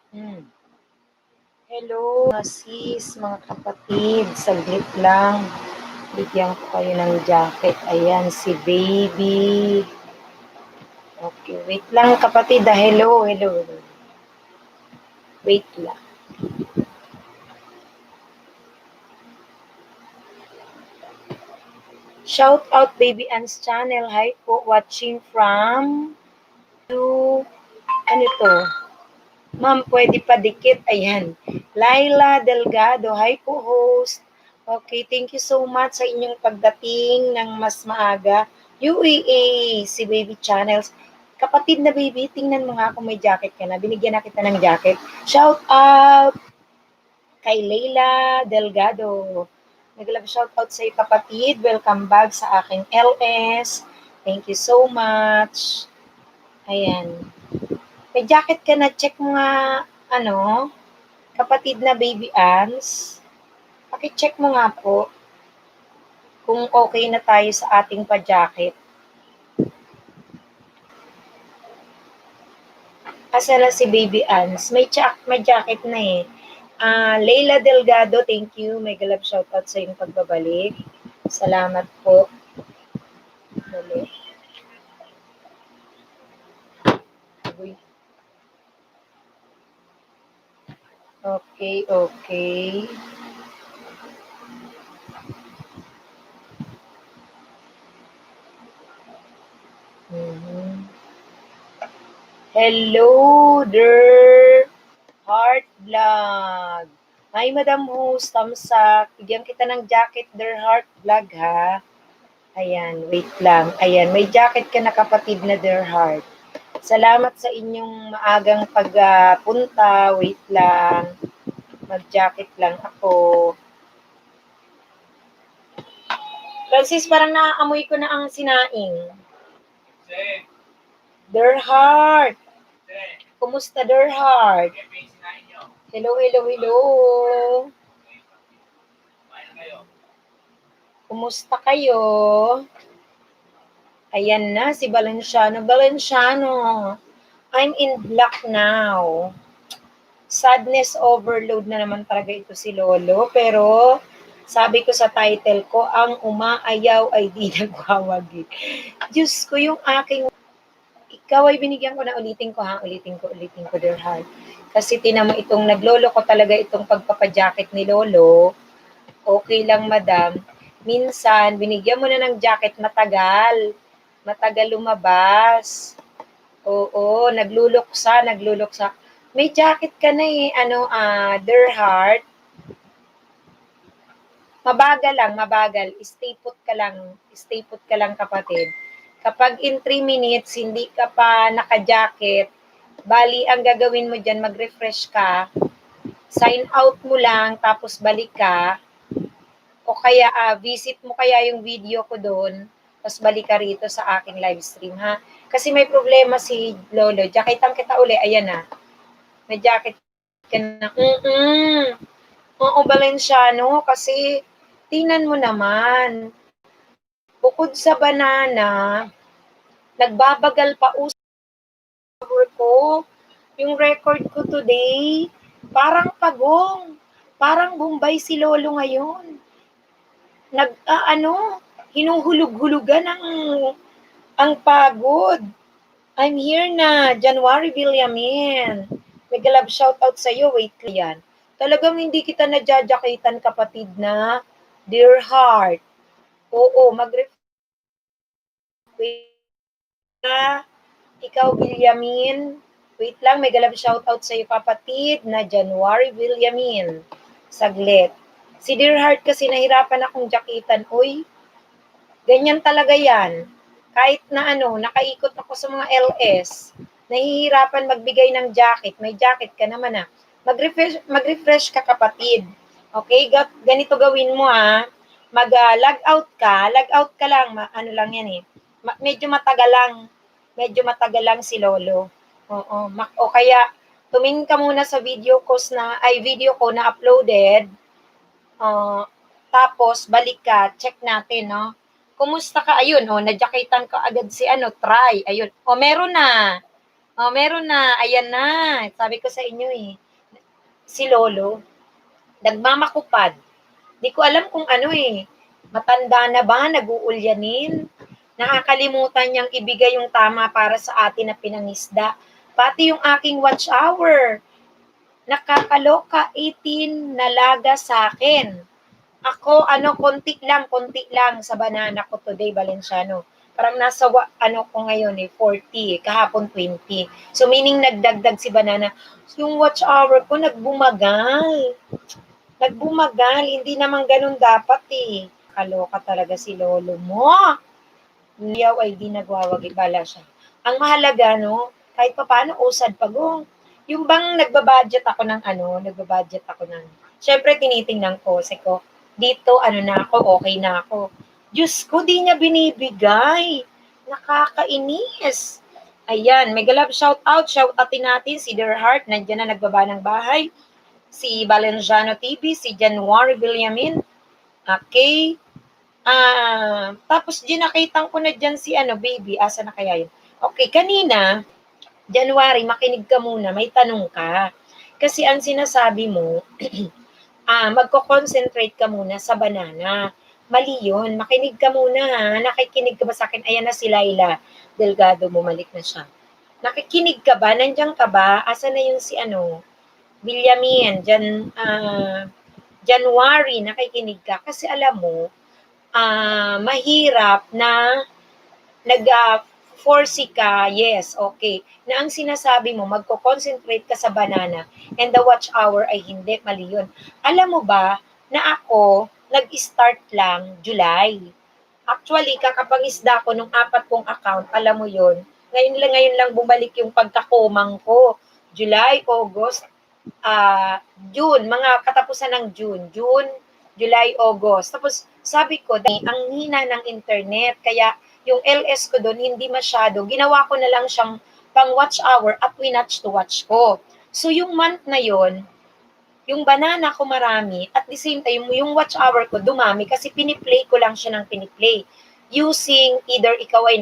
Hmm. Hello, mga sis, mga kapatid. Saglit lang. Bigyan ko kayo ng jacket. Ayan, si baby. Okay, wait lang kapatid. Hello. Wait lang. Shout out Baby Ann's channel. Hi po, watching from you. Ano to? Ma'am, pwede pa dikit. Ayan. Laila Delgado. Hi po, host. Okay, thank you so much sa inyong pagdating ng mas maaga. UAA, si Baby Channels. Kapatid na baby, tingnan mo nga kung may jacket ka na. Binigyan na kita ng jacket. Shout out kay Leila Delgado. Nag-love shout out sa iyo kapatid. Welcome back sa aking LS. Thank you so much. Ayan. May jacket ka na, check mo nga, kapatid na baby Ans. Paki-check mo nga po kung okay na tayo sa ating pa-jacket. Asa na si baby Ans? May jacket na eh. Leila Delgado, thank you. May galap shoutout sa iyong pagbabalik. Salamat po. Dali. Uy. Okay. Mhm. Hello there, Heart Vlog. Hi, Madam Host, tamsak. Bigyan kita ng jacket der Heart Vlog, ha? Ayan, wait lang. Ayan, may jacket ka na kapatid na der Heart. Salamat sa inyong maagang pagpunta. Wait lang. Mag-jacket lang ako. Francis, parang naaamoy ko na ang sinaing. Der Heart. Kumusta der Heart? Hello. Kumusta kayo? Ayan na, si Valenciano. I'm in black now. Sadness overload na naman talaga ito si Lolo. Pero, sabi ko sa title ko, ang umaayaw ay di nagwawagi. Diyos ko, yung aking... Ikaw ay binigyan ko na ulitin ko, dear heart. Kasi tinamo itong naglolo ko talaga itong pagpapajacket ni Lolo. Okay lang, madam. Minsan, binigyan mo na ng jacket matagal lumabas. Oo, nagluluksa. May jacket ka na eh, dear heart. Mabagal. Stay put ka lang kapatid. Kapag in 3 minutes, hindi ka pa naka-jacket, bali ang gagawin mo dyan, mag-refresh ka, sign out mo lang, tapos balik ka, o kaya visit mo kaya yung video ko doon, tapos balik ka rito sa aking live stream, ha? Kasi may problema si Lolo. Jacketan kita uli, ayan na. May jacket ka na. Oo, Valenciano, kasi tingnan mo naman, bukod sa banana, nagbabagal pa ko. Yung record ko today, parang pagong. Parang Bombay si Lolo ngayon. Hinuhulog-hulugan ang pagod. I'm here na, January Villamin. May galab shoutout sa'yo, wait yan. Talagang hindi kita nadjadjakitan kapatid na, dear heart. Oo, ikaw, Villamin. Wait lang, may galab shoutout sa'yo kapatid na January Villamin. Saglit. Si Dear Heart kasi nahirapan akong jakitan. Uy, ganyan talaga yan. Kahit na nakaikot ako sa mga LS, nahihirapan magbigay ng jacket. May jacket ka naman Mag-refresh ka kapatid. Okay, ganito gawin mo Mag-log out ka lang. Ano lang yan eh. Medyo matagal lang si Lolo. Oo. O kaya, tumingin ka muna sa video ko na uploaded. Tapos, balik ka, check natin, no? Kumusta ka? Ayun, nadyakitan ka agad si Try. Ayun. Meron na. Oh, meron na. Ayan na. Sabi ko sa inyo eh. Si Lolo, nagmamakupad. Di ko alam kung ano eh. Matanda na ba? Nag-uulyanin? Nakakalimutan niyang ibigay yung tama para sa atin na pinangisda. Pati yung aking watch hour. Nakakaloka, 18 nalaga sa akin. Ako, konti lang sa banana ko today, Valenciano. Parang nasa, ko ngayon 40, kahapon 20. So, meaning nagdagdag si banana. So, yung watch hour ko, nagbumagal. Hindi naman ganun dapat eh. Kaloka talaga si lolo mo. Niyaw ay di nagwawagi pala siya. Ang mahalaga, no, kahit pa paano, usad pagong. Yung bang nagbabudget ako ng, syempre tinitingnan ko, kasi ko, dito, na ako, okay na ako. Diyos ko, di niya binibigay. Nakakainis. Ayan, mega love shout outin natin si Dear Heart, nandiyan na nagbaba ng bahay. Si Valenciano TV, si January Villamin, okay, tapos ginakitang ko na dyan si baby, asa na kaya yun? Okay, kanina, January, makinig ka muna, may tanong ka. Kasi ang sinasabi mo, magko-concentrate ka muna sa banana. Mali yun, makinig ka muna ha. Nakikinig ka ba sa akin? Ayan na si Laila Delgado, bumalik na siya. Nakikinig ka ba? Nandiyan ka ba? Asa na yung si Villamin, January, nakikinig ka. Kasi alam mo, mahirap na nag-4C ka, yes, okay. Na ang sinasabi mo, magko-concentrate ka sa banana and the watch hour ay hindi, mali yun. Alam mo ba na ako, nag-start lang July. Actually, kakapangisda ko nung 4 kong account, alam mo yun, ngayon lang bumalik yung pagkakumang ko. July, August, June, mga katapusan ng June, July, August. Tapos sabi ko, ang hina ng internet, kaya yung LS ko doon hindi masyado. Ginawa ko na lang siyang pang watch hour at winatch to watch ko. So yung month na yon, yung banana ko marami, at the same time, yung watch hour ko dumami kasi piniplay ko lang siya ng piniplay. Using either ikaw ay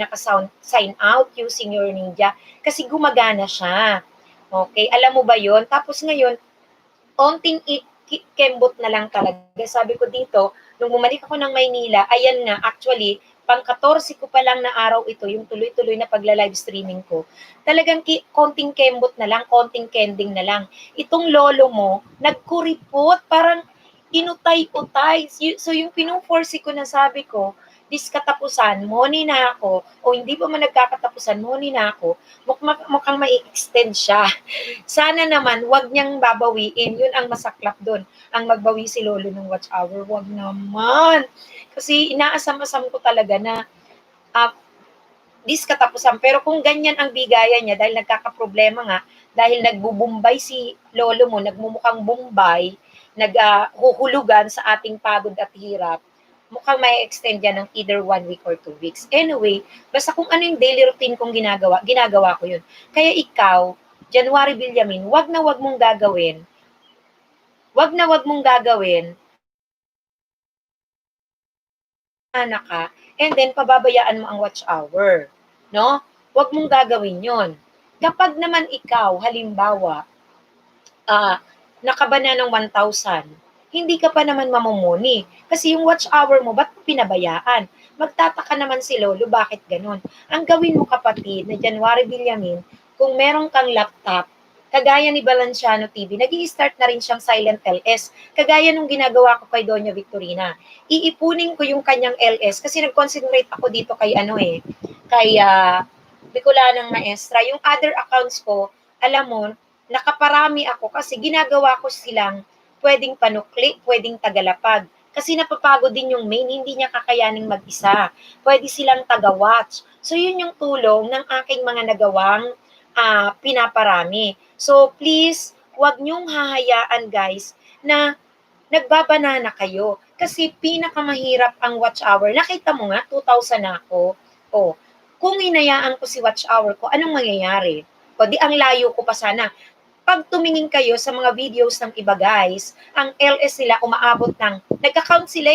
sign out using your Ninja kasi gumagana siya. Okay, alam mo ba yon? Tapos ngayon, onting kembot na lang talaga. Sabi ko dito, nung bumalik ako ng Maynila, ayan nga, actually, pang-14 ko pa lang na araw ito, yung tuloy-tuloy na pagla-live streaming ko. Talagang konting kembot na lang, konting kending na lang. Itong lolo mo, nagkuripot, parang inutay-utay. So yung pinuforce ko na sabi ko, this katapusan, money na ako, o hindi pa man nagkakatapusan, money na ako, mukhang mai-extend siya. Sana naman, wag niyang babawiin. Yun ang masaklap doon. Ang magbawi si Lolo ng watch hour, wag naman. Kasi inaasam-asam ko talaga na this katapusan. Pero kung ganyan ang bigayan niya, dahil nagkakaproblema nga, dahil nagbubumbay si Lolo mo, nagmumukhang bumbay, naghuhulugan sa ating pagod at hirap, mukhang may extend yan ng either 1 week or 2 weeks. Anyway, basta kung ano yung daily routine kong ginagawa ko yun. Kaya ikaw, January Villamin, wag na wag mong gagawin, anak ka, and then pababayaan mo ang watch hour. No? Wag mong gagawin yon. Kapag naman ikaw, halimbawa, nakabana ng 1,000, hindi ka pa naman mamumuni. Kasi yung watch hour mo, ba't pinabayaan? Magtataka naman si Lolo, bakit ganun? Ang gawin mo kapatid na January Villamin, kung meron kang laptop, kagaya ni Valenciano TV, nag-i-start na rin siyang silent LS. Kagaya nung ginagawa ko kay Doña Victorina. Iipunin ko yung kanyang LS kasi nag-concentrate ako dito kay kay Bicolanang Maestra. Yung other accounts ko, alam mo, nakaparami ako kasi ginagawa ko silang pwedeng panukli, pwedeng tagalapag. Kasi napapagod din yung main, hindi niya kakayaning mag-isa. Pwede silang taga-watch. So, yun yung tulong ng aking mga nagawang pinaparami. So, please, wag niyong hahayaan, guys, na nagbabanana kayo. Kasi pinakamahirap ang watch hour. Nakita mo nga, 2,000 na ako. O, kung hinayaan ko si watch hour ko, anong mangyayari? O, di ang layo ko pa sana. Pag tumingin kayo sa mga videos ng iba guys, ang LS nila umaabot ng, nagka-count sila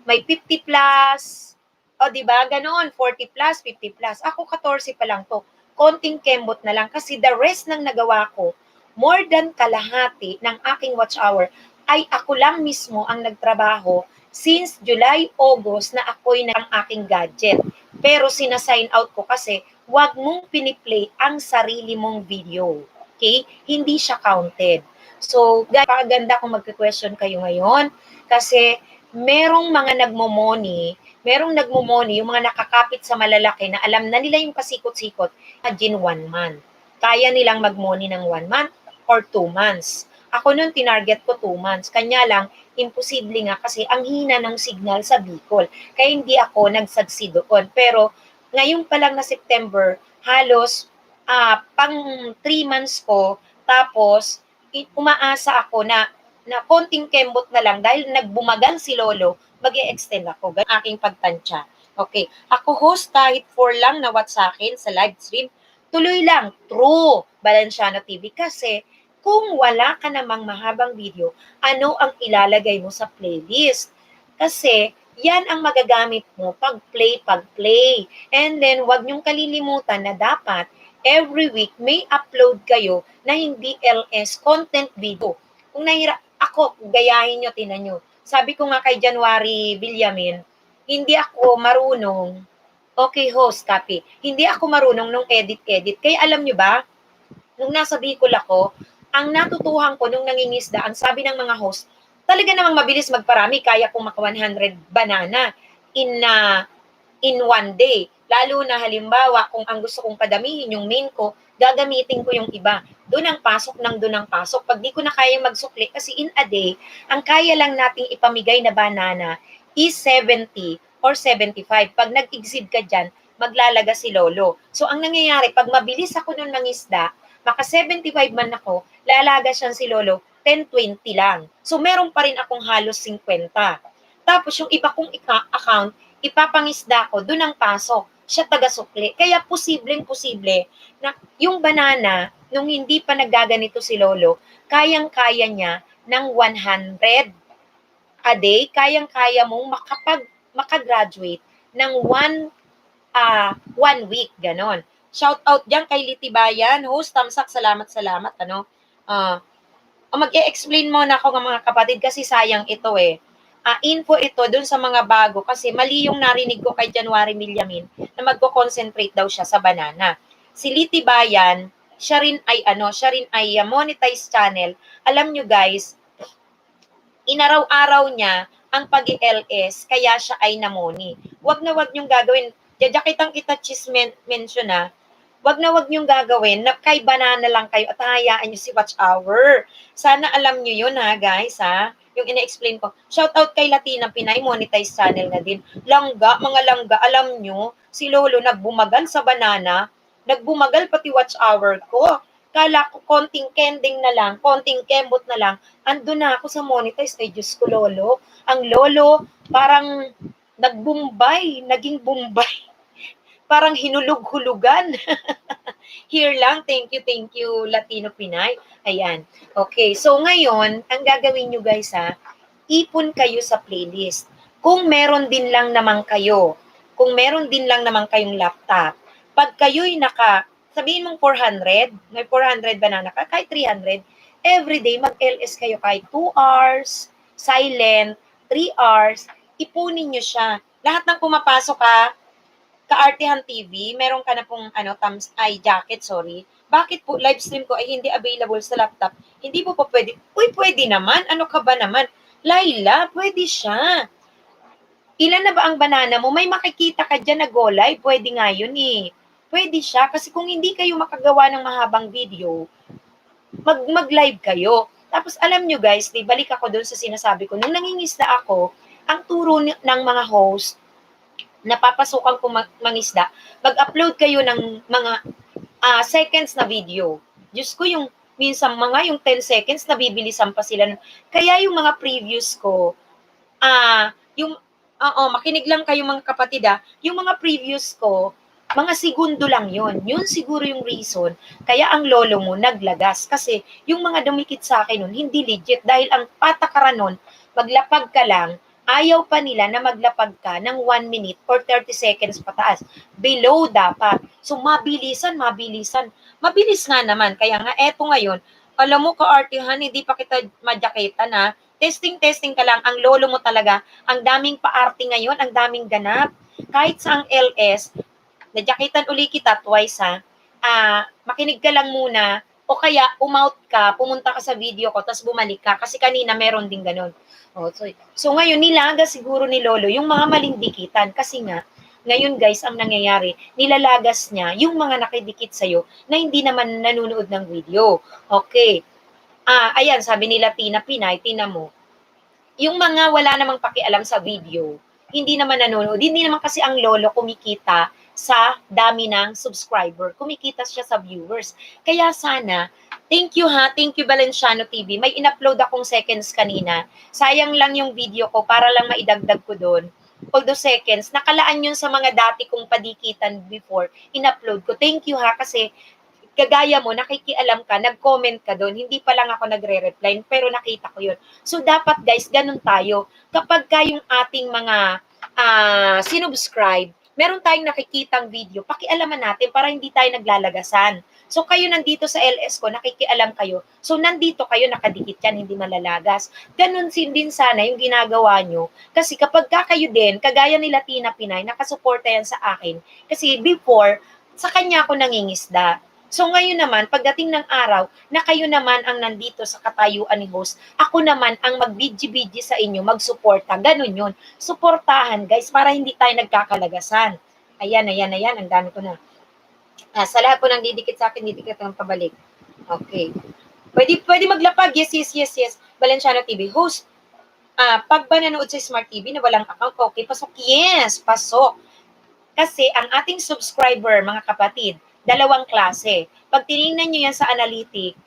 may 50 plus, o di ba, ganon, 40 plus, 50 plus. Ako 14 pa lang to. konting kembot na lang kasi the rest ng nagawa ko, more than kalahati ng aking watch hour ay ako lang mismo ang nagtrabaho since July, August na ako'y ng aking gadget. Pero sinasign out ko kasi wag mong piniplay ang sarili mong video. Okay? Hindi siya counted. So, guys, pakaganda kung magka-question kayo ngayon kasi merong mga nagmomoni, yung mga nakakapit sa malalaki na alam na nila yung pasikot-sikot, imagine 1 month. Kaya nilang magmoni ng 1 month or 2 months. Ako nun, tinarget ko 2 months. Kanya lang, imposible nga kasi ang hina ng signal sa Bicol. Kaya hindi ako nagsagsi doon. Pero ngayon pa lang na September, halos pang 3 months ko, tapos umaasa ako na konting kembot na lang dahil nagbumagal si Lolo, mag-e-extend ako. Ganun aking pagtansya. Okay. Ako host kahit 4 lang na watch sa akin sa live stream, tuloy lang, true, Balenciano TV. Kasi kung wala ka namang mahabang video, ano ang ilalagay mo sa playlist? Kasi yan ang magagamit mo pag-play. And then, wag niyong kalilimutan na dapat every week may upload kayo na hindi LS content video. Kung ako, gayahin nyo, tinan nyo. Sabi ko nga kay January Villamin, hindi ako marunong, okay host, copy, hindi ako marunong nung edit. Kaya alam nyo ba, nung nasa Bicol ako, ang natutuhan ko nung nangingisda, ang sabi ng mga host, talaga namang mabilis magparami, kaya kong maka 100 banana in one day. Lalo na halimbawa, kung ang gusto kong padamihin yung main ko, gagamitin ko yung iba. Doon ang pasok. Pag di ko na kaya magsukli, kasi in a day, ang kaya lang nating ipamigay na banana is 70 or 75. Pag nag-exceed ka dyan, maglalaga si Lolo. So, ang nangyayari, pag mabilis ako nun mangisda, maka 75 man ako, lalaga siyang si Lolo, 10-20 lang. So, meron pa rin akong halos 50. Tapos, yung iba kong account, ipapangisda ko, doon ang pasok. Siya taga-sukli. Kaya posibleng-posible na yung banana, nung hindi pa nagaganito si Lolo, kayang-kaya niya ng 100 a day, kayang-kaya mong makagraduate ng 1 week, ganon. Shout out diyan kay Litibayan, host, tamsak, salamat, ano. Mag-e-explain muna ako ng mga kapatid kasi sayang ito eh. Info ito dun sa mga bago kasi mali yung narinig ko kay January Villamin na magko-concentrate daw siya sa banana. Si Litibayan, siya rin ay monetized channel. Alam nyo guys, inaraw-araw niya ang pag-LS kaya siya ay namoni. Wag niyong gagawin. Jajakitang kita mention na. Wag niyong gagawin na kay banana lang kayo at hayaan niyo si watch hour. Sana alam niyo yun ha guys ha. Yung ina-explain ko. Shout out kay Latina Pinay, monetized channel na din. Mga langga, alam nyo, si Lolo nagbumagal sa banana, nagbumagal pati watch hour ko. Kala ko konting kending na lang, konting kembot na lang, ando na ako sa monetize. Ay, Diyos ko, Lolo. Ang Lolo, parang naging Bombay. Parang hinulog-hulugan. Here lang, thank you, Latino Pinay. Ayan. Okay, so ngayon, ang gagawin nyo guys ha, ipon kayo sa playlist. Kung meron din lang naman kayong laptop, pag kayo'y sabihin mong 400, may 400 banana ka, kahit 300, everyday mag-LS kayo kahit 2 hours, silent, 3 hours, ipunin nyo siya. Lahat ng pumapasok Kaartehan TV, meron ka na pong jacket, sorry. Bakit po live stream ko ay hindi available sa laptop? Hindi po pa pwede. Uy, pwede naman. Ano ka ba naman? Laila, pwede siya. Ilan na ba ang banana mo? May makikita ka dyan na go live. Pwede nga yun eh. Pwede siya kasi kung hindi kayo makagawa ng mahabang video, mag-live kayo. Tapos alam nyo guys, balik ako doon sa sinasabi ko, nung nangingisda ako, ang turo ng mga host, napapasukan ko mangisda, mag-upload kayo ng mga seconds na video. Diyos ko, minsan yung 10 seconds, nabibilisan pa sila. Kaya yung mga previews ko, makinig lang kayo mga kapatid yung mga previews ko, mga segundo lang yon. Yun siguro yung reason, kaya ang lolo mo naglagas. Kasi yung mga dumikit sa akin nun, hindi legit. Dahil ang patakaran nun, maglapag ka lang, ayaw pa nila na maglapag ka ng 1 minute or 30 seconds pataas. Below dapat. So, mabilisan. Mabilis nga naman. Kaya nga, eto ngayon, alam mo, kaartihan, hindi pa kita madyakitan ha. Testing ka lang. Ang lolo mo talaga, ang daming paarte ngayon, ang daming ganap. Kahit sa ang LS, nadyakitan uli kita twice ha. Makinig ka lang muna o kaya umout ka, pumunta ka sa video ko, tapos bumalik ka. Kasi kanina meron din ganun. So ngayon, nilaga siguro ni Lolo yung mga maling dikitan. Kasi nga, ngayon guys, ang nangyayari, nilalagas niya yung mga nakidikit sa'yo na hindi naman nanonood ng video. Okay. Ayan, sabi nila Tina Pinay, tina mo, yung mga wala namang pakialam sa video, hindi naman nanonood. Hindi naman kasi ang lolo kumikita sa dami ng subscriber. Kumikita siya sa viewers. Kaya sana, thank you ha, thank you Valenciano TV. May in-upload akong seconds kanina. Sayang lang yung video ko para lang maidagdag ko doon. Although seconds, nakalaan yun sa mga dati kong padikitan before, in-upload ko. Thank you ha, kasi kagaya mo, nakikialam ka, nag-comment ka doon, hindi pa lang ako nagre-reply, pero nakita ko yun. So, dapat guys, ganun tayo. Kapag yung ating mga sinubscribe, meron tayong nakikitang video, pakialaman natin para hindi tayo naglalagasan. So, kayo nandito sa LS ko, nakikialam kayo. So, nandito kayo, nakadikit yan, hindi malalagas. Ganun din sana yung ginagawa nyo. Kasi kapag kayo din, kagaya nila Tina Pinay, nakasuporta yan sa akin. Kasi before, sa kanya ako nangingisda. So ngayon naman, pagdating ng araw, na kayo naman ang nandito sa katayuan ni host, ako naman ang mag-bidji-bidji sa inyo, magsuporta. Ganun yun. Suportahan, guys, para hindi tayo nagkakalagasan. Ayan, ang dami ko na. Sa lahat po ng didikit sa akin, didikit ng pabalik. Okay. Pwede maglapag. Yes. Valenciano TV. Host, pag ba nanood sa Smart TV na walang account, okay, pasok. Yes, pasok. Kasi ang ating subscriber, mga kapatid, dalawang klase. Pag tinignan nyo yan sa analytic,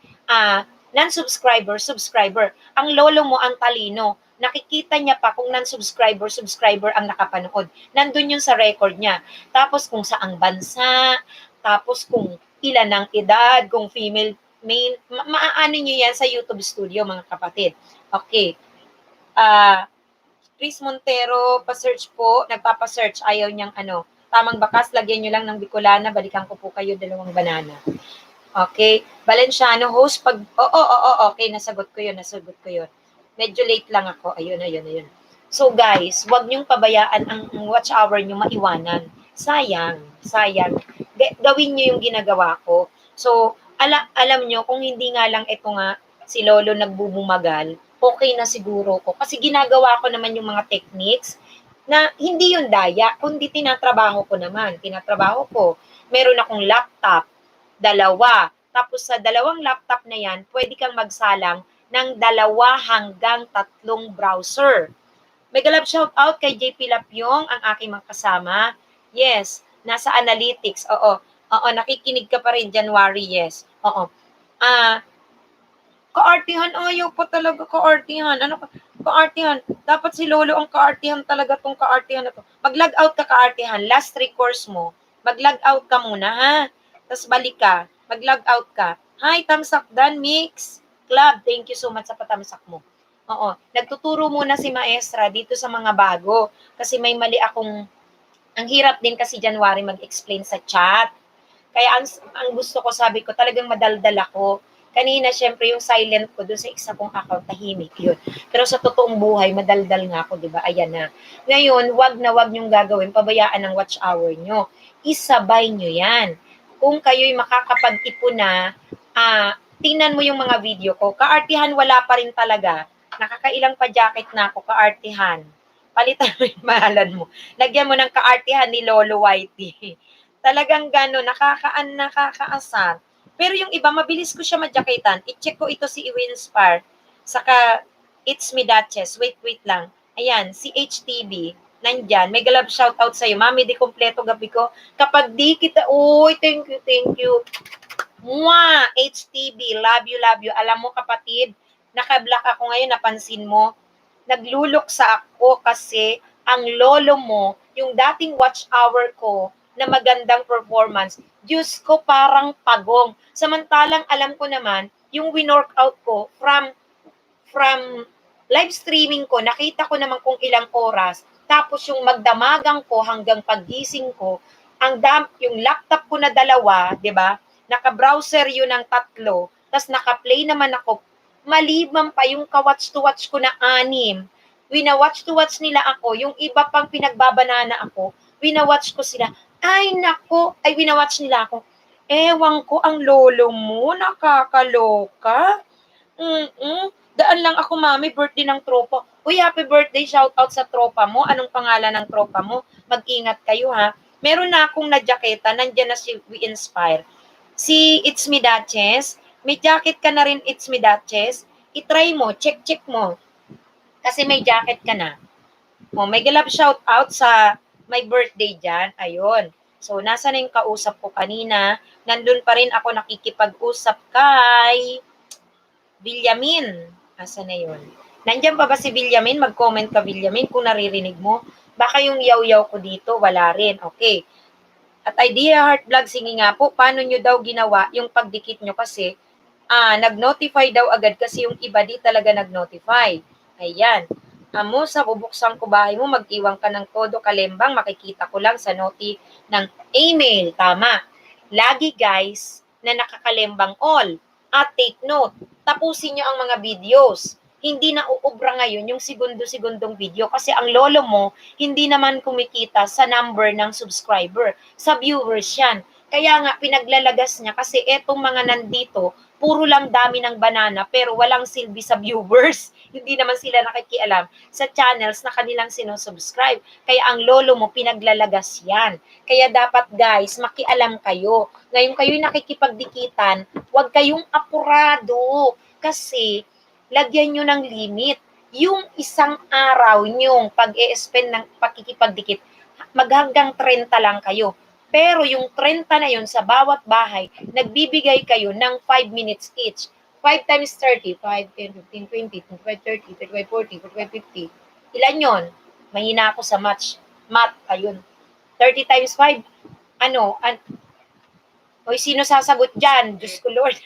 non-subscriber, subscriber, ang lolo mo ang talino. Nakikita niya pa kung non-subscriber, subscriber ang nakapanood. Nandun yun sa record niya. Tapos kung saang bansa, tapos kung ilan ang edad, kung female, male, maaano nyo yan sa YouTube studio, mga kapatid. Okay. Chris Montero, pa-search po, nagpapa-search, ayaw niyang tamang bakas, lagyan nyo lang ng Bicolana, balikan ko po kayo, 2 banana. Okay, Valenciano host, okay, nasagot ko yun. Medyo late lang ako, ayun. So guys, wag niyong pabayaan ang watch hour niyo maiwanan. Sayang. Gawin niyo yung ginagawa ko. So, alam niyo, kung hindi nga lang ito nga, si Lolo nagbubumagal, okay na siguro ko. Kasi ginagawa ko naman yung mga techniques, na hindi yung daya, kundi tinatrabaho ko naman. Meron akong laptop, 2. Tapos sa 2 laptop na yan, pwede kang magsalang ng 2 hanggang 3 browser. May galap shout out kay JP Lapyong, ang aking mga kasama. Yes, nasa analytics. Oo, nakikinig ka pa rin, January, yes. Oo. Kaartihan, ayaw pa talaga kaartihan. Kaartihan? Dapat si Lolo ang kaartihan talaga tong kaartihan na to. Mag-log out ka kaartihan, last 3 course mo. Mag-log out ka muna, ha? Tapos balik ka. Mag-log out ka. Hi, Tamsak Dan Mix Club. Thank you so much sa patamsak mo. Oo. Nagtuturo muna si Maestra dito sa mga bago. Kasi may mali akong, ang hirap din kasi January mag-explain sa chat. Kaya ang gusto ko, sabi ko, talagang madaldal ako. Kanina, syempre, yung silent ko doon sa isa kong account, tahimik yun. Pero sa totoong buhay, madaldal nga ako, di ba? Ayan na. Ngayon, wag niyong gagawin, pabayaan ng watch hour nyo. Isabay nyo yan. Kung kayo'y makakapag-ipon na, tingnan mo yung mga video ko. Kaartihan, wala pa rin talaga. Nakakailang pa jacket na ako, kaartihan. Palitan mo yung mahalan mo. Lagyan mo ng kaartihan ni Lolo Whitey. Talagang gano'n, nakakaasar. Pero yung iba, mabilis ko siya madyakitan. I-check ko ito si Winspar. Saka, It's Me Duchess. Wait lang. Ayan, si HTB. Nandyan. May galab shoutout sa'yo. Mami, di kompleto gabi ko. Kapag di kita, uy, thank you. Mwah! HTB, love you. Alam mo kapatid, naka-block ako ngayon, napansin mo. Nagluluksa ako kasi ang lolo mo, yung dating watch hour ko, na magandang performance, Diyos ko, parang pagong. Samantalang alam ko naman, yung winorkout ko from live streaming ko, nakita ko naman kung ilang oras, tapos yung magdamagang ko hanggang paggising ko, yung laptop ko na 2, 'di ba? Naka-browser yun ng 3, tapos naka-play naman ako. Maliban pa yung ka-watch to watch ko na 6. Wina-watch to watch nila ako, yung iba pang pinagbabanana ako, wina-watch ko sila. Ay nako, ay wina-watch nila ako. Ewan ko, ang lolo mo, nakakaloka. Daan lang ako, mami, birthday ng tropa. Uy, happy birthday, shout out sa tropa mo. Anong pangalan ng tropa mo? Mag-ingat kayo, ha. Meron na akong na-jaketa, nandiyan na si We Inspire. Si It's Me Duchess, may jacket ka na rin, It's Me Duchess. I-try mo, check mo. Kasi may jacket ka na. May galap shout out sa my birthday dyan. Ayun. So, nasa na yung kausap ko kanina? Nandun pa rin ako nakikipag-usap kay Villamin. Asa na yun? Nandiyan pa ba si Villamin? Mag-comment ka, Villamin, kung naririnig mo. Baka yung yaw-yaw ko dito, wala rin. Okay. At Idea Heart Vlog, sige nga po, paano nyo daw ginawa yung pagdikit nyo kasi nag-notify daw agad kasi yung iba di talaga nag-notify. Ayan. Amo, sa bubuksan ko bahay mo, mag-iwan ka ng todo kalembang, makikita ko lang sa noti ng email. Tama. Lagi guys, na nakakalembang all. At take note, tapusin nyo ang mga videos. Hindi na uubra ngayon yung segundo-segundong video kasi ang lolo mo, hindi naman kumikita sa number ng subscriber. Sa viewers yan. Kaya nga, pinaglalagas niya kasi etong mga nandito, puro lang dami ng banana pero walang silbi sa viewers. Hindi naman sila nakikialam sa channels na kanilang sinusubscribe. Kaya ang lolo mo, pinaglalagas yan. Kaya dapat guys, makialam kayo. Ngayon kayo'y nakikipagdikitan, huwag kayong apurado. Kasi, lagyan nyo ng limit. Yung isang araw nyong pag-e-spend ng pakikipagdikit, maghanggang 30 lang kayo. Pero yung 30 na yun sa bawat bahay, nagbibigay kayo ng 5 minutes each. 5 times 30, 5, 10, 15, 20, 25, 30, 35, 40, 45, 50. Ilan yun? Mahina ako sa math. Ayun. 30 times 5, Hoy, sino sasagot dyan? Diyos ko Lord.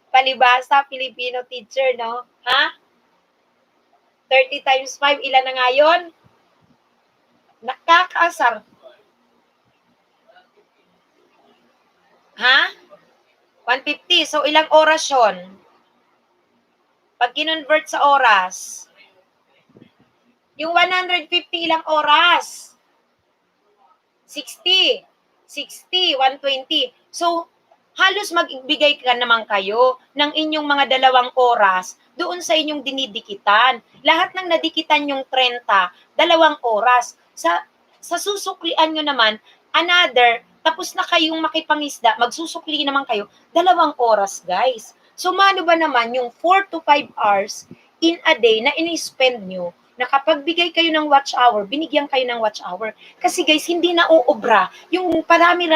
Palibasa, Filipino teacher, no? Ha? 30 times 5, ilan na nga yun? Nakakaasar. Ha? 150. So, ilang oras yun? Pag kinonvert sa oras, yung 150, ilang oras? 60. 60, 120. So, halos magbigay ka naman kayo ng inyong mga 2 oras doon sa inyong dinidikitan. Lahat ng nadikitan yung 30, 2 oras. Sa susuklian nyo naman, another, tapos na kayong makipangisda, magsusukli naman kayo, 2 oras, guys. So, mano ba naman yung 4 to 5 hours in a day na ini-spend nyo na kapag bigay kayo ng watch hour, binigyan kayo ng watch hour. Kasi guys, hindi na uubra. Yung parami,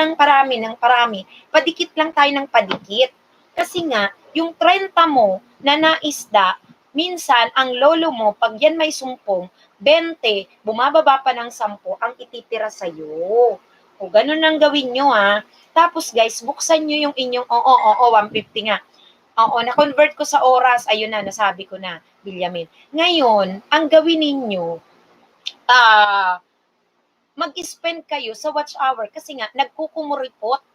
padikit lang tayo ng padikit. Kasi nga, yung 30 mo na naisda, minsan, ang lolo mo, pag yan may sumpong, 20, bumababa pa ng 10, ang ititira sa'yo. O, ganun ang gawin nyo, ha. Tapos, guys, buksan nyo yung inyong, 150 nga. Oo, na-convert ko sa oras, ayun na, nasabi ko na, Bilyamin. Ngayon, ang gawin ninyo, mag-spend kayo sa watch hour kasi nga, nagkukumuripot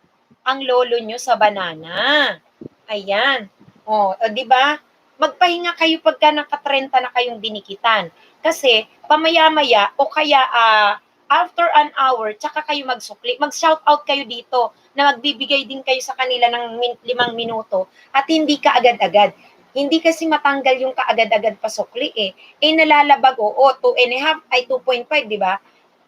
ang lolo nyo sa banana. Ayan. O, di ba? Magpahinga kayo pagka naka-30 na kayong dinikitan. Kasi, pamaya-maya, o kaya, after an hour, tsaka kayo magsukli. Mag-shoutout kayo dito na magbibigay din kayo sa kanila ng 5 minuto at hindi ka agad-agad. Hindi kasi matanggal yung kaagad-agad pasukli eh. Nalalabag 2.5 ay 2.5, di ba?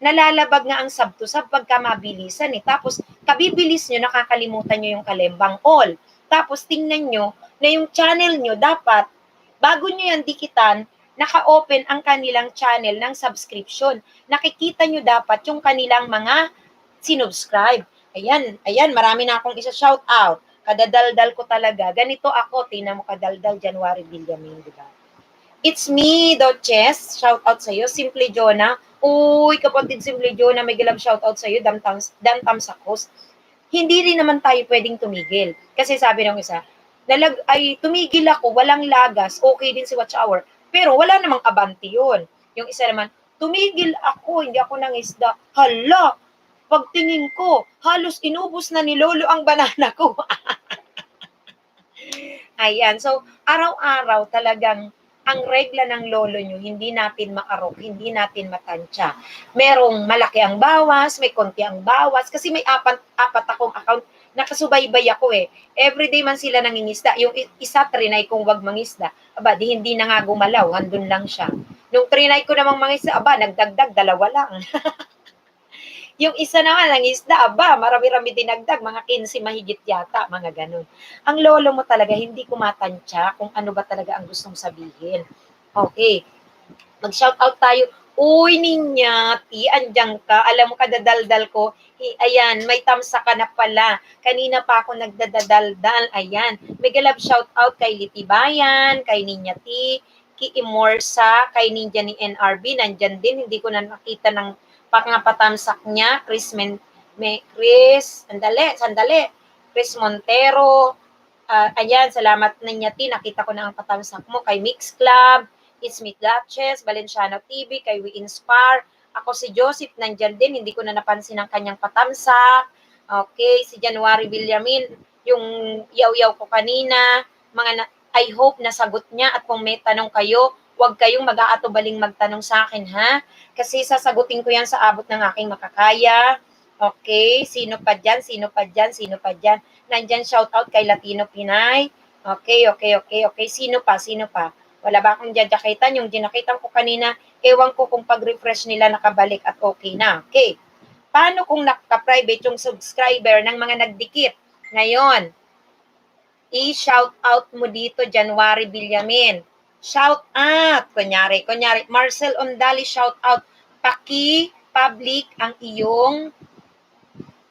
Nalalabag nga ang sub to sub pagka mabilisan eh. Tapos, kabibilis nyo, nakakalimutan nyo yung kalembang all. Tapos, tingnan nyo na yung channel nyo dapat, bago nyo yan dikitan, naka-open ang kanilang channel ng subscription. Nakikita nyo dapat yung kanilang mga sinubscribe. Ayan, marami na akong isa-shout out. Kadadaldal ko talaga. Ganito ako, tingnan mo kadaldal, January Villamin, di ba? It's me, Duchess. Shout out sa'yo. Simple Jonah. Uy, kapatid Simple Jonah, may galab shout out sa'yo. Damtam sa host. Hindi rin naman tayo pwedeng tumigil. Kasi sabi ng isa, tumigil ako, walang lagas, okay din si watch hour. Pero wala namang abante yun. Yung isa naman, tumigil ako, hindi ako nangisda. Hala, pagtingin ko, halos inubos na ni Lolo ang banana ko. Ayan, so araw-araw talagang ang regla ng lolo nyo, hindi natin maarok, hindi natin matansya. Merong malaki ang bawas, may konti ang bawas, kasi may apat akong account, nakasubaybay ako eh. Everyday man sila nangingisda. Yung isa, trinay kong wag mangisda. Aba, di hindi na nga gumalaw, andun lang siya. Nung trinay ko namang mangisda, aba, nagdagdag, dalawa lang. Yung isa naman, ang isda, aba, marami-rami dinagdag, mga 15 mahigit yata, mga ganun. Ang lolo mo talaga, hindi kumatansya kung ano ba talaga ang gustong sabihin. Okay, mag-shoutout tayo. Uy, Ninyati, andyan ka. Alam mo, kadadaldal ko. Ayan, may tamsa ka na pala. Kanina pa ako nagdadaldal. Ayan, may galab shoutout kay Litibayan, kay Ninyati, kay Imorsa, kay Ninja ni NRB. Nandyan din, hindi ko na nakita ng pangapatamsak niya. Chris, sandali. Chris Montero. Ayan, salamat Ninyati. Nakita ko na ang patamsak mo. Kay Mix Club, It's Meet Duchess, Valenciano TV, kay We Inspire. Ako si Joseph, nandyan din, hindi ko na napansin ang kanyang patamsak. Okay, si January Villamin, yung yaw-yaw ko kanina, I hope nasagot niya at kung may tanong kayo, huwag kayong mag-aatubaling magtanong sa akin, ha? Kasi sasagutin ko yan sa abot ng aking makakaya. Okay, sino pa dyan? Nandyan, shout out kay Latino Pinay. Okay. Sino pa? Wala ba akong diyadakitan? Yung dinakitan ko kanina, ewan ko kung pag-refresh nila nakabalik at okay na. Okay. Paano kung naka-private yung subscriber ng mga nagdikit? Ngayon, i-shout out mo dito, January Villamin. Shout out. Kunyari, Marcel Ondali, shout out. Paki-public ang iyong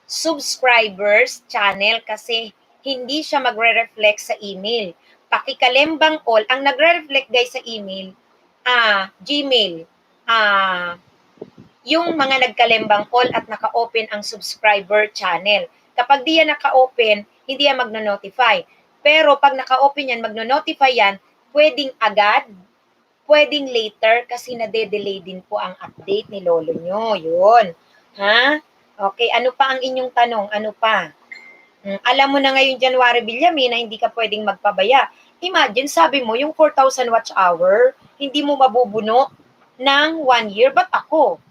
subscribers channel kasi hindi siya magre-reflect sa email. Pakikalembang all, ang nagre-reflect guys sa email, Gmail, yung mga nagkalembang all at naka-open ang subscriber channel. Kapag di yan naka-open, hindi yan magno-notify. Pero pag naka-open yan, magno-notify yan, pwedeng agad, pwedeng later kasi nade-delay din po ang update ni lolo nyo. Yun. Ha? Okay, ano pa ang inyong tanong? Ano pa? Alam mo na ngayon, January Villamin, na hindi ka pwedeng magpabaya. Imagine, sabi mo, yung 4,000 watch hour, hindi mo mabubuno ng 1 year. Ba't ako?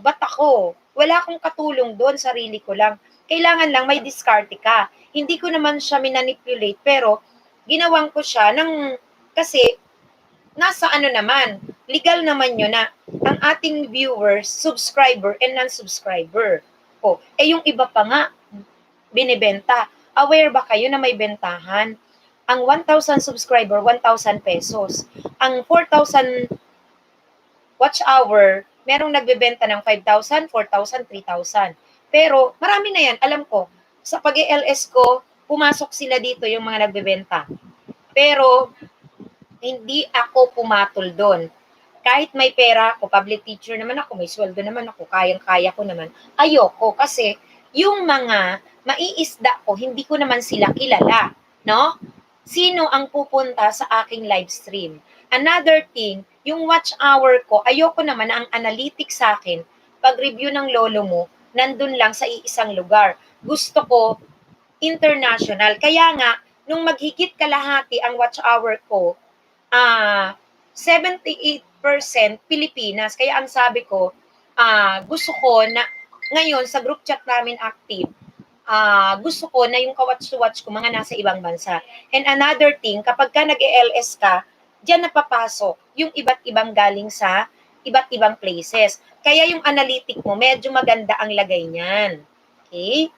Ba't ako? Wala akong katulong doon, sarili ko lang. Kailangan lang may diskarte ka. Hindi ko naman siya minanipulate, pero ginawang ko siya kasi nasa naman, legal naman yun na ang ating viewers, subscriber and non-subscriber. Yung iba pa nga, binibenta. Aware ba kayo na may bentahan? Ang 1,000 subscriber, 1,000 pesos. Ang 4,000 watch hour, merong nagbebenta ng 5,000, 4,000, 3,000. Pero marami na yan, alam ko. Sa pag-ELS ko, pumasok sila dito yung mga nagbebenta. Pero hindi ako pumatol doon. Kahit may pera ako, public teacher naman ako, may sweldo naman ako, kayang-kaya ko naman. Ayoko kasi yung mga maiisda ko, hindi ko naman sila kilala, no? Sino ang pupunta sa aking live stream? Another thing, yung watch hour ko, ayoko naman na ang analytics sa akin, pag-review ng lolo mo, nandun lang sa iisang lugar. Gusto ko international. Kaya nga, nung maghigit kalahati ang watch hour ko, 78% Pilipinas. Kaya ang sabi ko, gusto ko na ngayon sa group chat namin active, gusto ko na yung kawatch-to-watch ko mga nasa ibang bansa. And another thing, kapag ka nag-ELS ka, diyan napapasok yung iba't ibang galing sa iba't ibang places. Kaya yung analytic mo, medyo maganda ang lagay niyan. Okay?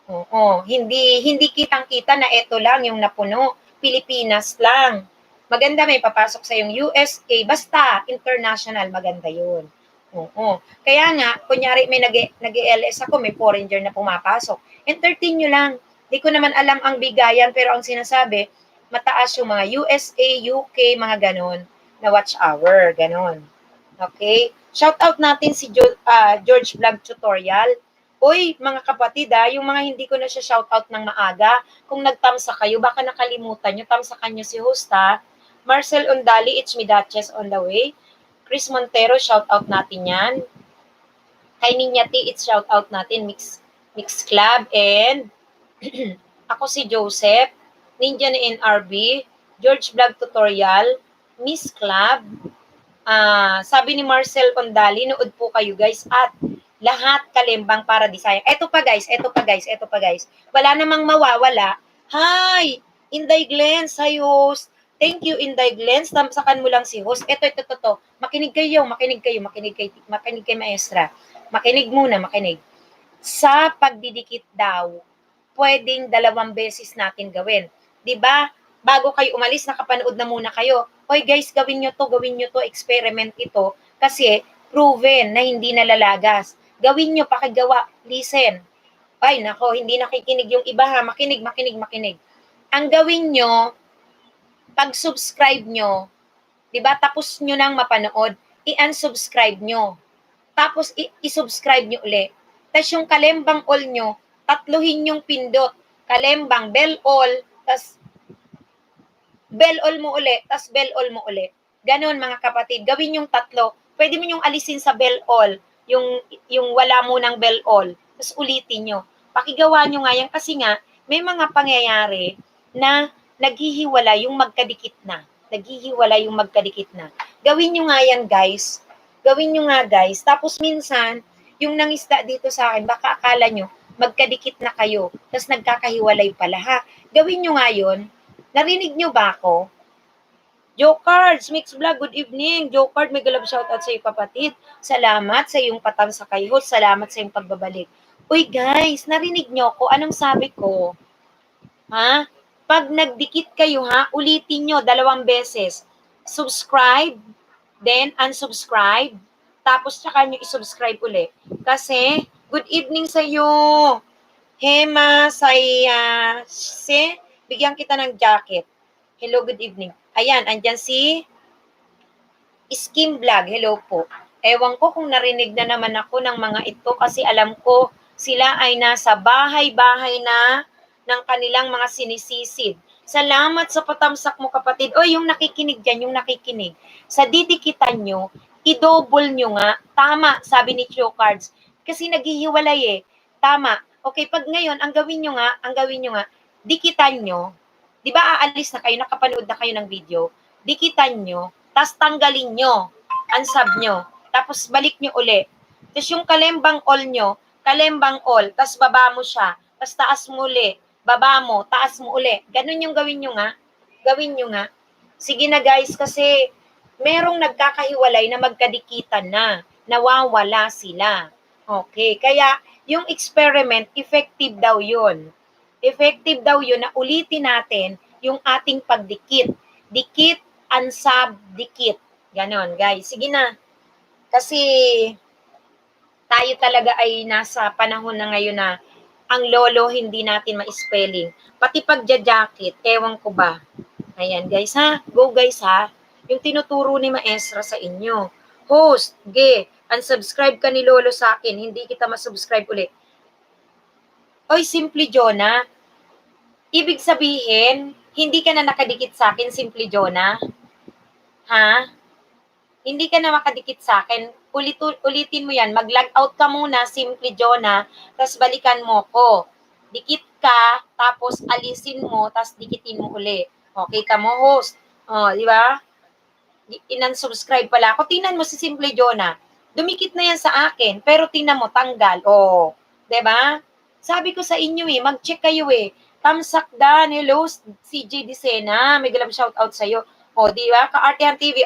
Oo, hindi kitang-kita na ito lang yung napuno. Pilipinas lang. Maganda may papasok sa yung USA, basta international, maganda yun. Oo. Kaya nga, kunyari may nag-ELS ako, may foreigner na pumapasok. Entertain nyo lang. Di ko naman alam ang bigayan, pero ang sinasabi, mataas yung mga USA, UK, mga ganon, na watch hour, ganon. Okay? Shout out natin si George Vlog Tutorial. Uy, mga kapatid yung mga hindi ko na siya shoutout ng maaga, kung nagtamsa kayo, baka nakalimutan nyo, tamsakan nyo si host Marcel Undali, it's me Duchess on the way. Chris Montero, shoutout natin yan. Kay Ninyati, it's shoutout natin, Mix Club, and ako si Joseph, Ninja ni NRB, George Vlog Tutorial, Miss Club, sabi ni Marcel Ondali, nood po kayo guys, at lahat kalimbang para design. Eto pa guys. Wala namang mawawala. Hi! Inday Glens, hi host. Thank you, Inday Glens. Tamsakan mo lang si host. Ito. Makinig kayo, maestra. Makinig muna. Sa pagdidikit daw, pwedeng 2 beses natin gawin. 'Di ba? Bago kayo umalis, nakapanood na muna kayo. Hoy guys, gawin nyo to, experiment ito, kasi proven na hindi nalalagas. Gawin nyo, pakigawa, listen. Ay, nako, hindi nakikinig yung iba makinig. Ang gawin nyo, pag-subscribe nyo, 'di ba? Tapos nyo nang mapanood, i-unsubscribe nyo. Tapos i-subscribe nyo uli. Tapos yung kalembang all nyo, tatluhin yung pindot. Kalembang, bell all, tas bell all mo uli, tas bell all mo uli. Ganon mga kapatid, gawin yung 3. Pwede mo yung alisin sa bell all, yung wala mo ng bell all, tas ulitin nyo. Pakigawa nyo nga yan kasi nga, may mga pangyayari na naghihiwala yung magkadikit na. Gawin nyo nga yan guys. Tapos minsan, yung nangisda dito sa akin, baka akala nyo, magkadikit na kayo, tas nagkakahiwalay pala ha. Gawin nyo nga yun. Narinig nyo ba ako? Joe Cards, Mix Vlog, good evening. Joe Card, may galab shoutout sa iyo kapatid. Salamat sa iyong patam sa kayhot. Salamat sa iyong pagbabalik. Uy guys, narinig nyo ko? Anong sabi ko? Ha? Pag nagdikit kayo ulitin nyo 2 beses. Subscribe, then unsubscribe, tapos tsaka nyo isubscribe uli. Kasi, good evening sa iyo. Hema, bigyan kita ng jacket. Hello, good evening. Ayan, andyan si Skim Vlog. Hello po. Ewan ko kung narinig na naman ako ng mga ito kasi alam ko sila ay nasa bahay-bahay na ng kanilang mga sinisisid. Salamat sa patamsak mo kapatid. O yung nakikinig dyan, Sa didikitan nyo, i-double nyo nga. Tama, sabi ni Joe Cards. Kasi naghihiwalay Tama. Okay, pag ngayon, ang gawin nyo nga, dikitan nyo. Di ba aalis na kayo, nakapanood na kayo ng video, dikitan nyo, tas tanggalin nyo, unsub nyo, tapos balik nyo uli. Tapos yung kalembang all, tas baba mo siya, tas taas mo uli, baba mo, taas mo uli. Ganun yung gawin nyo nga. Sige na guys, kasi merong nagkakahiwalay na magkadikitan na, nawawala sila. Okay, kaya yung experiment, effective daw yun na ulitin natin yung ating pagdikit. Dikit, unsub, dikit. Ganon, guys. Sige na. Kasi tayo talaga ay nasa panahon na ngayon na ang lolo hindi natin ma-spelling. Pati pagja-jacket, ewan ko ba. Ayan, guys Go guys Yung tinuturo ni Maestra sa inyo. Host, unsubscribe ka ni lolo sa akin. Hindi kita masubscribe ulit. Oy, Simple Jonah. Ibig sabihin, hindi ka na nakadikit sa akin, Simple Jonah? Ha? Hindi ka na makadikit sa akin. Ulitin mo yan. Mag-log out ka muna, Simple Jonah, tapos balikan mo ko. Dikit ka, tapos alisin mo, tapos dikitin mo uli. Okay ka mo, host? Di ba? Inan-subscribe pala ako. Tingnan mo si Simple Jonah. Dumikit na yan sa akin, pero tingnan mo, tanggal. Di ba? Sabi ko sa inyo mag-check kayo Tamsak Dan, hello, CJ Dicena, may galab shoutout sa'yo. Di ba? Kaartehan TV,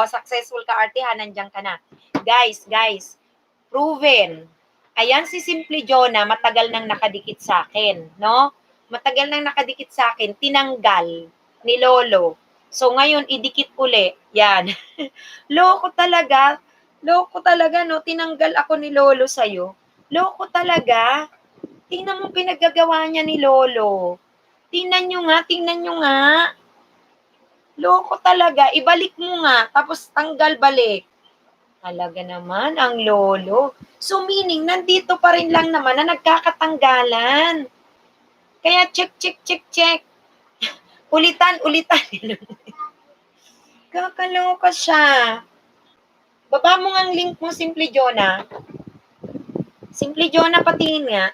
successful Kaartehan, nandiyan ka na. Guys, proven. Ayan si Simple Jonah, matagal nang nakadikit sa akin, no? Matagal nang nakadikit sa akin, tinanggal ni Lolo. So ngayon, idikit uli. Yan. Loko talaga, no? Tinanggal ako ni Lolo sa'yo. Loko talaga. Tingnan mo pinagagawa niya ni Lolo. Tingnan nyo nga. Loko talaga. Ibalik mo nga. Tapos tanggal balik. Talaga naman, ang lolo. So meaning, nandito pa rin lang naman na nagkakatanggalan. Kaya check, check, check, check. Ulitan, ulitan. Kakaloka siya. Baba mo nga ang link mo, Simple Jonah. Simple Jonah, patingin nga.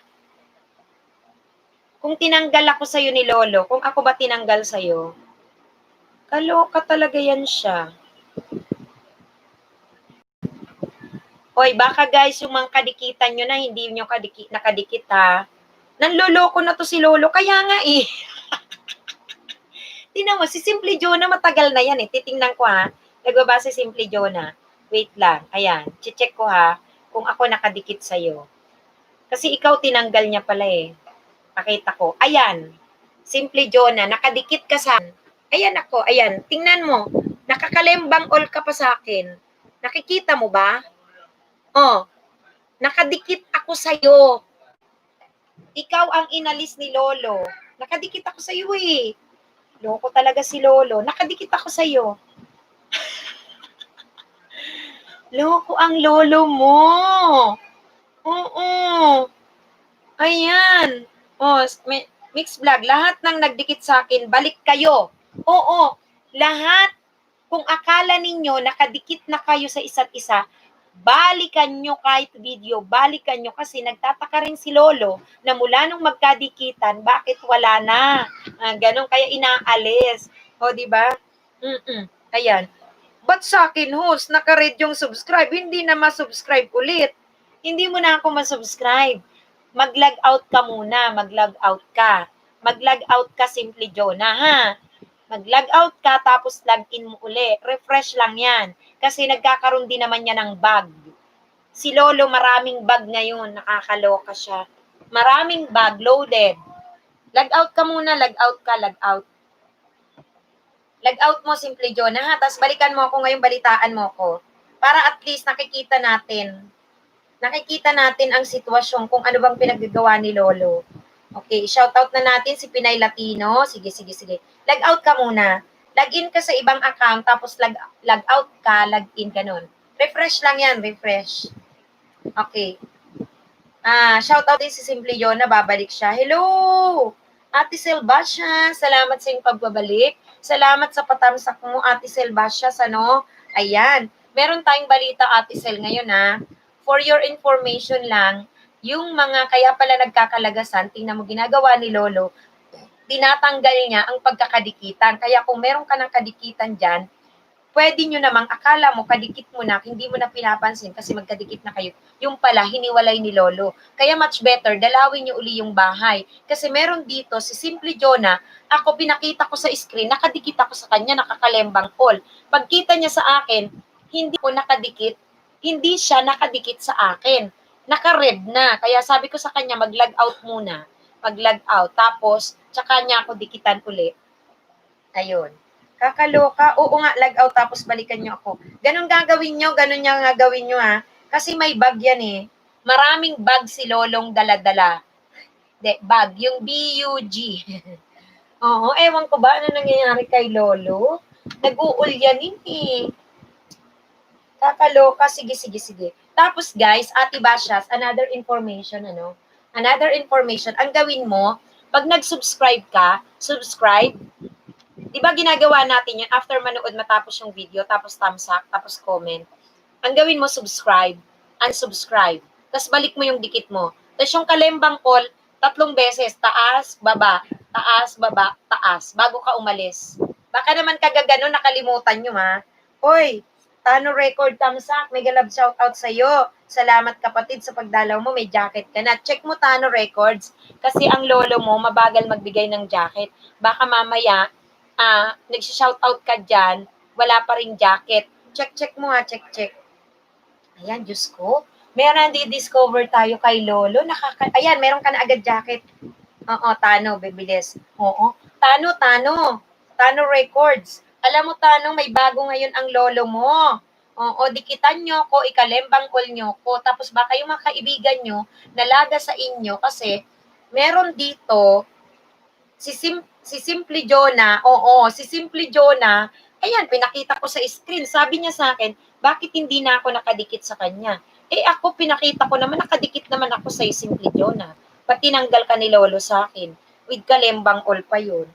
Kung tinanggal ako sa'yo ni Lolo, kung ako ba tinanggal sa'yo, kaloka talaga yan siya. Hoy, baka guys, yung mga kadikitan nyo na hindi nyo nakadikit ha. Nanloloko na to si Lolo, kaya nga eh. Tingnan mo, si Simple Jonah matagal na yan eh. Titingnan ko ha. Nagbaba si Simple Jonah. Wait lang. Ayan. Check ko ha kung ako nakadikit sa'yo. Kasi ikaw tinanggal niya pala eh. Pakita ko. Ayan. Simple Jonah. Nakadikit ka sa akin. Ayan ako. Ayan. Tingnan mo. Nakakalembang all ka pa sa akin. Nakikita mo ba? Oh. Nakadikit ako sa'yo. Ikaw ang inalis ni Lolo. Nakadikit ako sa'yo eh. Loko talaga si Lolo. Nakadikit ako sa'yo. Loko ang lolo mo. Oo. Ayan. Oh, mix vlog. Lahat ng nagdikit sa akin, balik kayo. Oo. Lahat, kung akala ninyo nakadikit na kayo sa isa't isa, balikan nyo kahit video, balikan nyo kasi nagtataka rin si Lolo na mula nung magkadikitan, bakit wala na? Ganon, kaya inaalis. O, di ba? Ayan. Ba't sa akin, host, naka-red yung subscribe, hindi na ma-subscribe ulit. Hindi mo na ako ma-subscribe. Mag-log out ka muna, mag-log out ka. Mag-log out ka, Simple Jonah, ha? Mag-log out ka, tapos log in mo uli. Refresh lang yan. Kasi nagkakaroon din naman yan ng bug. Si Lolo, maraming bug ngayon. Nakakaloka siya. Maraming bug, loaded. Log out ka muna, log out ka, log out. Log out mo, Simple Jonah, ha? Tapos balikan mo ako ngayong balitaan mo ko. Para at least nakikita natin ang sitwasyon kung ano bang pinaggagawa ni Lolo. Okay, shoutout na natin si Pinay Latino. Sige. Log out ka muna. Log in ka sa ibang account, tapos log out ka, log in ka nun. Refresh lang yan, refresh. Okay. Shoutout din si Simple Jonah, babalik siya. Hello! Ate Selvasia, salamat sa iyong pagbabalik. Salamat sa patamsak mo, Ate Selvasia, ano? Ayan. Meron tayong balita, Ate Sel, ngayon ha. For your information lang, yung mga kaya pala nagkakalagasan, tingnan mo ginagawa ni Lolo, tinatanggal niya ang pagkakadikitan. Kaya kung meron ka ng kadikitan dyan, pwede nyo namang akala mo, kadikit mo na, hindi mo na pinapansin kasi magkadikit na kayo. Yung pala, hiniwalay ni Lolo. Kaya much better, dalawin nyo uli yung bahay. Kasi meron dito, si Simple Jonah, ako pinakita ko sa screen, nakadikit ako sa kanya, nakakalembang all. Pagkita niya sa akin, hindi ko nakadikit, hindi siya nakadikit sa akin. Naka-red na. Kaya sabi ko sa kanya, mag-log out muna. Mag-log out. Tapos, tsaka niya ako dikitan uli. Ayun. Kakaloka. Oo nga, log out tapos balikan nyo ako. Ganun gagawin nyo, ganun yung gagawin nyo ha. Kasi may bug yan eh. Maraming bug si Lolong dala-dala. Bug, yung B-U-G. Oo, ewan ko ba ano nangyayari kay Lolo? Nag-uulyanin eh. Kakaloka, sige. Tapos guys, Ate Bashas, another information, ang gawin mo, pag nag-subscribe ka, subscribe, di ba ginagawa natin yun after manood matapos yung video, tapos thumbs up, tapos comment. Ang gawin mo, subscribe, unsubscribe, tapos balik mo yung dikit mo. Tapos yung kalembang call, 3 beses, taas, baba, taas, bago ka umalis. Baka naman kagagano, nakalimutan nyo ha. Hoy, Tano Record Tamsak, mega love shoutout sa'yo. Salamat kapatid sa pagdalaw mo, may jacket ka na. Check mo Tano Records, kasi ang lolo mo mabagal magbigay ng jacket. Baka mamaya, nagsishoutout ka dyan, wala pa ring jacket. Check mo ha, check. Ayan, Diyos ko. Meron di-discover tayo kay Lolo. Ayan, meron ka na agad jacket. Oo, Tano, bibilis. Oo. Tano Records. Alam mo, Tano, may bago ngayon ang lolo mo. Oo, dikitan nyo ko, ikalembang call nyo ko. Tapos baka yung mga kaibigan nyo, nalaga sa inyo kasi meron dito, Si Simply Jonah, oo, si Simply Jonah, ayan, pinakita ko sa screen. Sabi niya sa akin, bakit hindi na ako nakadikit sa kanya? Eh ako, pinakita ko naman, nakadikit naman ako sa Simply Jonah. Ba't tinanggal ka ni Lolo sa akin? With Kalembang all pa yun.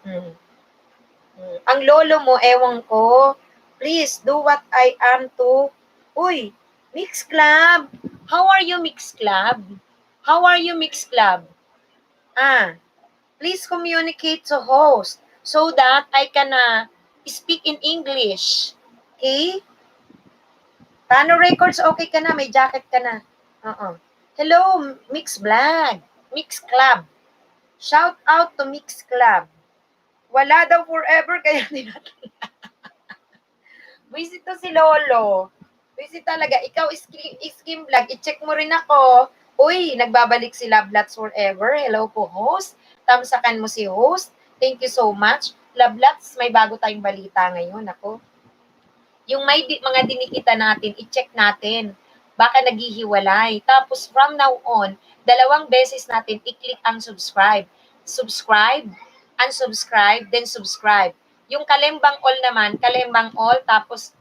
Ang lolo mo, ewan ko, please do what I am to. Uy, Mix Club. How are you, Mix Club? How are you, Mix Club? Please communicate to host so that I can speak in English. Okay? Paano records? Okay ka na, may jacket ka na. Hello, Mix Vlog. Mix Club. Shout out to Mix Club. Wala daw forever, kaya tinatala. Visit to si Lolo. Visit talaga. Ikaw, Skim Vlog, i-check mo rin ako. Uy, nagbabalik si Love Lots Forever. Hello po, host. Tamsakan mo si host. Thank you so much. Love Lots, may bago tayong balita ngayon. Ako. Yung may mga dinikita natin, i-check natin. Baka naghihiwalay. Tapos from now on, 2 beses natin i-click ang subscribe. Subscribe, unsubscribe, then subscribe. Yung kalembang all naman, kalembang all, tapos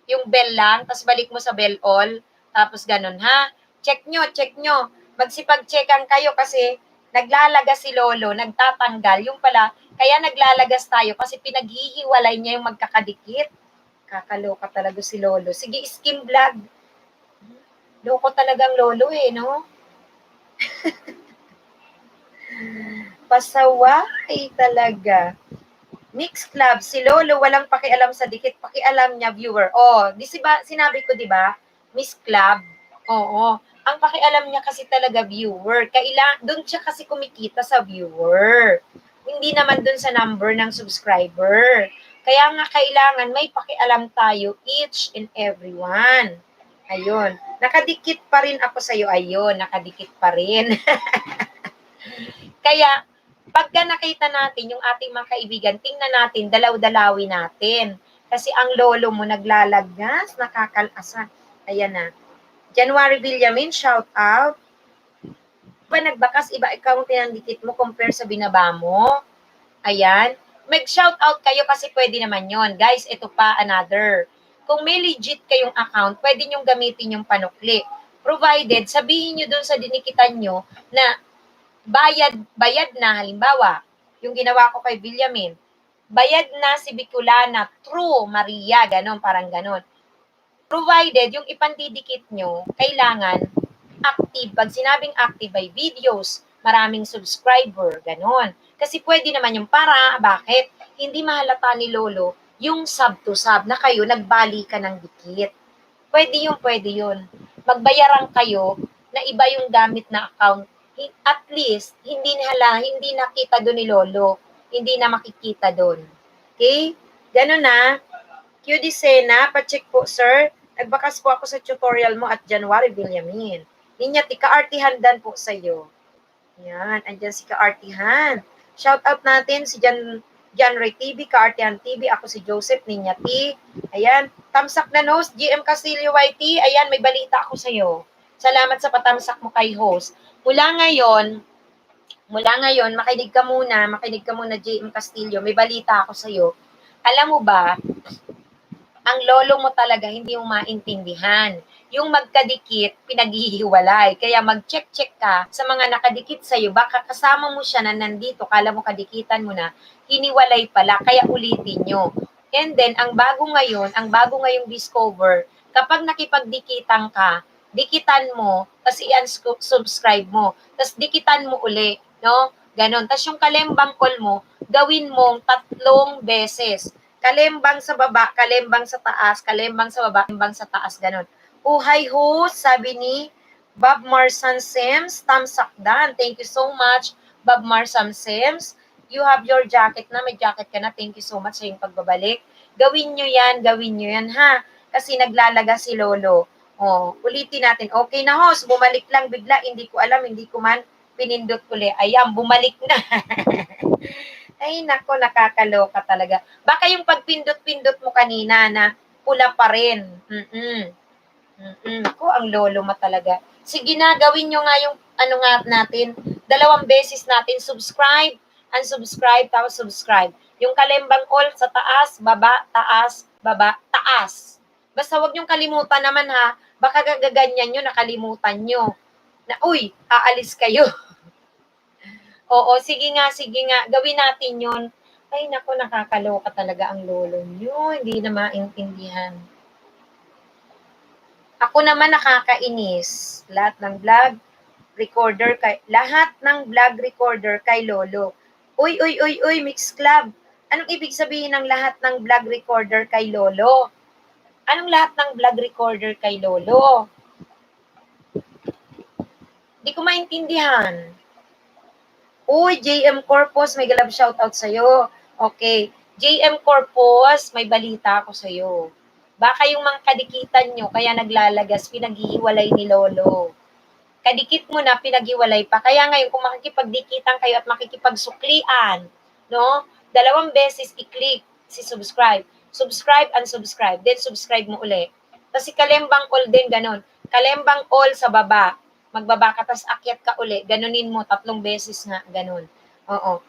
yung bell lang, tapos balik mo sa bell all, tapos ganun ha. Check nyo. Magsipag-checkan kayo kasi naglalagas si Lolo, nagtatanggal. Yung pala, kaya naglalagas tayo kasi pinaghihiwalay niya yung magkakadikit. Kakaloka talaga si Lolo. Sige, Skim Vlog. Loko talagang Lolo no? Pasaway talaga. Mix Club, si Lolo walang pakialam sa dikit, pakialam niya viewer. Sinabi ko 'di ba? Miss Club. Oo. Ang pakialam niya kasi talaga viewer. Doon siya kasi kumikita sa viewer. Hindi naman doon sa number ng subscriber. Kaya nga kailangan may pakialam tayo each and every one. Ayun. Nakadikit pa rin ako sa iyo. Ayun, nakadikit pa rin. Kaya pagka nakita natin yung ating mga kaibigan, tingnan natin, dalaw-dalawin natin. Kasi ang lolo mo naglalagas, nakakalasan. Ayan na. January Villamin, shout out. Ba nagbakas, iba account ng dikit mo compare sa binaba mo? Ayan. Mag-shout out kayo kasi pwede naman yon. Guys, ito pa another. Kung may legit kayong account, pwede nyong gamitin yung panukli. Provided, sabihin nyo dun sa dinikitan nyo na bayad na, halimbawa, yung ginawa ko kay Villamin, bayad na si Bicolana, true, Maria, ganon, parang ganon. Provided, yung ipandidikit nyo, kailangan active. Pag sinabing active by videos, maraming subscriber, ganon. Kasi pwede naman yung bakit? Hindi mahalata ni Lolo yung sub to sub na kayo nagbalikan ng dikit. Pwede yun. Magbayaran kayo na iba yung gamit na account. At least, hindi nakita doon ni Lolo. Hindi na makikita doon. Okay? Ganun na. Q. Sena, pa-check po, sir. Nagbakas po ako sa tutorial mo at January Villamin. Ninyati, kaartihan dan po sa'yo. Yan, andyan si kaartihan. Shout out natin si John Ray TV, Kaartihan TV. Ako si Joseph Ninyati. Ayan, tamsak na host, GM Castillo YT. Ayan, may balita ako sa'yo. Salamat sa patamsak mo kay host. Mula ngayon, makinig ka muna, GM Castillo. May balita ako sa'yo. Alam mo ba, ang lolo mo talaga hindi mo maintindihan. Yung magkadikit, pinaghihiwalay. Kaya mag-check-check ka sa mga nakadikit sa'yo. Baka kasama mo siya na nandito, kala mo kadikitan mo na, hiniwalay pala, kaya ulitin nyo. And then, ang bago ngayong discover, kapag nakipagdikitan ka, dikitan mo, tapos i-unsubscribe mo, tapos dikitan mo uli, no? Ganon. Tapos yung kalembang call mo, gawin mong 3 beses. Kalembang sa baba, kalembang sa taas, kalembang sa baba, kalembang sa taas, ganun. Hi host, sabi ni Bob Marsan Sims, tamsakdan. Thank you so much, Bob Marsan Sims. You have your jacket na, may jacket ka na. Thank you so much sa iyong pagbabalik. Gawin nyo yan ha. Kasi naglalaga si Lolo. Ulitin natin. Okay na host, bumalik lang bigla. Hindi ko alam, hindi ko man pinindot uli. Ayan, bumalik na. Ay, nako, nakakaloka talaga. Baka yung pagpindot-pindot mo kanina na pula pa rin. Ako, ang lolo mo talaga. Sige na, gawin nyo nga yung natin, 2 beses natin subscribe, unsubscribe, tapos subscribe. Yung kalembang all sa taas, baba, taas. Basta wag niyong kalimutan naman ha, baka gagaganyan nyo, nakalimutan nyo. Na, uy, aalis kayo. Oo, sige nga, gawin natin yun. Ay, naku, nakakaloka talaga ang lolo nyo. Hindi na maintindihan. Ako naman nakakainis. Lahat ng vlog recorder kay lolo. Uy, Mix Club. Anong ibig sabihin ng lahat ng vlog recorder kay lolo? Anong lahat ng vlog recorder kay lolo? Di ko maintindihan. Uy, JM Corpus, may galab shoutout sa'yo. Okay. JM Corpus, may balita ako sa'yo. Baka yung mga kadikitan nyo, kaya naglalagas, pinaghihiwalay ni Lolo. Kadikit mo na, pinaghiwalay pa. Kaya ngayon, kung makikipagdikitan kayo at makikipagsuklian, no? 2 beses i-click si subscribe. Subscribe, unsubscribe. Then subscribe mo uli. Tapos si Kalembang All din, ganon. Kalembang All sa baba. Magbaba ka, tapos akyat ka uli. Ganunin mo, 3 beses nga, ganon. Oo.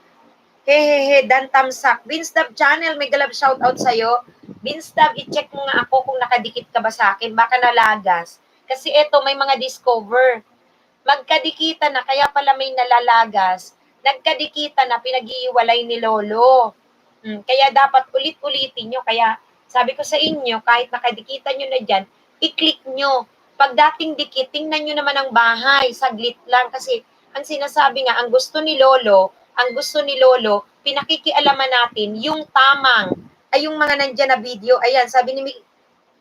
Hehehe, Dan Tamsak. Binstab Channel, may galab shoutout sa'yo. Binstab, i-check mo nga ako kung nakadikit ka ba sa akin. Baka nalagas. Kasi eto, may mga discover. Magkadikita na, kaya pala may nalalagas. Nagkadikita na, pinag-iiwalay ni Lolo. Kaya dapat ulit-ulitin nyo. Kaya sabi ko sa inyo, kahit nakadikita nyo na dyan, i-click nyo. Pag dating dikit, tingnan nyo naman ang bahay. Saglit lang. Kasi ang sinasabi nga, ang gusto ni Lolo, pinakikialaman natin yung tamang, ay yung mga nandyan na video. Ayan, sabi ni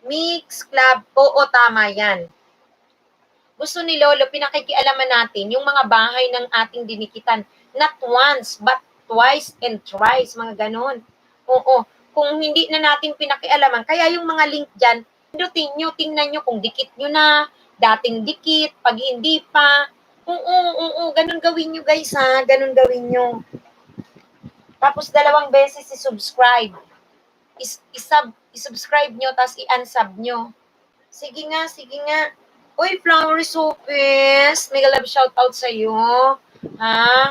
Mix Club, oo, tama yan. Gusto ni Lolo, pinakikialaman natin yung mga bahay ng ating dinikitan. Not once, but twice and thrice, mga ganon. Oo, kung hindi na natin pinakialaman, kaya yung mga link dyan, tingnan nyo kung dikit nyo na, dating dikit, pag hindi pa. Oo, ganun gawin nyo guys ha, ganun gawin nyo. Tapos 2 beses i-subscribe. I-subscribe nyo, tapos i-unsub nyo. Sige nga. Uy, Flowery Soapes, may love shoutout sa'yo. Ha?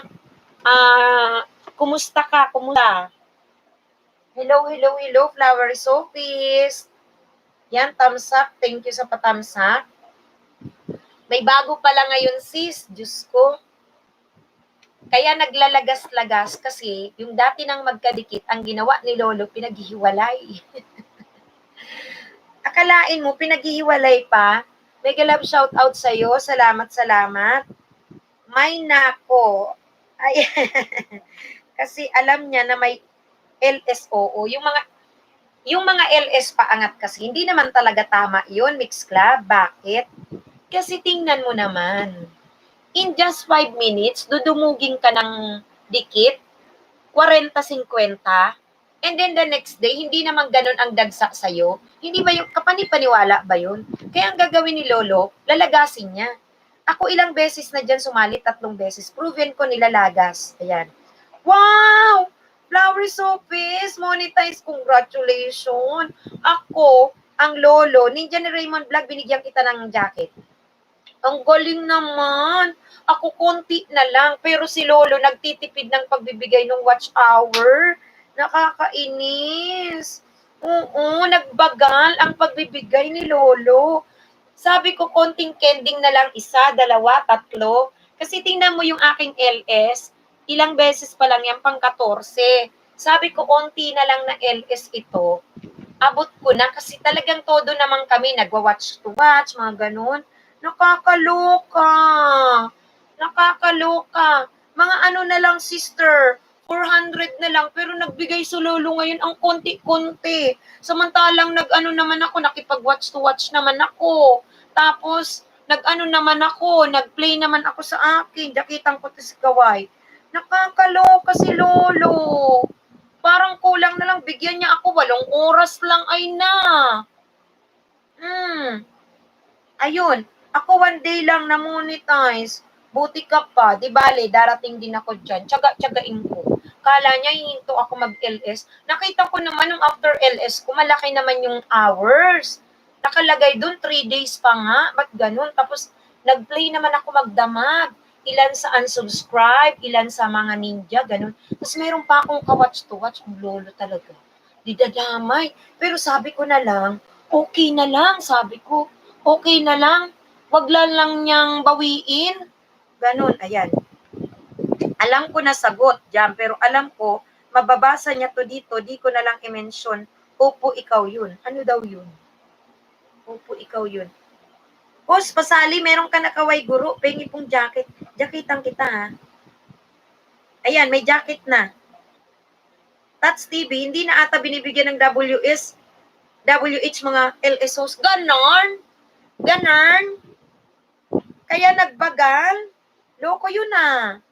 Kumusta ka? Hello, Flowery Soapes. Yan, thumbs up. Thank you sa pa-thumbs up. May bago pala ngayon, sis. Diyos ko. Kaya naglalagas-lagas kasi yung dati nang magkadikit, ang ginawa ni Lolo, pinaghihiwalay. Akalain mo, pinaghihiwalay pa? May galab shoutout sa'yo. Salamat. May nako. Ay, kasi alam niya na may LSOO. Yung mga LS paangat kasi, hindi naman talaga tama yun, Mix Club. Bakit? Kasi tingnan mo naman, in just 5 minutes, dudumugin ka ng dikit, 40-50, and then the next day, hindi naman ganun ang dagsa sa'yo. Hindi ba yung kapani-paniwala ba yun? Kaya ang gagawin ni Lolo, lalagasin niya. Ako ilang beses na dyan sumali, 3 beses. Proven ko nilalagas. Ayan. Wow! Flowery Soapes, monetize, congratulations. Ako, ang Lolo, Ninja ni Raymond Vlog, binigyan kita ng jacket. Ang galing naman. Ako konti na lang, pero si Lolo nagtitipid ng pagbibigay ng watch hour. Nakakainis. Oo, nagbagal ang pagbibigay ni Lolo. Sabi ko, konting kending na lang, 1, 2, 3. Kasi tingnan mo yung aking LS, ilang beses pa lang yan, pang 14. Sabi ko, konti na lang na LS ito. Abot ko na kasi talagang todo naman kami, nagwa-watch to watch, mga ganun. Nakakaloka. Mga ano na lang, sister, 400 na lang, pero nagbigay sa Lolo ngayon ang konti-konti. Samantalang nag-ano naman ako, nakipag-watch to watch naman ako. Tapos, nag-play naman ako sa akin. Dakitan ko to si Kawai. Nakakaloka si Lolo. Parang kulang na lang, bigyan niya ako 8 oras lang ay na. Ayun, ako 1 day lang na monetize. Buti ka pa, di bale, darating din ako dyan. Tsaga-tsagain ko. Kala niya, hihinto ako mag-LS. Nakita ko naman nung after LS ko, malaki naman yung hours. Nakalagay dun, 3 days pa nga. Ba't ganun? Tapos, nag-play naman ako magdamag. ilan sa unsubscribe, ilan sa mga ninja, ganun. Tapos meron pa akong ka-watch to watch, ang lolo talaga. Didadamay. Pero sabi ko na lang, okay na lang, sabi ko. Okay na lang. Wag lang niyang bawiin. Ganun, ayan. Alam ko na sagot dyan, pero alam ko, mababasa niya to dito, di ko na lang i-mention, opo, ikaw yun. Ano daw yun? Opo, ikaw yun. Boss, pasali, meron ka na kaway guro, pengi pong jacket. Jacketan kita, ha? Ayan, may jacket na. Tats TV, hindi na ata binibigyan ng WH mga LSOs. Ganon? Ganon? Kaya nagbagal? Loko yun, ah.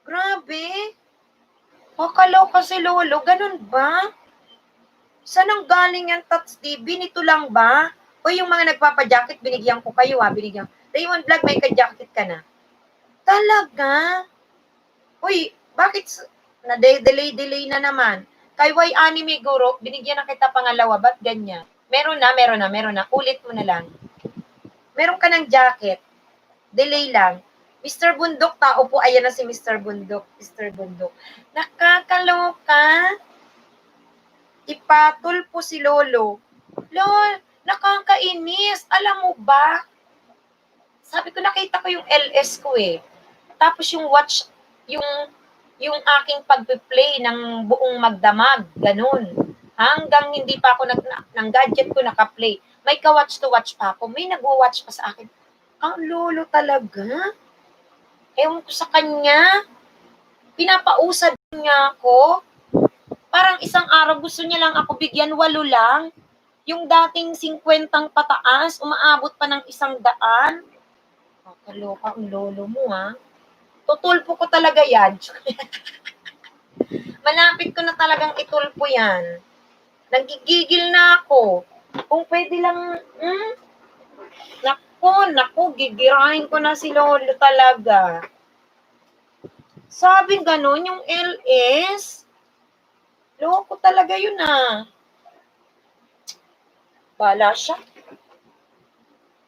Grabe. Kakaloka si Lolo. Ganon ba? Saan ang galing yan, Tats TV? Nito lang ba? O yung mga nagpapajacket, binigyan ko kayo, ha? Binigyan. Raymond Vlog, may ka-jacket ka na. Talaga? Uy, bakit na-delay na naman? Kay Y Anime Guro, binigyan na kita pangalawa, ba't ganyan? Meron na. Ulit mo na lang. Meron ka ng jacket. Delay lang. Mr. Bundok, tao po. Ayan na si Mr. Bundok. Mr. Bundok. Nakakaloka. Ipatol po si Lolo. Lol, nakakainis. Alam mo ba? Sabi ko, nakita ko yung LS ko eh. Tapos yung watch, yung aking pag-play ng buong magdamag, ganun. Hanggang hindi pa ako ng gadget ko naka-play. May ka-watch to watch pa ako. May nag-watch pa sa akin. Ang lolo talaga. Ewan ko sa kanya. Pinapausad niya ako. Parang isang araw gusto niya lang ako bigyan, 8 lang. Yung dating 50 pataas, umaabot pa ng 100. Kaloka ang lolo mo, ha? Tutulpo ko talaga yan. Malapit ko na talagang itulpo yan. Nagigigil na ako. Kung pwede lang, naku, gigirahin ko na si Lolo talaga. Sabi ganun, yung LS, loko talaga yun, ah. Bala siya.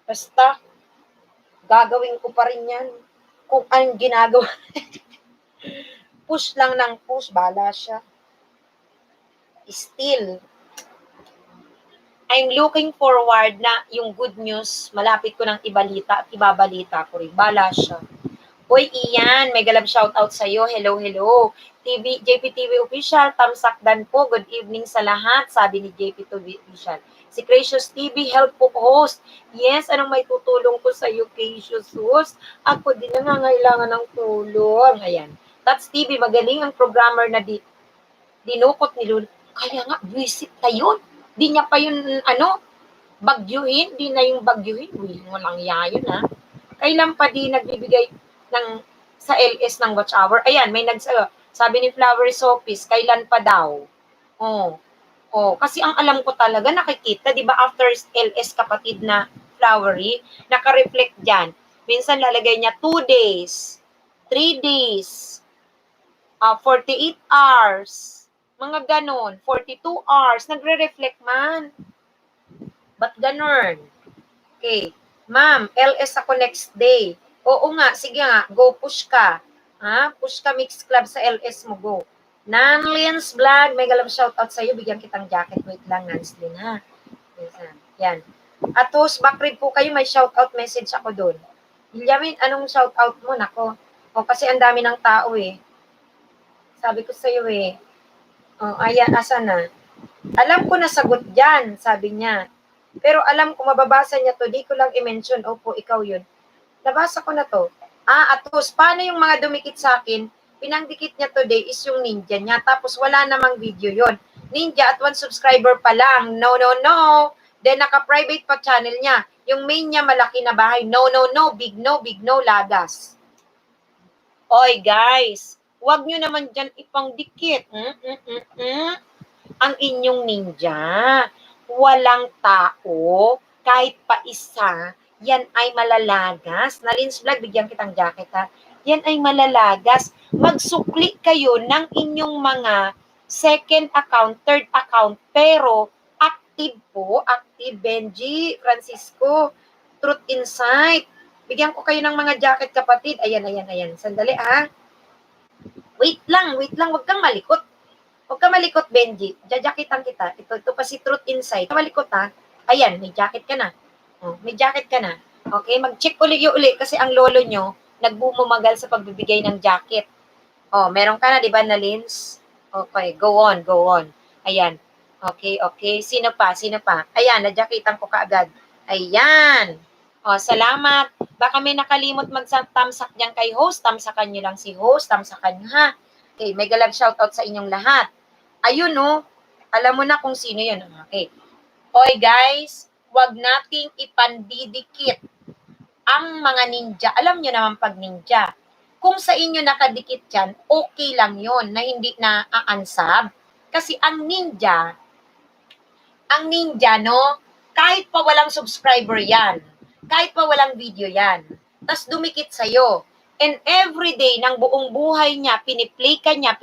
Basta, gagawin ko pa rin yan. Kung anong ginagawa. Push lang ng push, bala siya. Still, I'm looking forward na yung good news, malapit ko nang ibalita at ibabalita ko rin. Bala siya. Uy, Ian, may galab shoutout sa'yo. Hello. JPTV Official, tamsakdan po. Good evening sa lahat, sabi ni JPTV Official. Si Gracious TV, help po host. Yes, anong may tutulong ko sa'yo, Gracious host? Ako din nangangailangan ng tulong. Ayan. Tats TV, magaling ang programmer na dinukot ni Lulu. Kaya nga, visit na yun. Di niya pa yun, bagyuhin. Di na yung bagyuhin. Uy, walang yayon, ha? Kailan pa di nagbibigay sa LS ng watch hour? Ayan, may sabi ni Flowery Sopis, kailan pa daw? Kasi ang alam ko talaga, nakikita, di ba, after LS kapatid na Flowery, naka-reflect dyan. Minsan lalagay niya 2 days, 3 days, 48 hours, mga ganon, 42 hours, nagre-reflect man. Ba't ganon? Okay. Ma'am, LS ako next day. Oo nga, sige nga, go push ka. Push ka Mix Club sa LS mo, go. Nanlins Vlog, may galang shoutout sa'yo, bigyan kitang jacket. Wait lang, Nanslin, ha? Yan. At host, backread po kayo, may shoutout message ako doon. Ilyamin, anong shoutout mo? Nako. Kasi ang dami ng tao eh. Sabi ko sa'yo eh. Ayan, asa na? Alam ko na sagot dyan, sabi niya. Pero alam ko, mababasa niya to, di ko lang i-mention, opo, ikaw yun. Nabasa ko na to. At host, paano yung mga dumikit sa akin? Pinangdikit niya today is yung ninja niya. Tapos wala namang video yon. Ninja at 1 subscriber pa lang. No. Then naka-private pa channel niya. Yung main niya malaki na bahay. No. Big no, lagas. Oy guys, wag nyo naman dyan ipangdikit. Ang inyong ninja. Walang tao, kahit pa isa, yan ay malalagas. Nalins Vlog, bigyan kitang jacket, ha? Yan ay malalagas. Magsukli kayo ng inyong mga second account, third account, pero active po, active. Benji, Francisco, Truth Insight. Bigyan ko kayo ng mga jacket, kapatid. Ayan. Sandali, ha? Wait lang. Huwag kang malikot. Huwag kang malikot, Benji. Jajakitan kita. Ito pa si Truth Insight. Malikot, ha? Ayan, may jacket ka na. Oh, may jacket ka na. Okay, mag-check uli kasi ang lolo nyo nagbumagal sa pagbibigay ng jacket. Oh, meron ka na, di ba, na lens? Okay, go on. Ayan. Okay. Sino pa? Ayan, nadyakitan ko kaagad. Ayan. Oh, salamat. Baka may nakalimot mag-tamsak diyan kay host. Tamsakan nyo lang si host. Tamsakan nyo, ha? Okay, may galab shoutout sa inyong lahat. Ayun, no? Alam mo na kung sino yun. Okay. Hoy, guys, wag nating ipandidikit ang mga ninja. Alam nyo naman pag ninja, kung sa inyo nakadikit yan, okay lang yon na hindi na aansab. Kasi ang ninja, no, kahit pa walang subscriber yan, kahit pa walang video yan, tas dumikit sa'yo, and everyday ng buong buhay niya, piniplay ka niya,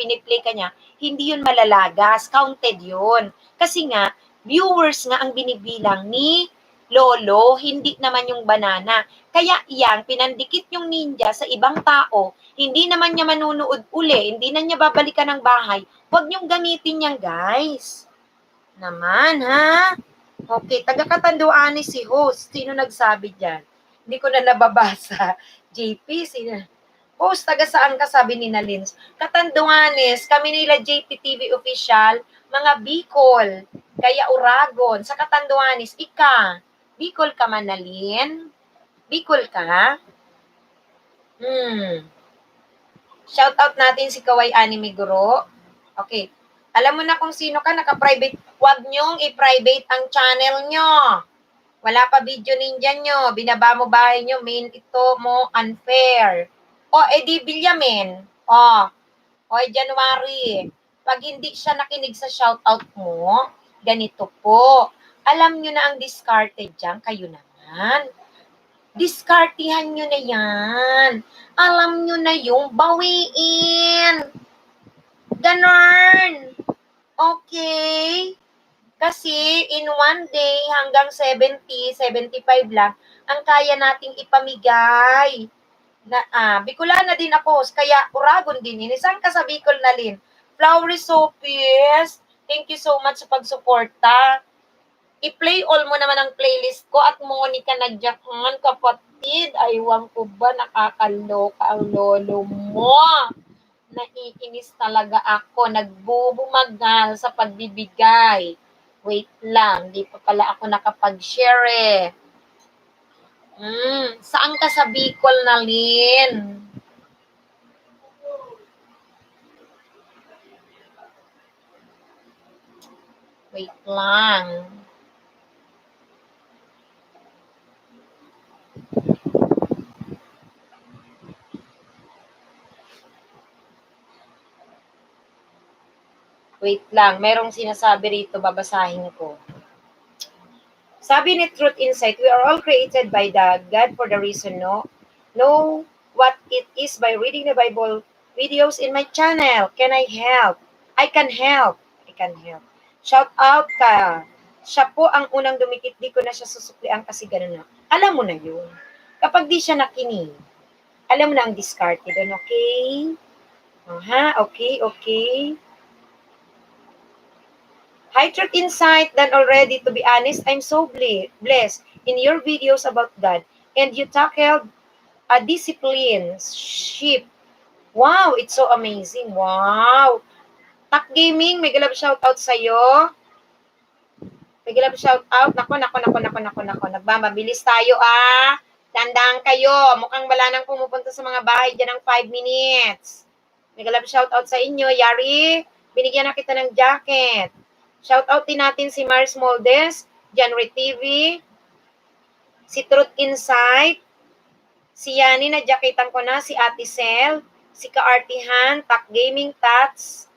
hindi yun malalagas, counted yun. Kasi nga, viewers nga ang binibilang ni Lolo, hindi naman yung banana. Kaya yan, pinandikit yung ninja sa ibang tao, hindi naman niya manunood uli, hindi na niya babalikan ng bahay, huwag niyong gamitin yan, guys. Naman, ha? Okay, taga-Katanduan ni si host. Sino nagsabi dyan? Hindi ko na nababasa. JP, sino? Host, taga saan ka, sabi ni Nalins? Katanduanes, kami nila JPTV official, mga Bicol, kaya Uragon, sa Katanduanes, Bicol ka, Manalin? Bicol ka? Shout out natin si Kaway Anime Guro. Okay. Alam mo na kung sino ka, naka-private. Huwag nyong i-private ang channel nyo. Wala pa video ninja nyo. Binaba mo bahay nyo. Main ito mo, unfair. O, edi Bilyamin. O, January. Pag hindi siya nakinig sa shoutout mo, ganito po. Alam nyo na ang discarded dyan. Kayo naman. Diskartihan nyo na yan. Alam nyo na yung bawiin. Ganon. Okay? Kasi in one day hanggang 70, 75 lang ang kaya nating ipamigay. Bicolana din ako, kaya Uragon din. Saan ka sa Bicol na Lin? Flowery Sopies, thank you so much sa pagsuporta. I-play all mo naman ang playlist ko at Monica Nadyakan, kapatid. Aywan ko ba, nakakaloka ang lolo mo. Naiinis talaga ako. Nagbubumagal sa pagbibigay. Wait lang, di pa pala ako nakapag-share eh. Saan ka sa Bicol na Lin? Wait lang. Wait lang, merong sinasabi rito, babasahin ko. Sabi ni Truth Insight, we are all created by the God for the reason, no? Know what it is by reading the Bible videos in my channel. Can I help? I can help. Shout out ka. Siya po ang unang dumikit, di ko na siya susuklian kasi gano'n na. Alam mo na yun. Kapag di siya nakinig, alam mo na ang discarded doon, okay? Okay. Hi, Truth Insight, done already. To be honest, I'm so blessed in your videos about God. And you tackled a discipline ship. Wow, it's so amazing. Wow. Tak Gaming, may galab shoutout sa'yo. May galab shoutout. Nako. Nagbamabilis tayo, Tandaan kayo. Mukhang wala nang pumupunta sa mga bahay dyan ng 5 minutes. May galab shoutout sa inyo. Yari, binigyan na kita ng jacket. Shoutout din natin si Mars Moldes, January TV, si Truth Insight, si Yani, nadyakitan ko na, si Ate Sel, si Kaartihan, Tak Gaming Tats,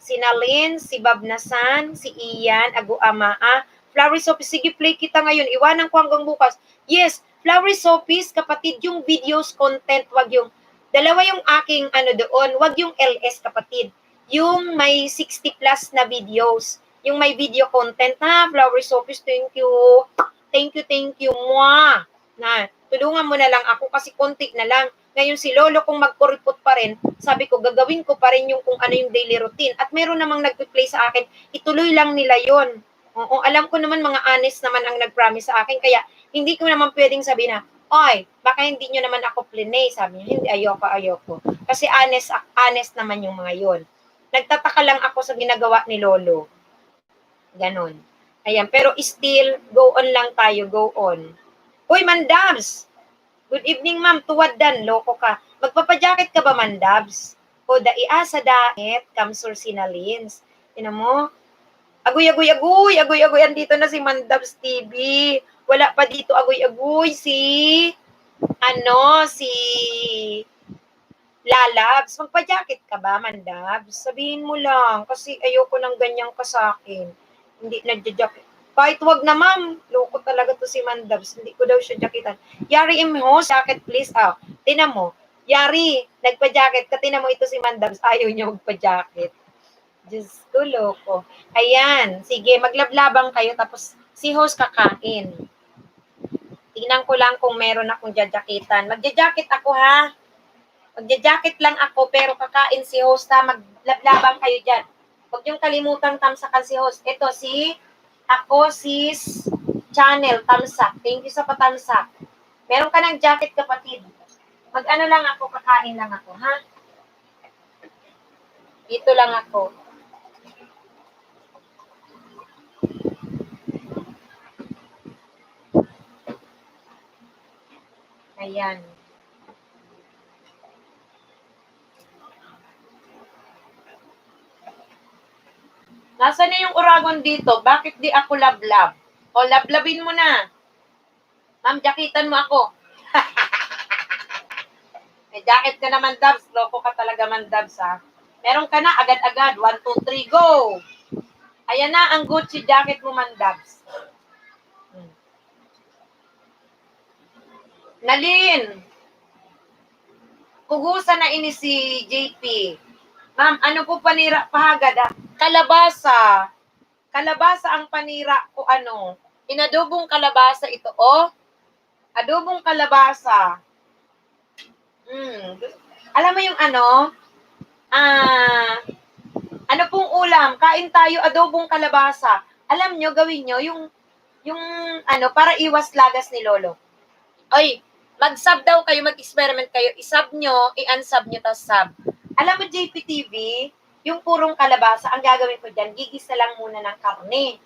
si Nalin, si Babnasan, si Ian, Agu Amaa, Flowery Sophie, sige play kita ngayon, iwanan ko hanggang bukas. Yes, Flowery Sophie, kapatid, yung videos content, wag yung, dalawa yung aking doon, wag yung LS kapatid, yung may 60 plus na videos, yung may video content, Flowery Sophie, thank you, mwah, tulungan mo na lang ako kasi konti na lang. Ngayon si Lolo kung magkuripot pa rin, sabi ko gagawin ko pa rin yung kung ano yung daily routine. At meron namang nagpe-play sa akin, ituloy lang nila yon. Oo, alam ko naman mga honest naman ang nag-promise sa akin, kaya hindi ko naman pwedeng sabihin na, oy, baka hindi nyo naman ako plinay. Sabi niya, hindi, ayoko. Kasi honest naman yung mga yon. Nagtataka lang ako sa ginagawa ni Lolo. Ganon. Ayan, pero still, go on lang tayo, go on. Uy, Mandabs! Good evening, ma'am. Tuwad dan, loko ka. Magpapajacket ka ba, Mandabs? O daia sa daet, kamsur sinalins. Tinan mo? Agoy. Andito na si Mandabs TV. Wala pa dito agoy. Si Lalabs. Magpa-jacket ka ba, Mandabs? Sabihin mo lang. Kasi ayoko ng ganyang ka sa akin. Hindi nagja-jacket. Kahit wag na, ma'am. Loko talaga to si Mandabs. Hindi ko daw siya jacketan. Yari host, jacket please. Tinan mo. Yari, nagpa-jacket ka. Tinan mo ito si Mandabs. Ayaw niya magpa-jacket. Diyos ko, loko. Ayan. Sige, maglablabang kayo. Tapos si host kakain. Tingnan ko lang kung meron akong jajakitan. Magja-jacket ako, ha? Magja-jacket lang ako, pero kakain si host, ha? Maglablaban kayo dyan. Huwag niyong kalimutang tamsakan si host. Ito, sis channel, tamsak. Thank you sa patamsak. Meron ka ng jacket, kapatid. Mag-ano lang ako, kakain lang ako, ha? Dito lang ako. Ayan. Nasaan na yung uragon dito? Bakit di ako lablab? O, lablabin mo na. Ma'am, jakitan mo ako. May jacket ka naman, Dabs. Loko ka talaga man, Dabs, ha? Meron ka na, agad-agad. 1, 2, 3, go! Ayan na ang Gucci jacket mo, man, Dabs. Nalin! Kugusan na ini si JP. Ma'am, ano po panira pahagad, ha? Kalabasa. Kalabasa ang panira ko, ano. Inadobong kalabasa ito, oh. Adobong kalabasa. Alam mo yung ano? Ano pong ulam? Kain tayo, adobong kalabasa. Alam nyo, gawin nyo, yung ano, para iwas lagas ni Lolo. Oy, mag-sub daw kayo, mag-experiment kayo. I-sub nyo, i-unsub nyo, tapos sub. Alam mo, JPTV, yung purong kalabasa, ang gagawin ko dyan, gigisa lang muna ng karne.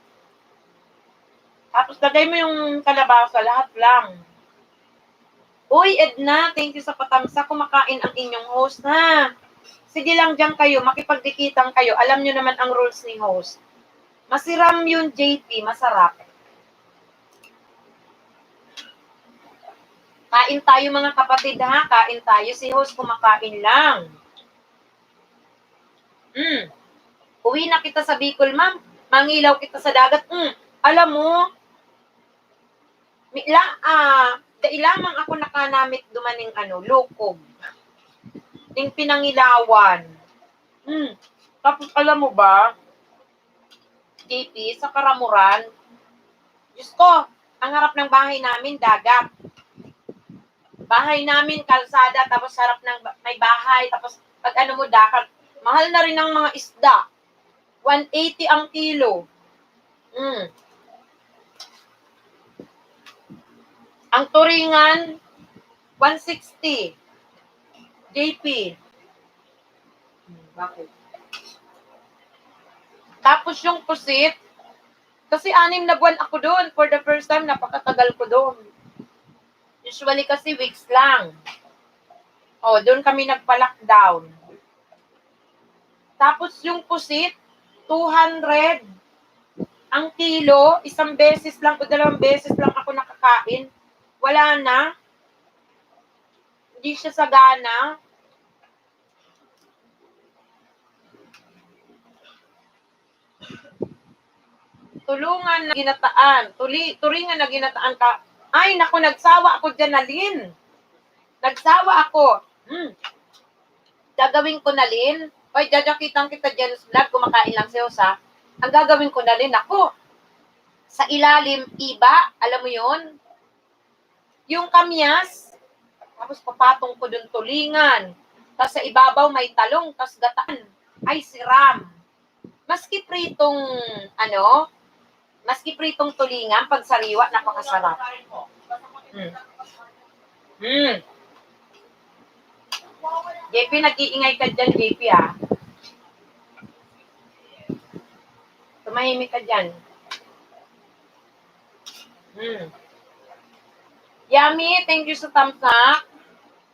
Tapos lagay mo yung kalabasa, lahat lang. Uy, Edna, thank you sa patamsa. Kumakain ang inyong host, ha? Sige lang dyan kayo, makipagdikitan kayo. Alam nyo naman ang rules ni host. Masiram yun, JP, masarap. Kain tayo mga kapatid, ha? Kain tayo. Si host kumakain lang. Uwi na kita sa Bicol, ma'am. Mangilaw kita sa dagat. Alam mo, lamang ako nakanamit dumaning lukog. Ning pinangilawan. Tapos alam mo ba, JP, sa Karamuran, Diyos ko, ang harap ng bahay namin, dagat. Bahay namin, kalsada, tapos harap ng may bahay, tapos pag mo, dagat. Mahal na rin ang mga isda. 180 ang kilo. Ang turingan, 160. JP. Bakit? Tapos yung pusit, kasi 6 na buwan ako doon. For the first time, napakatagal ko doon. Usually kasi weeks lang. Doon kami nagpa-lockdown. Tapos yung pusit, 200 ang kilo, 1 beses lang o 2 beses lang ako nakakain. Wala na. Hindi siya sagana. Tulungan na ginataan. Turingan na ginataan ka. Ay, naku, nagsawa ako dyan, Nalin. Nagsawa ako. Gagawin ko, Nalin. Oy, jajakitan kita dyan sa vlog. Kumakain lang siya, sa. Ang gagawin ko, Nalin, ako. Sa ilalim, iba. Alam mo yun? Yung kamyas, tapos papatong ko dun tulingan. Tapos sa ibabaw may talong, tapos gataan. Ay, siram. Maski pritong, maski pritong tulingan, pag sariwa, napakasarap. JP, nag-iingay ka dyan, JP, ah. Tumahimik ka dyan. Yummy, thank you sa thumbs up.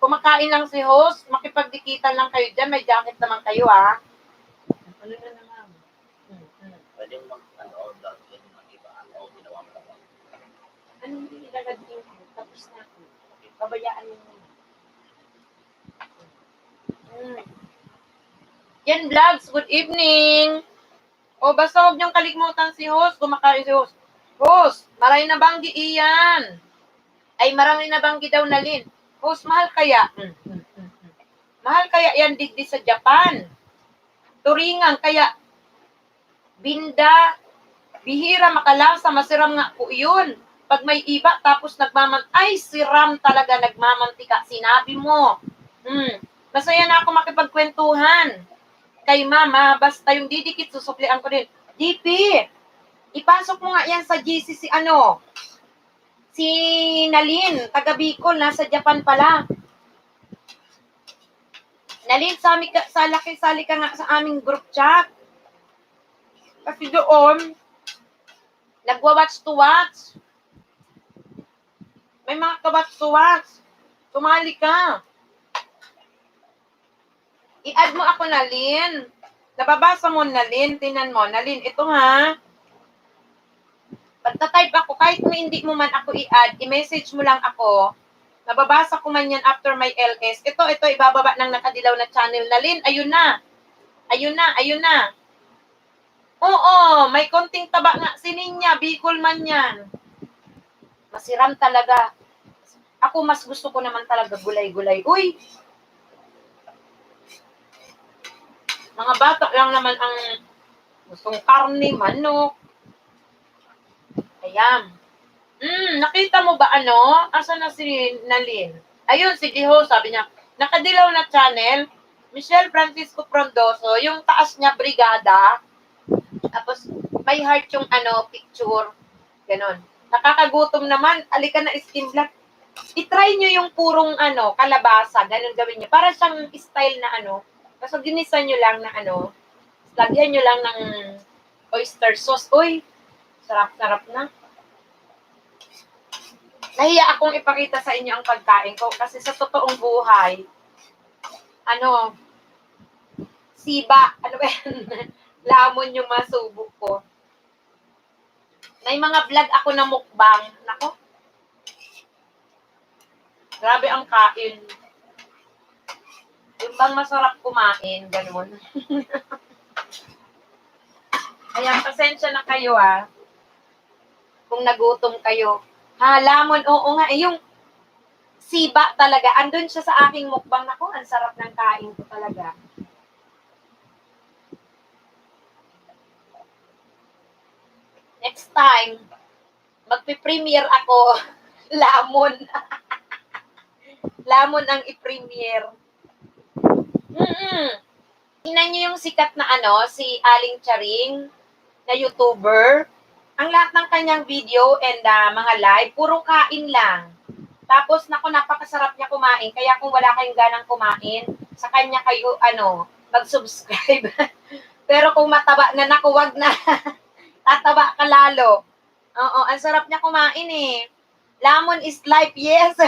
Kumakain lang si host, makipagdikitan lang kayo dyan. May jacket naman kayo, ah. Ano na naman? Pwede mo mag-order din ng iba o ginawa mo lang. Anong ilagad niyo? Tapos na ako. Pabayaan mo muna. Yan, vlogs. Good evening. O, basta huwag niyong kaligmutan si host. Kumakain si host. Host, maray na banggi iyan. Ay, marami na banggi daw na Lin. Host, mahal kaya? Mahal kaya yan digdi sa Japan? Turingan, kaya binda, bihira, makalasa, masiram nga po yun. Pag may iba, tapos ay, siram talaga, nagmamantika. Sinabi mo. Masaya na ako makipagkwentuhan. Kay mama, basta yung didikit, susuklian ko din. DP, ipasok mo nga yan sa GC si Nalin, taga Bicol, nasa Japan pala. Nalin, sali ka nga sa aming group chat. Kasi doon, nagwa-watch to watch. May mga ka-watch to watch. Sumali ka. I-add mo ako, Nalin. Nababasa mo, Nalin. Tinan mo, Nalin, ito ha. Pagta-type ako, kahit hindi mo man ako i-add, i-message mo lang ako. Nababasa ko man yan after my LS. Ito, ibababa ng nakadilaw na channel. Nalin, ayun na. Ayun na. Oo, may konting taba nga. Sininya, Bicol man yan. Masiram talaga. Ako, mas gusto ko naman talaga gulay-gulay. Uy! Mga bata lang naman ang gustong karne, manok. Ayan. Nakita mo ba Asa na si Nalin? Ayun, si Diho, sabi niya, nakadilaw na channel, Michelle Francisco Frondoso, yung taas niya, brigada, tapos may heart yung picture, ganon. Nakakagutom naman, alika na skin black. I-try nyo yung purong kalabasa, ganon gawin nyo. Para siyang style na kaso ginisa nyo lang na lagyan nyo lang ng oyster sauce. Uy, sarap-sarap na. Nahiya akong ipakita sa inyo ang pagkain ko kasi sa totoong buhay, siba, ba yan? Lamon yung masubok ko. May mga vlog ako na mukbang. Nako. Grabe ang kain. Yung bang masarap kumain, ganun. Ayan, pasensya na kayo kung nagutom kayo. Lamon, oo nga, yung siba talaga. Andun siya sa aking mukbang. Nako, ang sarap ng kain ko talaga. Next time, magpi-premiere ako. Lamon. Lamon ang i-premiere. Tingnan nyo yung sikat na si Aling Charing na YouTuber. Ang lahat ng kanyang video and mga live, puro kain lang. Tapos, napakasarap niya kumain. Kaya kung wala kayong ganang kumain, sa kanya kayo, mag-subscribe. Pero kung mataba na, wag na. Tataba ka lalo. Oo, ang sarap niya kumain Lamon is life, yes.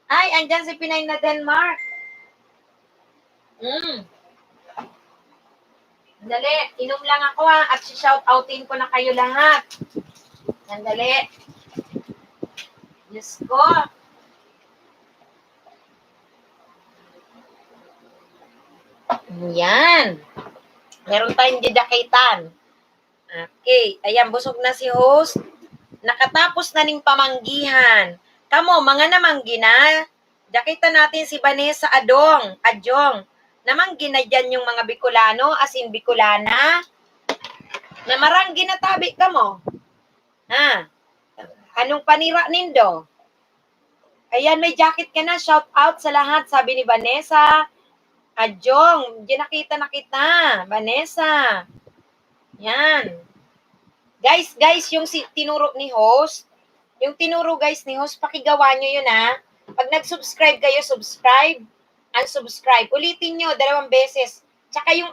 Ay, andyan si Pinay na Denmark. Sandali, inom lang ako at shout-outin ko na kayo lahat. Sandali. Diyos ko. Yan. Meron tayong didakitan. Okay. Ayan, busog na si host. Nakatapos na ning pamanggihan. Kamo, mga namanggi na. Dakita natin si Vanessa Adjong. Namanggi na dyan yung mga Bicolano, as in Bicolana. Na marang ginatabi ka mo. Anong panira nindo? Ayan, may jacket ka na. Shout out sa lahat, sabi ni Vanessa. Adjong, di nakita na kita. Vanessa. Yan. Guys, yung tinuro ni host, yung tinuro guys ni host, pakigawa nyo yun ha. Pag nag-subscribe kayo, subscribe, unsubscribe. Ulitin nyo, 2 beses. Tsaka yung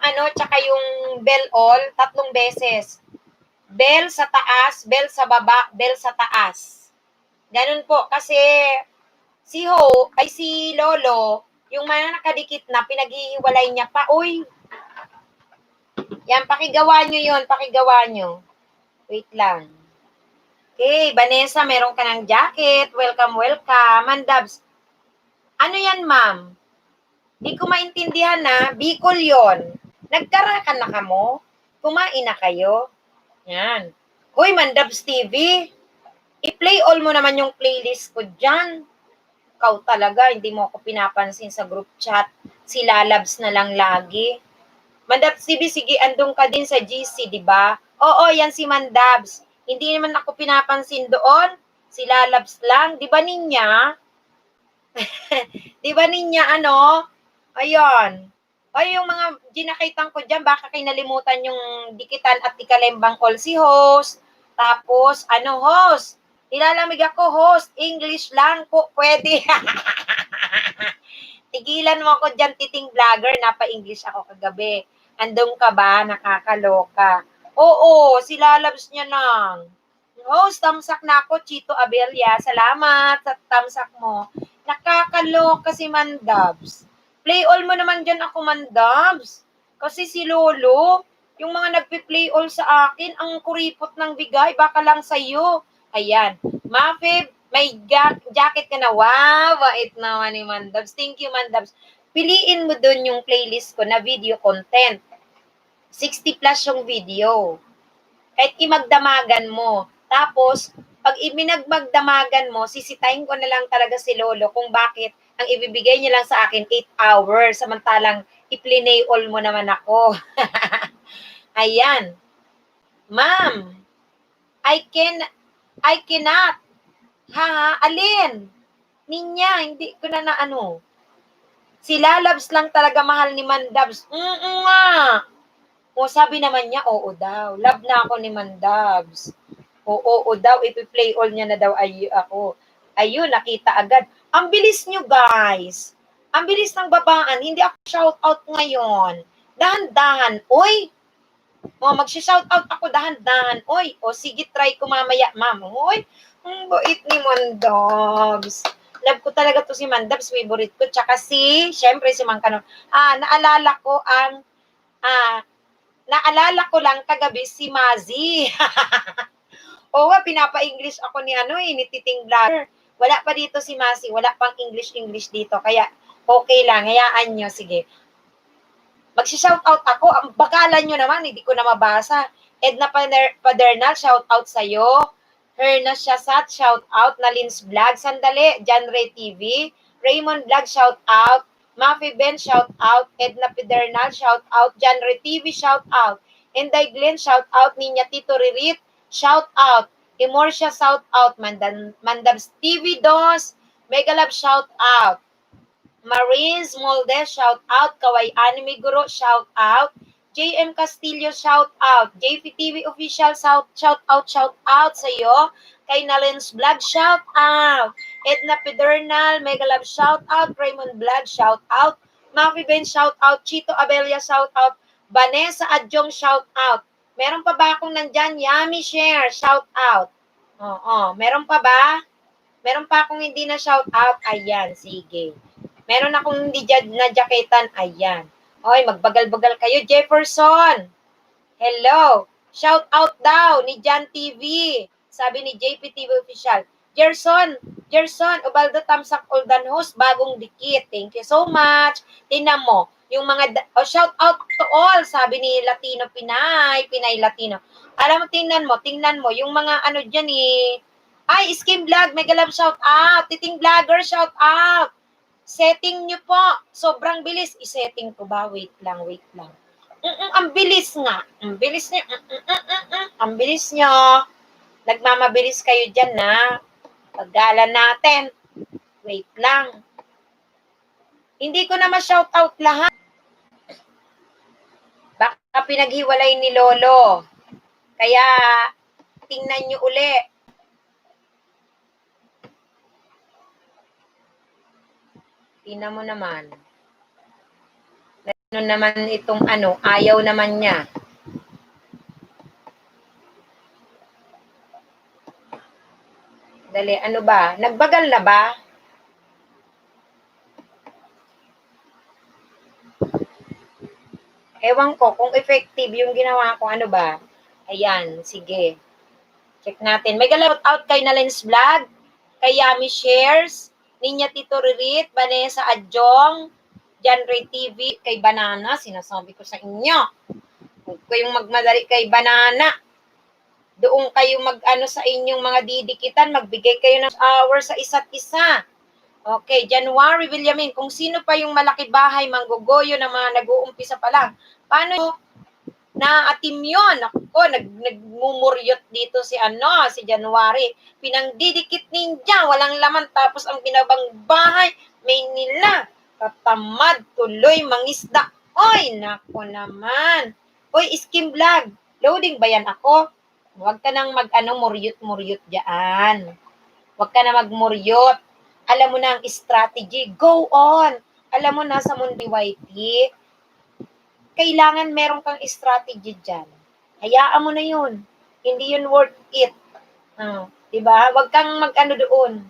bell all, 3 beses. Bell sa taas, bell sa baba, bell sa taas. Ganun po, kasi si Lolo, yung mga nakadikit na, pinaghihiwalay niya pa, uy. Yan, pakigawa nyo yun, pakigawa nyo. Wait lang. Okay, Vanessa, meron ka ng jacket. Welcome. Mandabs, ano yan, ma'am? Di ko maintindihan na, Bicol yon. Nagkarakan na kamo? Kumain na kayo? Yan. Hoy, Mandabs TV, i-play all mo naman yung playlist ko dyan. Ikaw talaga, hindi mo ako pinapansin sa group chat. Si Lalabs na lang lagi. Mandabs TV, sige, andun ka din sa GC, di ba? Oo, yan si Mandabs. Hindi naman ako pinapansin doon. Si Lalabs lang. Di ba ninya? Di ba ninya, ano? Ayun. O yung mga ginakaitan ko dyan, baka kayo nalimutan yung dikitan at ikalembang all si host. Tapos, host? Nilalamig ako, host. English lang po, pwede. Tigilan mo ako dyan, titing vlogger. Napa-English ako kagabi. Andong ka ba? Nakakaloka. Oo, si Lalabs niya lang. Host, tamsak na ako, Chito Abelia. Salamat sa tamsak mo. Nakakaloka si Mandabs. Play all mo naman dyan ako, Mandabs. Kasi si Lolo, yung mga nagpi-play all sa akin, ang kuripot ng bigay, baka lang sa'yo. Ayan. Mafib, may jacket ka na. Wow, bait naman ni Mandabs. Thank you, Mandabs. Piliin mo dun yung playlist ko na video content. 60 plus yung video. Kahit imagdamagan mo. Tapos, pag iminagmagdamagan mo, sisitahin ko na lang talaga si Lolo kung bakit ang ibibigay niya lang sa akin 8 hours, samantalang i-plinay all mo naman ako. Ayan. Ma'am, I cannot. Ha? Alin? Ninya, hindi ko na ano. Si Lalabs lang talaga mahal ni Mandabs. Nga. O sabi naman niya, oo daw. Love na ako ni Mandabs. Oo daw, ipi-play all niya na daw ako. Ayun, nakita agad. Ang bilis nyo, guys. Ang bilis ng babaan. Hindi ako shout out ngayon. Dahan-dahan. Oy! O, mag-shout out ako dahan-dahan. Oy! O, sige, try ko mamaya, ma'am. Oy! Ang bait ni Mandabs. Love ko talaga to si Mandabs. Favorite ko. Tsaka syempre si Mang Kanon. Naalala ko lang kagabi si Mazi. Oo, pinapa-English ako ni ni Titing Vlogger. Wala pa dito si Mazi, wala pang English dito. Kaya okay lang, hayaan nyo, sige. Magsi-shoutout ako, ang bakalan nyo naman, hindi ko na mabasa. Edna Padernal, shoutout sa'yo. Herna Shasat, shoutout. Nalins Vlog, sandali. John Ray TV. Raymond Vlog, shoutout. Mafi Ben, shout out. Edna Pedernal, shout out. John Ray TV, shout out. Enday Glenn, shout out. Ninya Tito Ririt, shout out. Imorsia, shout out. Mandabs TV Dos, Megalab, shout out. Marines Molde, shout out. Kaway Anime Guru, shout out. JM Castillo, shout out. JPTV Official, shout out sa iyo. Kay Nalens Vlog, shout out. Edna Pedernal, Megalab, shout out. Raymond Vlog, shout out. Mafi Ben, shout out. Chito Abelia, shout out. Vanessa Adjong, shout out. Meron pa ba akong nandyan? Yummy Share, shout out. Meron pa ba? Meron pa akong hindi na shout out? Ayan, sige. Meron akong hindi na jaketan? Ayan. Oy, magbagal-bagal kayo. Jefferson, hello. Shout out daw ni Jan TV. Sabi ni JPTV Official. Gerson, Ubaldo Tamsak Oldan Host, bagong dikit. Thank you so much. Tingnan mo, yung mga, shout out to all, sabi ni Latino Pinay Latino. Alam mo, tingnan mo, yung mga dyan ay, Skim Vlog, Megalab, shout out. Titing Vlogger, shout out. Setting nyo po. Sobrang bilis. I-setting ko ba? Wait lang. Ang bilis nga. Ang bilis nyo. Nagmamabilis kayo dyan na paggalan natin. Wait lang. Hindi ko na ma-shoutout lahat. Baka pinaghiwalay ni Lolo. Kaya, tingnan nyo uli. Tingnan mo naman. Ano naman itong ayaw naman niya. Dali, ano ba? Nagbagal na ba? Ewan ko kung effective yung ginawa ko. Ano ba? Ayan, sige. Check natin. May shout out kay Nalens Vlog, kay Yami Shares, Ninya Tito Ririt, Vanessa Adjong, John Ray TV, kay Banana. Sinasabi ko sa inyo. Huwag kayong magmadali kay Banana. Doon kayo sa inyong mga didikitan, magbigay kayo ng hour sa isa't isa. Okay, January, Villamin, kung sino pa yung malaki bahay, manggugoyo na mga nag-uumpisa pa lang. Paano naatim yun? Ako, nagmumuryot dito si January. Pinangdidikit ninja, walang laman, tapos ang binabang bahay, may nila. Katamad, tuloy, mangisda. Oy, nako naman. Oy, Skim Vlog, loading ba yan ako? Huwag ka nang muryot-muryot dyan. Huwag ka na magmuryot. Alam mo na ang strategy. Go on. Alam mo na sa Mundi YT, kailangan meron kang strategy dyan. Hayaan mo na yun. Hindi yun worth it. Diba? Huwag kang doon.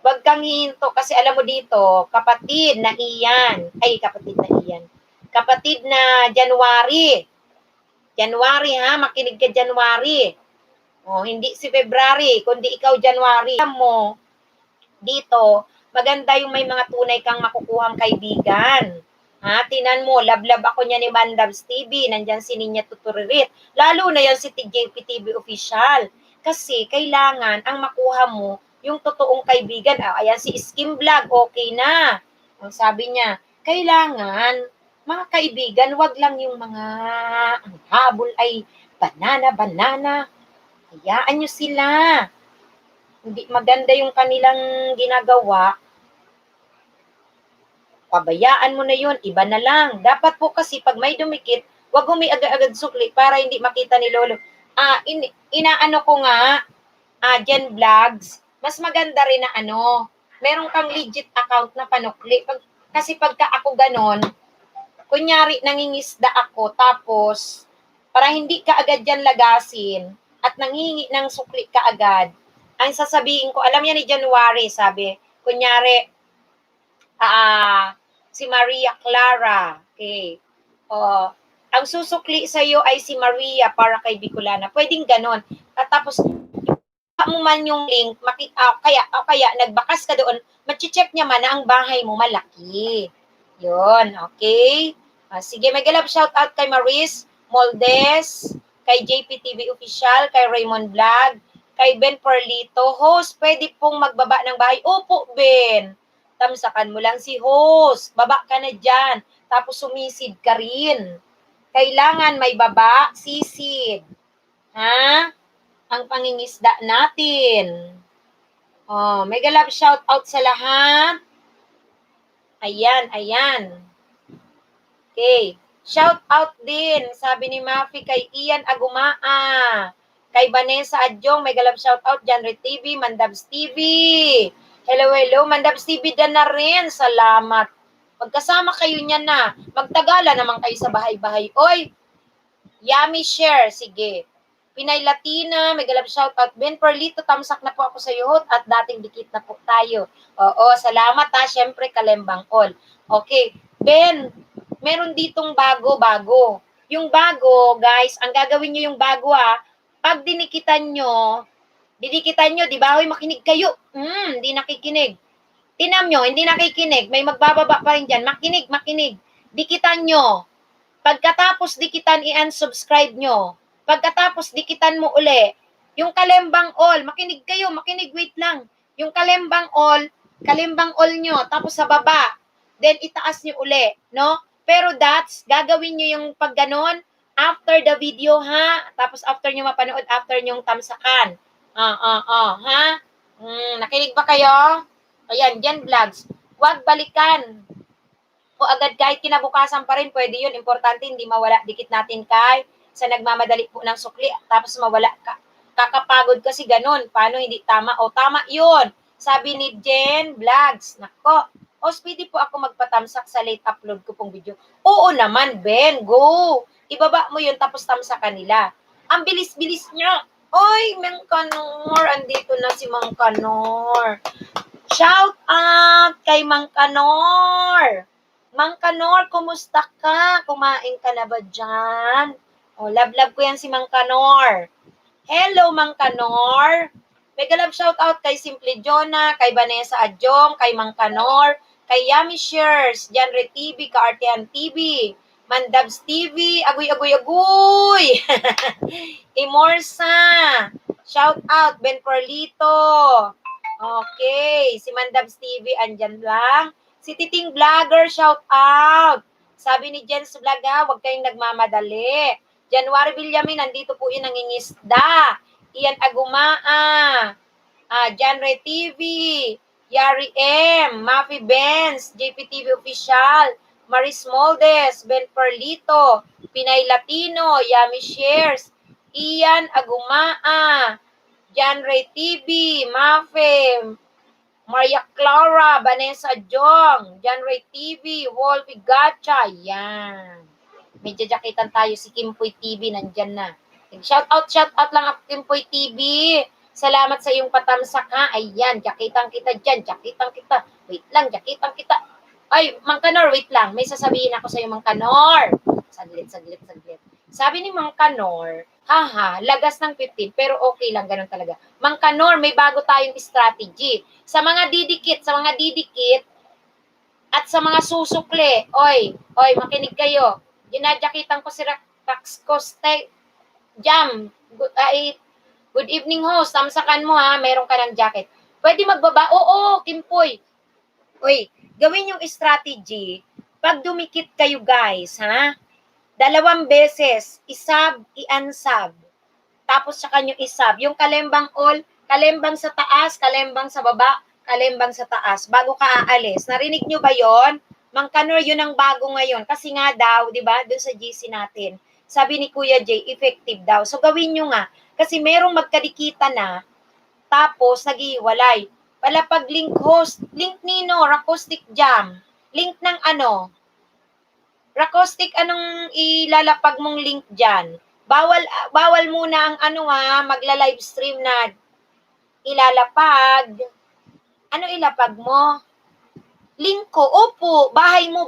Huwag kang hihinto. Kasi alam mo dito, kapatid na January. January ha, makinig ka January. Hindi si February, kundi ikaw January. Alam mo, dito, maganda yung may mga tunay kang makukuhang kaibigan. Tinan mo, lablab ako niya ni Mandabs TV, nandyan si Ninya Tuturirit. Lalo na yan si TJP TV Official. Kasi kailangan ang makuha mo yung totoong kaibigan. Ayan si Skim Vlog, okay na. Ang sabi niya, kailangan mga kaibigan, wag lang yung mga ang habol ay banana. Hayaan nyo sila. Hindi maganda yung kanilang ginagawa. Pabayaan mo na yun. Iba na lang. Dapat po kasi pag may dumikit, wag agad sukli para hindi makita ni Lolo. Inaano ko nga, Jen Vlogs, mas maganda rin na meron kang legit account na panukli. Kasi pagka ako ganon, kunyari, nangingisda ako, tapos, para hindi ka agad yan lagasin, at nangingi ng sukli ka agad, ang sasabihin ko, alam yan ni January, sabi, kunyari, si Maria Clara, okay, ang susukli sa'yo ay si Maria para kay Bicolana, pwedeng ganon, at tapos, mo man yung link, kaya nagbakas ka doon, machi-check niya man na ang bahay mo malaki. Yun, okay? Sige, may galap shoutout kay Maris Moldes, kay JPTV Official, kay Raymond Vlog, kay Ben Perlito. Host, pwede pong magbaba ng bahay. Opo, Ben. Tamsakan mo lang si host. Baba ka na dyan. Tapos sumisid ka rin. Kailangan may baba, sisid. Ang pangingisda natin. May galap shoutout sa lahat. Ayan. Okay. Shout out din, sabi ni Mafi, kay Ian Agumaa, kay Vanessa Adjong, may galap shout out, Janre TV, Mandabs TV. Hello, Mandabs TV din na rin. Salamat. Magkasama kayo niyan na. Magtagala naman kayo sa bahay-bahay. Oy, Yummy Share, sige. Pinay Latina, may galap shout out. Ben Perlito, tamsak na po ako sa iyo at dating dikit na po tayo. Oo, salamat syempre Kalembang All. Okay, Ben, meron ditong bago. Yung bago, guys, ang gagawin nyo yung bago pag dinikitan nyo, di ba? Hoy, makinig kayo. Hindi nakikinig. Tinam nyo, hindi nakikinig. May magbababa pa rin dyan. Makinig. Dikitan nyo. Pagkatapos dikitan, i-unsubscribe nyo. Pagkatapos dikitan mo uli. Yung Kalembang All, makinig kayo, wait lang. Yung Kalembang All nyo, tapos sa baba, then itaas nyo uli, no? Pero gagawin nyo yung pag ganon, after the video tapos after nyo mapanood, after nyong tamsakan. Ha? Nakinig ba kayo? Ayan, Jen Vlogs. Huwag balikan. O agad kahit kinabukasan pa rin, pwede yun. Importante, hindi mawala. Dikit natin kay sa nagmamadali po ng sukli, tapos mawala ka. Kakapagod kasi ganun. Paano hindi tama? O tama yun. Sabi ni Jen Vlogs. Nako. O speedy po ako magpatamsak sa late upload ko pong video. Oo naman, Ben. Go. Ibaba mo yun tapos tamsa kanila. Ang bilis-bilis niya. Oy, Mang Kanor. Andito na si Mang Kanor. Shout out kay Mang Kanor. Mang Kanor, kumusta ka? Kumain ka na ba dyan? O, love ko yan si Mang Kanor. Hello, Mang Kanor. Mega love shout out kay Simple Jonah, kay Vanessa Adjong, kay Mang Kanor, kay Yummy Shares, Janre TV, Kaartehan TV, Mandabs TV, aguy. Imorsa. Shout out, Ben Corlito. Okay, si Mandabs TV, andyan lang. Si Titing Vlogger, shout out. Sabi ni Jens Vlog, huwag kayong nagmamadali. January Villamin, nandito po yung nangingisda. Ian Agumaa, Janre TV, Yari M, Mafi Benz, JPTV Official, Maris Moldes, Ben Perlito, Pinay Latino, Yami Shares, Ian Agumaa, Janre TV, Mafi, Maria Clara, Vanessa Jong, Janre TV, Wolfie Gacha, yan. May jajakitan tayo, si Kimpoy TV, nandyan na. Shout out lang ako, Kimpoy TV. Salamat sa iyong patamsak ha. Ayan, jakitang kita dyan, jakitang kita. Wait lang, jakitang kita. Ay, Mang Kanor, wait lang. May sasabihin ako sa iyo, Mang Kanor. Saglit. Sabi ni Mang Kanor, haha, lagas ng 15, pero okay lang, ganun talaga. Mang Kanor, may bago tayong strategy. Sa mga didikit, at sa mga susukli, oy, makinig kayo. Ginadyakitan ko si Raxcoste Jam. Good evening host, tamsakan mo ha, meron ka ng jacket. Pwede magbaba? Oo, Kimpoy. Uy, gawin yung strategy. Pag dumikit kayo guys, ha? 2 beses, isab, i-unsub. Tapos saka nyo isab. Yung kalembang all, kalembang sa taas, kalembang sa baba, kalembang sa taas, bago ka aalis. Narinig nyo ba yon? Mang Kanor, yun ang bago ngayon. Kasi nga daw, di ba, dun sa GC natin, sabi ni Kuya Jay, effective daw. So gawin nyo nga. Kasi merong magkadikita na, tapos nag-iwalay. Palapag link host, link nino, Racaustic Jam. Link ng ano? Racaustic, anong ilalapag mong link dyan? Bawal muna ang magla-live stream na ilalapag. Ano ilapag mo? Link ko. Opo, bahay mo,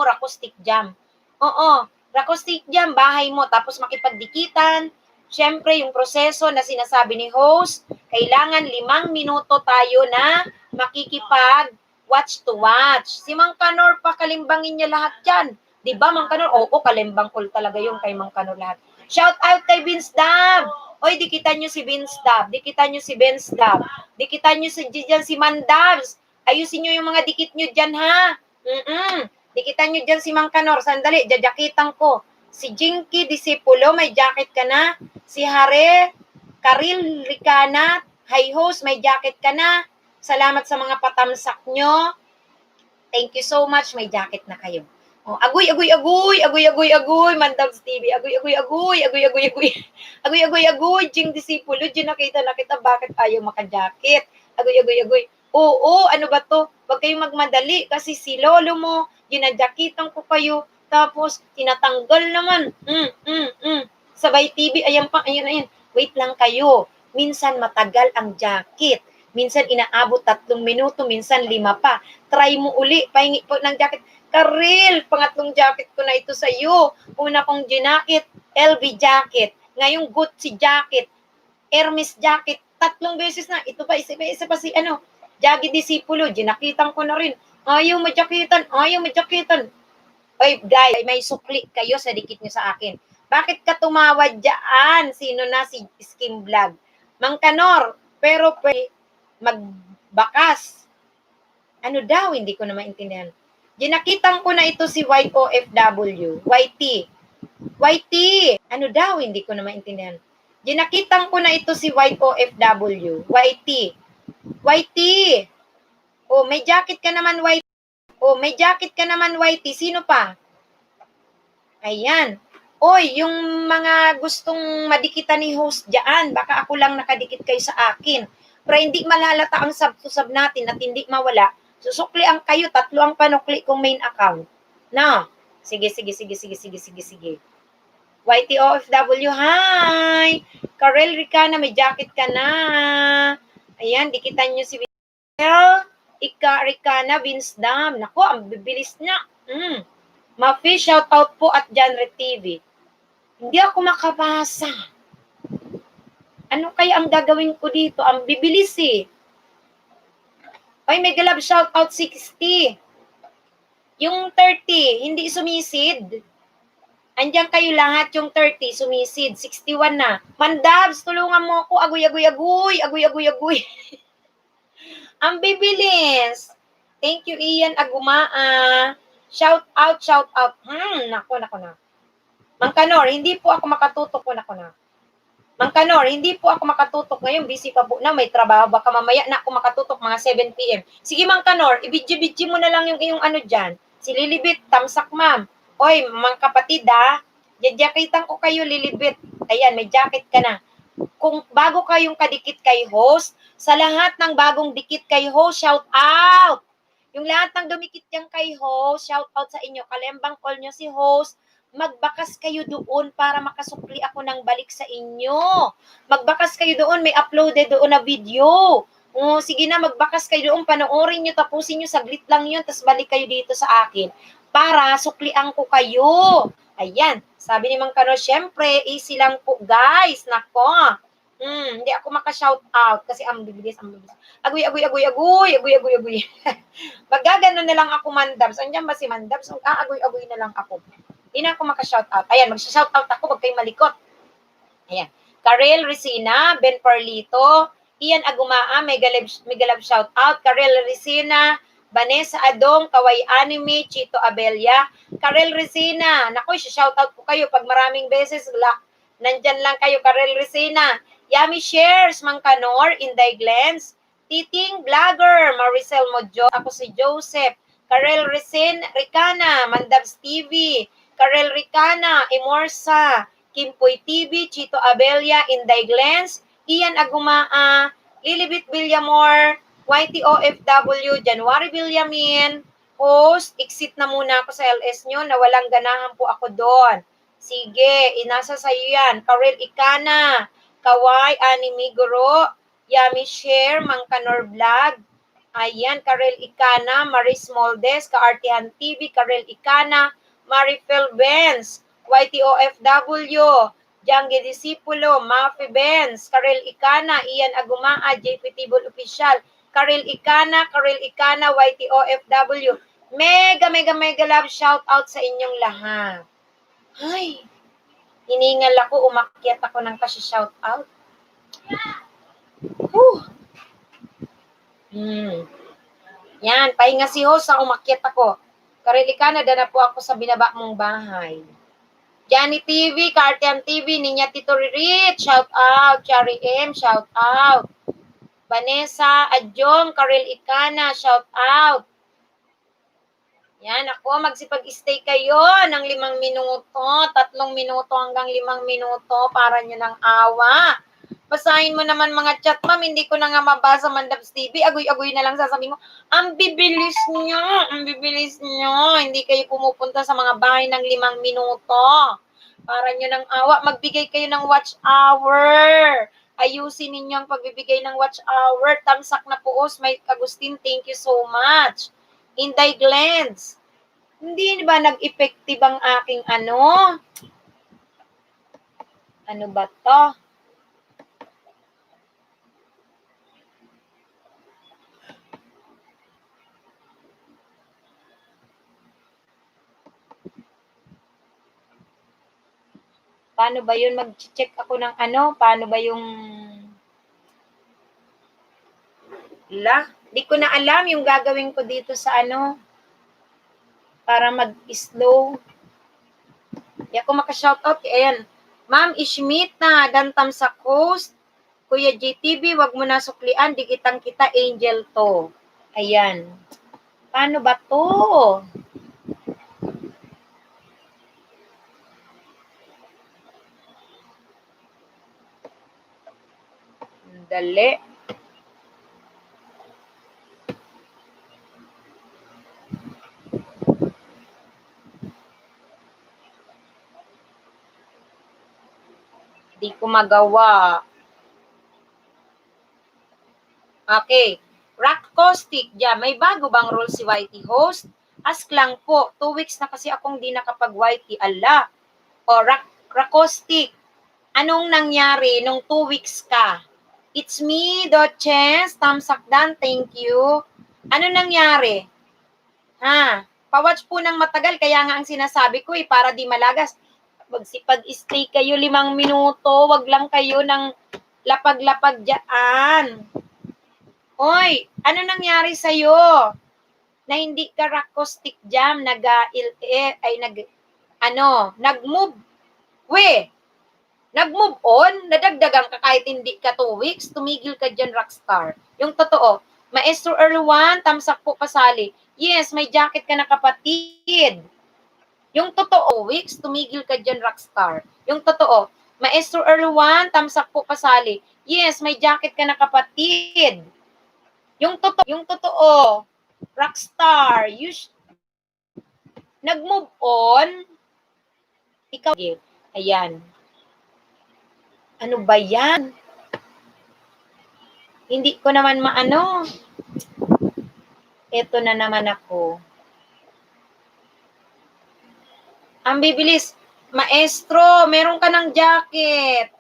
Racaustic Jam. Oo, Racaustic Jam, bahay mo. Tapos makipagdikitan. Siyempre, yung proseso na sinasabi ni host, kailangan 5 minuto tayo na makikipag watch to watch. Si Mang Kanor pa, kalimbangin niya lahat yan. Diba, Mang Kanor? Oo, kalimbang call talaga yung kay Mang Kanor lahat. Shout out kay Vince Dab. Oy, dikitan nyo si Vince Dab. Dikitan nyo si Vince Dab. Dikitan nyo si Mandabs. Ayusin nyo yung mga dikit nyo dyan, ha? Dikitan nyo dyan si Mang Kanor. Sandali, jajakitan ko. Si Jinky Disipulo, may jacket ka na. Si Hare, Karil Ricana, hi host, may jacket ka na. Salamat sa mga patamsak nyo. Thank you so much, may jacket na kayo. Oh, aguy, Mandabs TV, aguy, Jing Disipulo, Jing nakita, bakit ayaw maka-jacket? Aguy. Oo, ano ba to? Huwag kayong magmadali kasi si lolo mo, ginadyakitan ko kayo, tapos tinatanggal naman. Sabay TV, ayan. Wait lang kayo. Minsan matagal ang jacket. Minsan inaabot 3 minuto, minsan 5 pa. Try mo uli, pahingi po ng jacket. Karil, pangatlong jacket ko na ito sa iyo. Una kong jacket, LV jacket. Ngayong Gucci jacket, Hermes jacket. 3 beses na. Ito pa, isa pa si Jaggy Disipulo. Ginakitan ko na rin. Ayaw majakitan. Oy, guys, may sukli kayo sa dikit nyo sa akin. Bakit ka tumawad dyan? Sino na si Skim Vlog? Mang Kanor, pero magbakas. Ano daw? Hindi ko na maintindihan. Ginakitan ko na ito si YOFW. YT. Ano daw? Hindi ko na maintindihan. Ginakitang ko na ito si White OFW. Whitey. Whitey. Oh, may jacket ka naman, Whitey. Oh, may jacket ka naman, Whitey. Sino pa? Ayan. Oy, yung mga gustong madikitan ni host dyan, baka ako lang nakadikit kayo sa akin. Pero hindi malalata ang sub-to-sub natin at hindi mawala. Susukli ang kayo, 3 ang panukli kong main account. No? Sige. YT OFW, hi! Karel Ricana, may jacket ka na. Ayan, dikitan nyo si Well, Ricana, Vince Dam. Naku, ang bibilis niya. Mafi, shoutout po at Genre TV. Hindi ako makabasa. Ano kaya ang gagawin ko dito? Ang bibilis eh. Ay, may galab shoutout 60. Yung 30, hindi sumisid. Andiyan kayo lahat, yung 30, sumisid. 61 na. Mandabs, tulungan mo ako. Agoy. Ang bibilis. Thank you, Ian Agumaa. Shout out. Nako na. Mang Kanor, hindi po ako makatutok ko. Mang Kanor, hindi po ako makatutok ngayon. Busy pa po na, may trabaho. Baka mamaya na ako makatutok mga 7 p.m. Sige, Mang Kanor, ibidji-bidji mo na lang yung iyong ano dyan. Si Lilibit, tamsak ma'am. Oy, mga kapatid jajakitan ko kayo, Lilibit. Ayan, may jacket ka na. Kung bago kayong kadikit kay host, sa lahat ng bagong dikit kay host, shout out! Yung lahat ng dumikit yang kay host, shout out sa inyo. Kalembang call nyo si host, magbakas kayo doon para makasukli ako ng balik sa inyo. Magbakas kayo doon, may uploaded doon na video. Sige na, magbakas kayo doon, panoorin nyo, tapusin nyo, saglit lang yun, tapos balik kayo dito sa akin para suklian ko kayo. Ayan, sabi ni Mang Kano, syempre, easy lang po, guys. Nako. Hindi ako maka-shout out kasi ang bibilis. Agoy. Magagano na lang ako, Mandabs. Andiyan ba si Mandabs? Agoy na lang ako. Hindi na ako maka-shout out. Ayan, mag-shout out ako, wag kayong malikot. Ayan. Karel Resina, Ben Parlito, Ian Agumaa, may galab shout out. Karel Resina, Vanessa Adong, Kaway Anime, Chito Abella, Karel Resina. Naku, shout out po kayo pag maraming beses. Nandyan lang kayo, Karel Resina. Yummy Shares, Mang Kanor, Inday Glens, Titing Vlogger, Maricel Mojo, ako si Joseph, Karel Ricana, Mandabs TV, Karel Ricana, Imorsa, Kimpoy TV, Chito Abella, Inday Glens, Ian Agumaa, Lilibit Villamor, YTOFW, January Villamin, host, exit na muna ako sa LS nyo, nawalang ganahan po ako doon. Sige, inasa sa'yo yan. Karel Ikana, Kawai, Anime Guro, Yummy Share, Mang Kanor Vlog, ayan, Karel Ikana, Maris Moldes, Kaartihan TV, Karel Ikana, Marifel Benz, YTOFW, Jangge Disipulo, Mafi Benz, Karel Ikana, Ian Agumaa, JP Tibol Official, Karel Ikana, YTOFW. Mega love shout out sa inyong lahat. Ay, hiningal ako, umakyat ako ng kasi shout out. Yan, pahinga si host, umakyat ako. Karel Ikana, dana po ako sa binaba mong bahay. Johnny TV, Cartian TV, Ninya Tito Ririt, shout out. Cherry M, shout out. Vanessa Adjong, Karel Ikana, shout out. Yan, ako, magsipag-stay kayo ng 5 minuto, 3 minuto hanggang 5 minuto para nyo ng awa. Basahin mo naman mga chat, ma'am, hindi ko na nga mabasa, Mandabs TV, agoy-agoy na lang sasabihin mo, ang bibilis nyo, hindi kayo pumupunta sa mga bahay ng 5 minuto. Para nyo ng awa, magbigay kayo ng watch hour. Ayusin ninyo ang pagbibigay ng watch hour. Tamsak na po, May Agustin, thank you so much. Inday Glens, hindi ba nag-effective ang aking ano? Ano ba to? Paano ba yun? Mag-check ako ng ano? Paano ba yung... Di ko na alam yung gagawin ko dito sa ano. Para mag-slow. Di ako maka-shoutout. Ayan. Ma'am Ishmita, dantam sa coast. Kuya JTV, wag mo na suklian, di kitang kita angel to. Ayan. Paano ba to? Dali. Di ko magawa. Okay. Rock Caustic, yeah. May bago bang role si Whitey host? Ask lang po. 2 weeks na kasi akong di nakapag-Whitey. Ala. O, Rock Caustic. Anong nangyari nung 2 weeks ka? It's me, Dotches. Tamsakdan, thank you. Ano nangyari? Ha? Pa-watch po ng matagal, kaya nga ang sinasabi ko para di malagas. Pag-stay kayo 5 minuto, wag lang kayo ng lapag-lapag dyan. Hoy, ano nangyari sa'yo? Na hindi ka Rockcaustic Jam, nag-move. Nag-move on, nadagdagan ka kahit hindi ka 2 weeks, tumigil ka dyan, rockstar. Yung totoo, Maestro Erwan, tamsak po pasali. Yes, may jacket ka na kapatid. Yung totoo, weeks, tumigil ka dyan, rockstar. Yung totoo, Maestro Erwan, tamsak po pasali. Yes, may jacket ka na kapatid. Yung totoo, rockstar, nag-move on, ikaw, ayan. Ano ba yan? Hindi ko naman maano. Ito na naman ako. Ang bibilis. Maestro, meron ka ng jacket.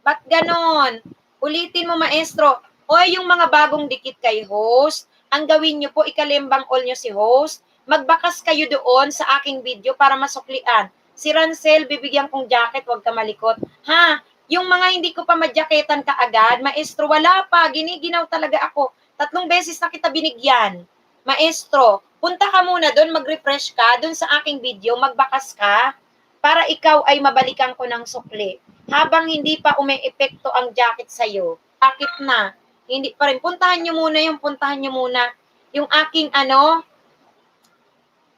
Ba't ganon? Ulitin mo, maestro. O yung mga bagong dikit kay host, ang gawin nyo po, ikalimbang all nyo si host. Magbakas kayo doon sa aking video para masuklian. Si Rancel, bibigyan kong jacket, huwag ka malikot. Ha? Yung mga hindi ko pa madyaketan kaagad, maestro, wala pa. Giniginaw talaga ako. 3 beses na kita binigyan. Maestro, punta ka muna doon, mag-refresh ka doon sa aking video, magbakas ka para ikaw ay mabalikan ko ng sukli. Habang hindi pa umeepekto ang jacket sa'yo, jacket na, hindi pa rin. Puntahan nyo muna yung aking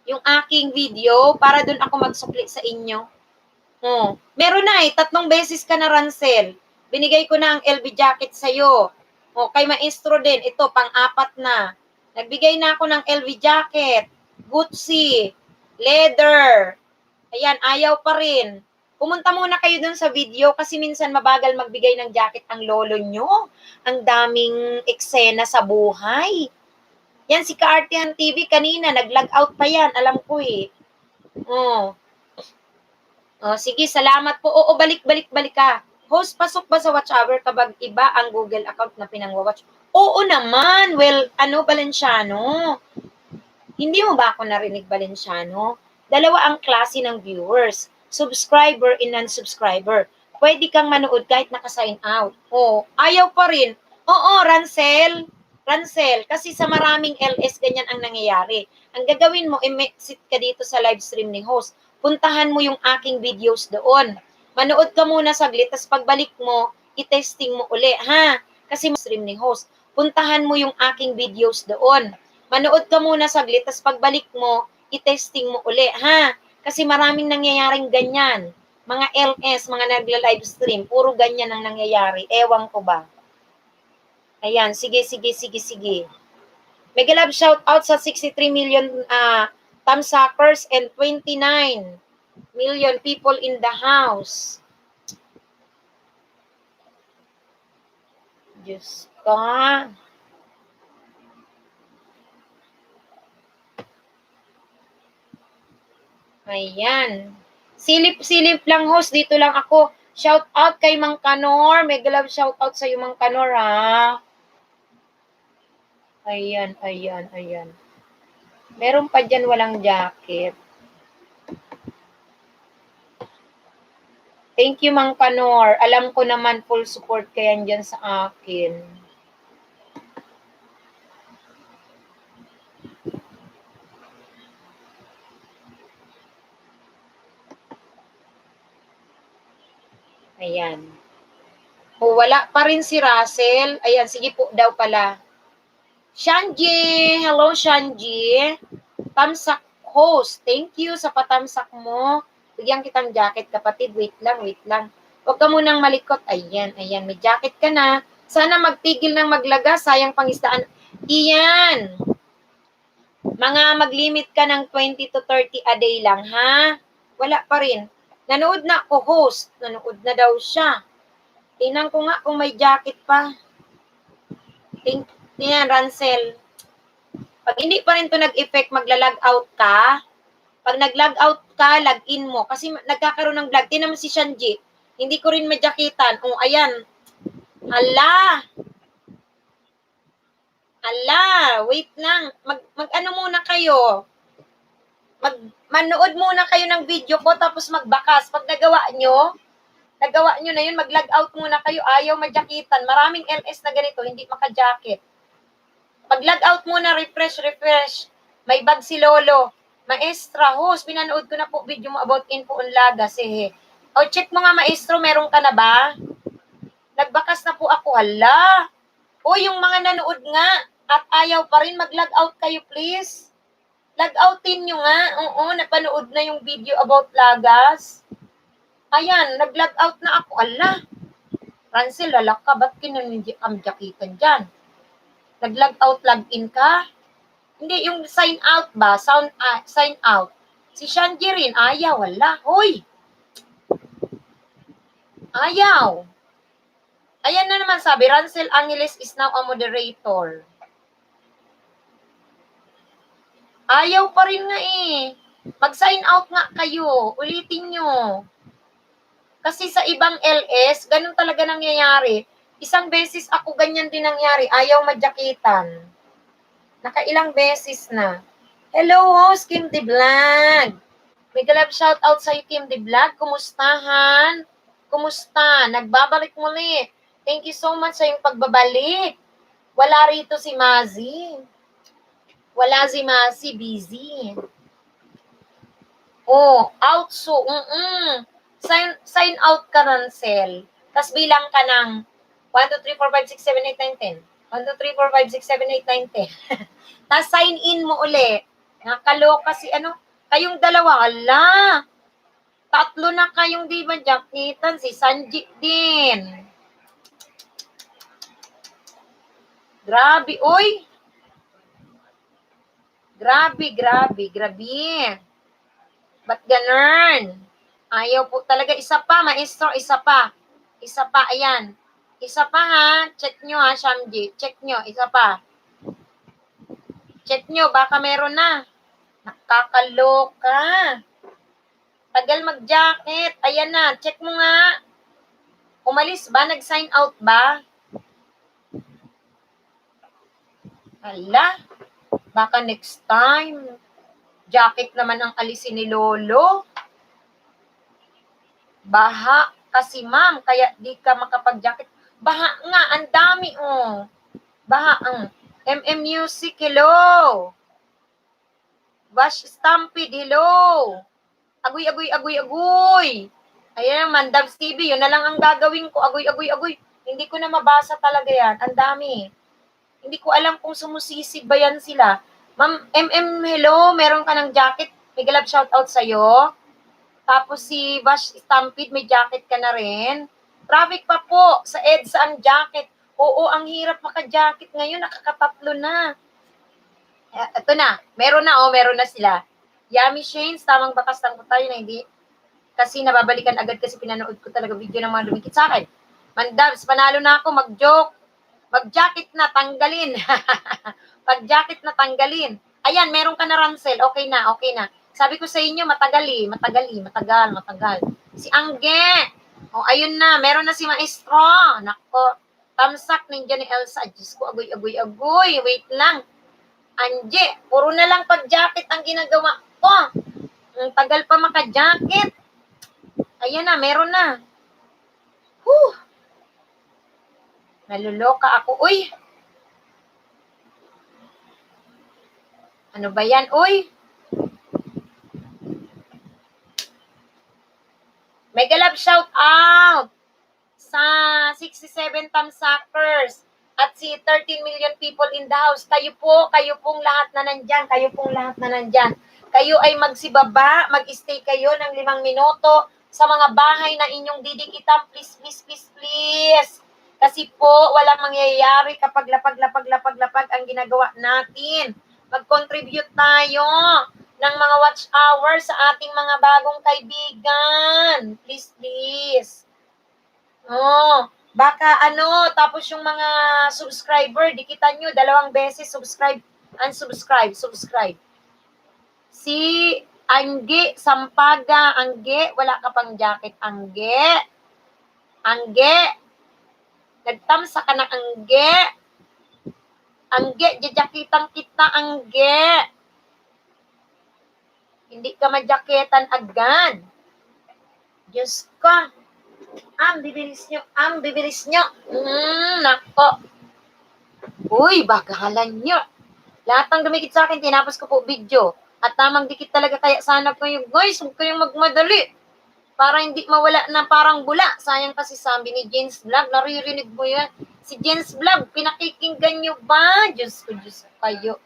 yung aking video para doon ako magsukli sa inyo. Meron na 3 beses ka na, Rancel. Binigay ko na ang LV jacket sa'yo. Kay maestro din, ito, pang-4 na. Nagbigay na ako ng LV jacket, Gucci, leather. Ayan, ayaw pa rin. Pumunta muna kayo dun sa video kasi minsan mabagal magbigay ng jacket ang lolo nyo. Ang daming eksena sa buhay. Yan, si Kaartian TV kanina, nag-log out pa yan. Alam ko eh. Sige, salamat po. Oo, balik ka. Host, pasok ba sa watch hour kapag iba ang Google account na pinangwawatch? Oo naman. Well, Valenciano? Hindi mo ba ako narinig, Valenciano? Dalawa ang klase ng viewers. Subscriber and non-subscriber. Pwede kang manood kahit naka-sign out. Ayaw pa rin. Oo, Rancel, kasi sa maraming LS ganyan ang nangyayari. Ang gagawin mo, exit ka dito sa live stream ni host. Puntahan mo yung aking videos doon. Manood ka muna saglit, tapos pagbalik mo, i-testing mo uli, ha? Kasi stream ni host. Puntahan mo yung aking videos doon. Manood ka muna saglit, tapos pagbalik mo, i-testing mo uli, ha? Kasi maraming nangyayaring ganyan. Mga LS, mga nagla-live stream, puro ganyan ang nangyayari. Ewan ko ba? Ayan, sige. Mega love shout out sa 63 million thumbsuckers and 29 million people in the house. Diyos ko. Ayan. Silip lang, host. Dito lang ako. Shout out kay Mang Kanor. Mega love shout out sa iyo, Mang Kanor, ha. Ayan. Meron pa dyan walang jacket. Thank you, Mang Kanor. Alam ko naman full support kayan dyan sa akin. Ayan. O, wala pa rin si Russell. Ayan, sige po daw pala. Shanji! Hello, Shanji. Tamsak host. Thank you sa patamsak mo. Bigyan kitang jacket, kapatid. Wait lang, wait lang. Huwag ka munang malikot. Ayan, ayan. May jacket ka na. Sana magtigil ng maglaga. Sayang pangisdaan. Iyan. Mga mag-limit ka ng 20 to 30 a day lang, ha? Wala pa rin. Nanood na ako, host. Nanood na daw siya. Tingnan ko nga kung may jacket pa. Tingnan, Rancel. Pag hindi pa rin to nag-effect, magla-log out ka. Pag nag-log out ka, log in mo. Kasi nagkakaroon ng vlog. Tingnan mo si Shanji. Hindi ko rin madyakitan. O, ayan. Hala. Hala. Wait lang. Mag-ano muna kayo. Manood muna kayo ng video ko, tapos magbakas. Pag nagawa nyo na yun, mag-log out muna kayo. Ayaw madyakitan. Maraming LS na ganito, hindi maka-jacket. Pag-log out muna, refresh. May bag si Lolo. Maestra, host, pinanood ko na po video mo about info on Laga. Sige. O, check mo nga, maestro, meron ka na ba? Nagbakas na po ako. Hala. O, yung mga nanood nga at ayaw pa rin, mag-log out kayo, please. Log outin nyo nga. Oo, napanood na yung video about Lagas. Ayan, nag-log out na ako. Ala. Rancel, lalak ka. Ba't kinamjakitan dyan? Nag-log out, log in ka? Hindi, yung sign out ba? Sign out. Si Shanji rin, ayaw, wala. Hoy! Ayaw. Ayan na naman sabi, Rancel Angeles is now a moderator. Ayaw pa rin nga eh. Mag-sign out nga kayo. Ulitin nyo. Kasi sa ibang LS, ganun talaga nangyayari. Isang beses ako ganyan din nangyari. Ayaw madyakitan. Nakailang beses na. Hello, host Kim The Vlog. May galab shoutout sa'yo, Kim The Vlog. Kumustahan? Kumusta? Nagbabalik muli. Thank you so much sa iyong pagbabalik. Wala rito si Mazi. Wala si Mazi, busy. Oh, out so. Sign out ka, Rancel. Tapos bilang ka ng 1, 2, 3, 4, 5, 6, 7, 8, 9, 10. 1, 2, 3, 4, 5, 6, 7, 8, 9, 10. Tapos sign in mo uli. Nakaloka si kayong dalawa. Ala, tatlo na kayong di ba jakitan? Si Sanji din. Grabe, oy. Grabe. Ba't ganun? Ayaw po talaga. Isa pa, maestro, isa pa. Ayan. Isa pa ha. Check nyo ha, Shamji. Check nyo, isa pa. Check nyo, baka meron na. Nakakaloka. Tagal mag-jacket. Ayan na, check mo nga. Umalis ba? Nag-sign out ba? Ala, baka next time. Jacket naman ang alisin ni Lolo. Baha kasi ma'am, kaya di ka makapag-jacket. Baha nga, ang dami oh. Baha ang MM Music, hello. Wash Stampede, hello. Agoy. Ayan, Mandabs TV, yun na lang ang gagawin ko. Agoy. Hindi ko na mabasa talaga yan. Ang dami. Hindi ko alam kung sumusisig ba yan sila. Ma'am, hello, meron ka ng jacket. May galab shoutout sa'yo. Tapos si Wash Stampede, may jacket ka na rin. Traffic pa po sa EDSA ang jacket. Oo, ang hirap maka-jacket ngayon. Nakakatatlo na. Ito na. Meron na sila. Yummy Shanes, tamang bakas lang po tayo na hindi. Kasi nababalikan agad kasi pinanood ko talaga video ng mga dumikit sa akin. Mandabs, panalo na ako, mag-joke. Mag-jacket na, tanggalin. Pag-jacket na, tanggalin. Ayan, meron ka na, Rancel. Okay na. Sabi ko sa inyo, matagal. Si Angge. O, ayun na, meron na si Maestro. Nako, tamsak ninja ni Elsa. Diyos ko, agoy. Wait lang. Anje, puro na lang pag-jacket ang ginagawa ko. Ang tagal pa maka-jacket. Ayan na, meron na. Whew. Naluloka ako. Uy! Ano ba yan? Uy! Mega love shout out! 67 tamsuckers at si 13 million people in the house. Kayo pong lahat na nandyan. Kayo ay magsibaba, mag-stay kayo ng 5 minuto sa mga bahay na inyong didikitan. Please, please, please, please. Kasi po, walang mangyayari kapag lapag ang ginagawa natin. Mag-contribute tayo ng mga watch hours sa ating mga bagong kaibigan. Please, please. Oh, baka tapos yung mga subscriber, dikitan nyo, 2 beses, subscribe, unsubscribe, subscribe. Si Angge Sampaga, Angge, wala ka pang jacket, Angge, nagtamsa ka na, Angge, jajakitan kita, Angge. Hindi ka majaketan agad. Diyos ko. Ang bibilis nyo. Nako. Uy, bagalan nyo. Lahat ng dumikit sa akin, tinapos ko po video. At tamang dikit talaga, kaya sana po yung, guys, huwag kayong magmadali. Para hindi mawala na parang bula. Sayang kasi sabi ni Jens Vlog, naririnig mo yan. Si Jens Vlog, pinakikinggan nyo ba? Diyos ko kayo.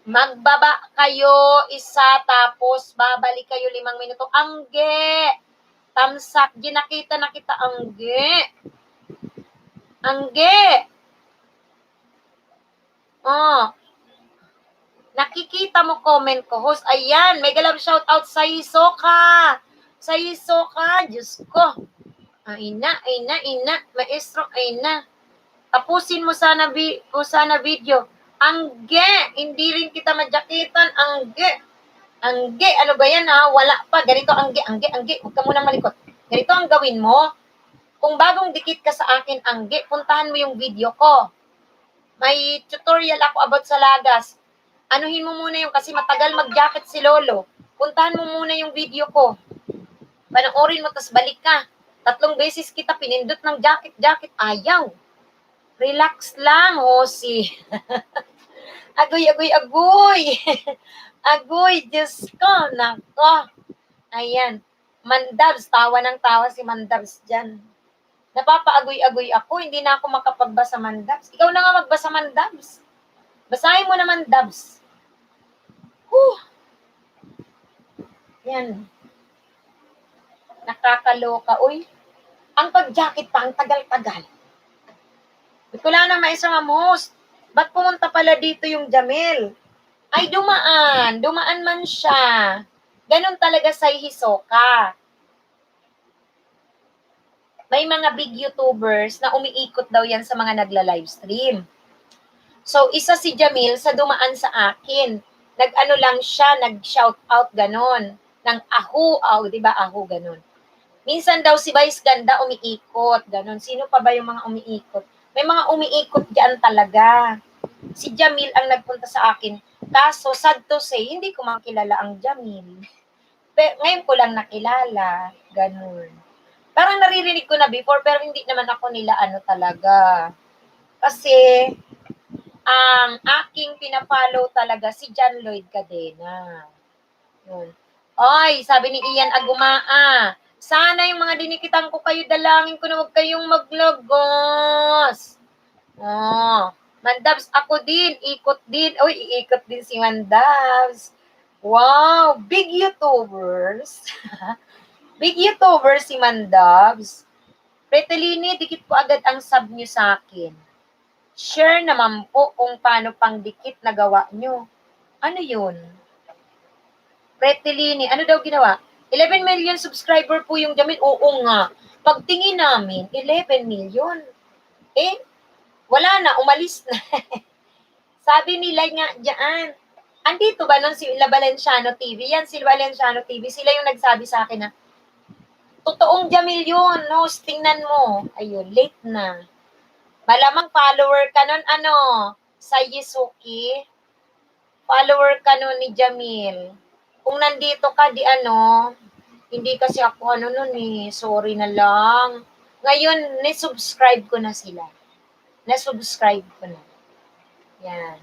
Magbaba kayo isa, tapos babalik kayo 5 minuto. Angge! Tamsak, ginakita na kita, Angge. Oh. Nakikita mo comment ko, host. Ayan, mega love shout out sa Isoka. Diyos ko. Ay na. Maestro, ay na. Tapusin mo sana video. Angge, hindi rin kita majakitan, Angge, ano ba yan ha? Wala pa. Ganito, Angge. Huwag ka munang malikot. Ganito ang gawin mo. Kung bagong dikit ka sa akin, Angge, puntahan mo yung video ko. May tutorial ako about sa lagas. Anuhin mo muna yung, kasi matagal mag-jacket si Lolo. Puntahan mo muna yung video ko. Panoorin mo, tas balik ka. 3 beses kita pinindot ng jacket. Ayaw. Relax lang, Hosi. Agoy. Agoy, Diyos ko. Nako. Ayan. Mandabs, tawa ng tawa si Mandabs dyan. Napapaagoy-agoy ako. Hindi na ako makapagbasa, Mandabs. Ikaw na nga magbasa, Mandabs. Basahin mo naman, Dabs. Yan. Nakakaloka. Uy, ang pag-jacket pa, ang tagal-tagal. Ba't ko lang na maisang amos? Ba't pumunta pala dito yung Jamil? Ay, dumaan man siya. Ganon talaga sa Hisoka. May mga big YouTubers na umiikot daw yan sa mga nagla-livestream. So, isa si Jamil sa dumaan sa akin. Nag-ano lang siya, nag-shout out ganon. Ng di ba? Ganon. Minsan daw si Vice Ganda umiikot, ganon. Sino pa ba yung mga umiikot? May mga umiikot dyan talaga. Si Jamil ang nagpunta sa akin. Kaso, sad to say, hindi ko makilala ang Jamil. Pero, ngayon ko lang nakilala. Ganon. Parang naririnig ko na before, pero hindi naman ako nila talaga. Kasi, ang aking pinafollow talaga si John Lloyd Cadena. Yun. Oy, sabi ni Ian Agumaa, sana yung mga dinikitan ko kayo, dalangin ko na huwag kayong maglagos. Mandabs, ako din, ikot din. Uy, iikot din si Mandabs. Wow, big YouTubers. Big YouTuber si Mandabs. Pretelini, dikit po agad ang sub nyo sa akin. Share naman po kung paano pang dikit na gawa nyo. Ano yun? Pretelini, ano daw ginawa? 11 million subscriber po yung Jamil. Oo nga. Pagtingin namin, 11 million. Wala na, umalis na. Sabi nila nga dyan, andito ba nun si La Valenciano TV? Yan, si La Valenciano TV. Sila yung nagsabi sa akin na, totoong Jamil yun, no? Tingnan mo. Ayun, late na. Malamang follower ka nun, sa Yisuki. Follower ka nun ni Jamil. Kung nandito ka, hindi kasi ako nun sorry na lang. Ngayon, nisubscribe ko na sila. Nasubscribe ko na. Yan.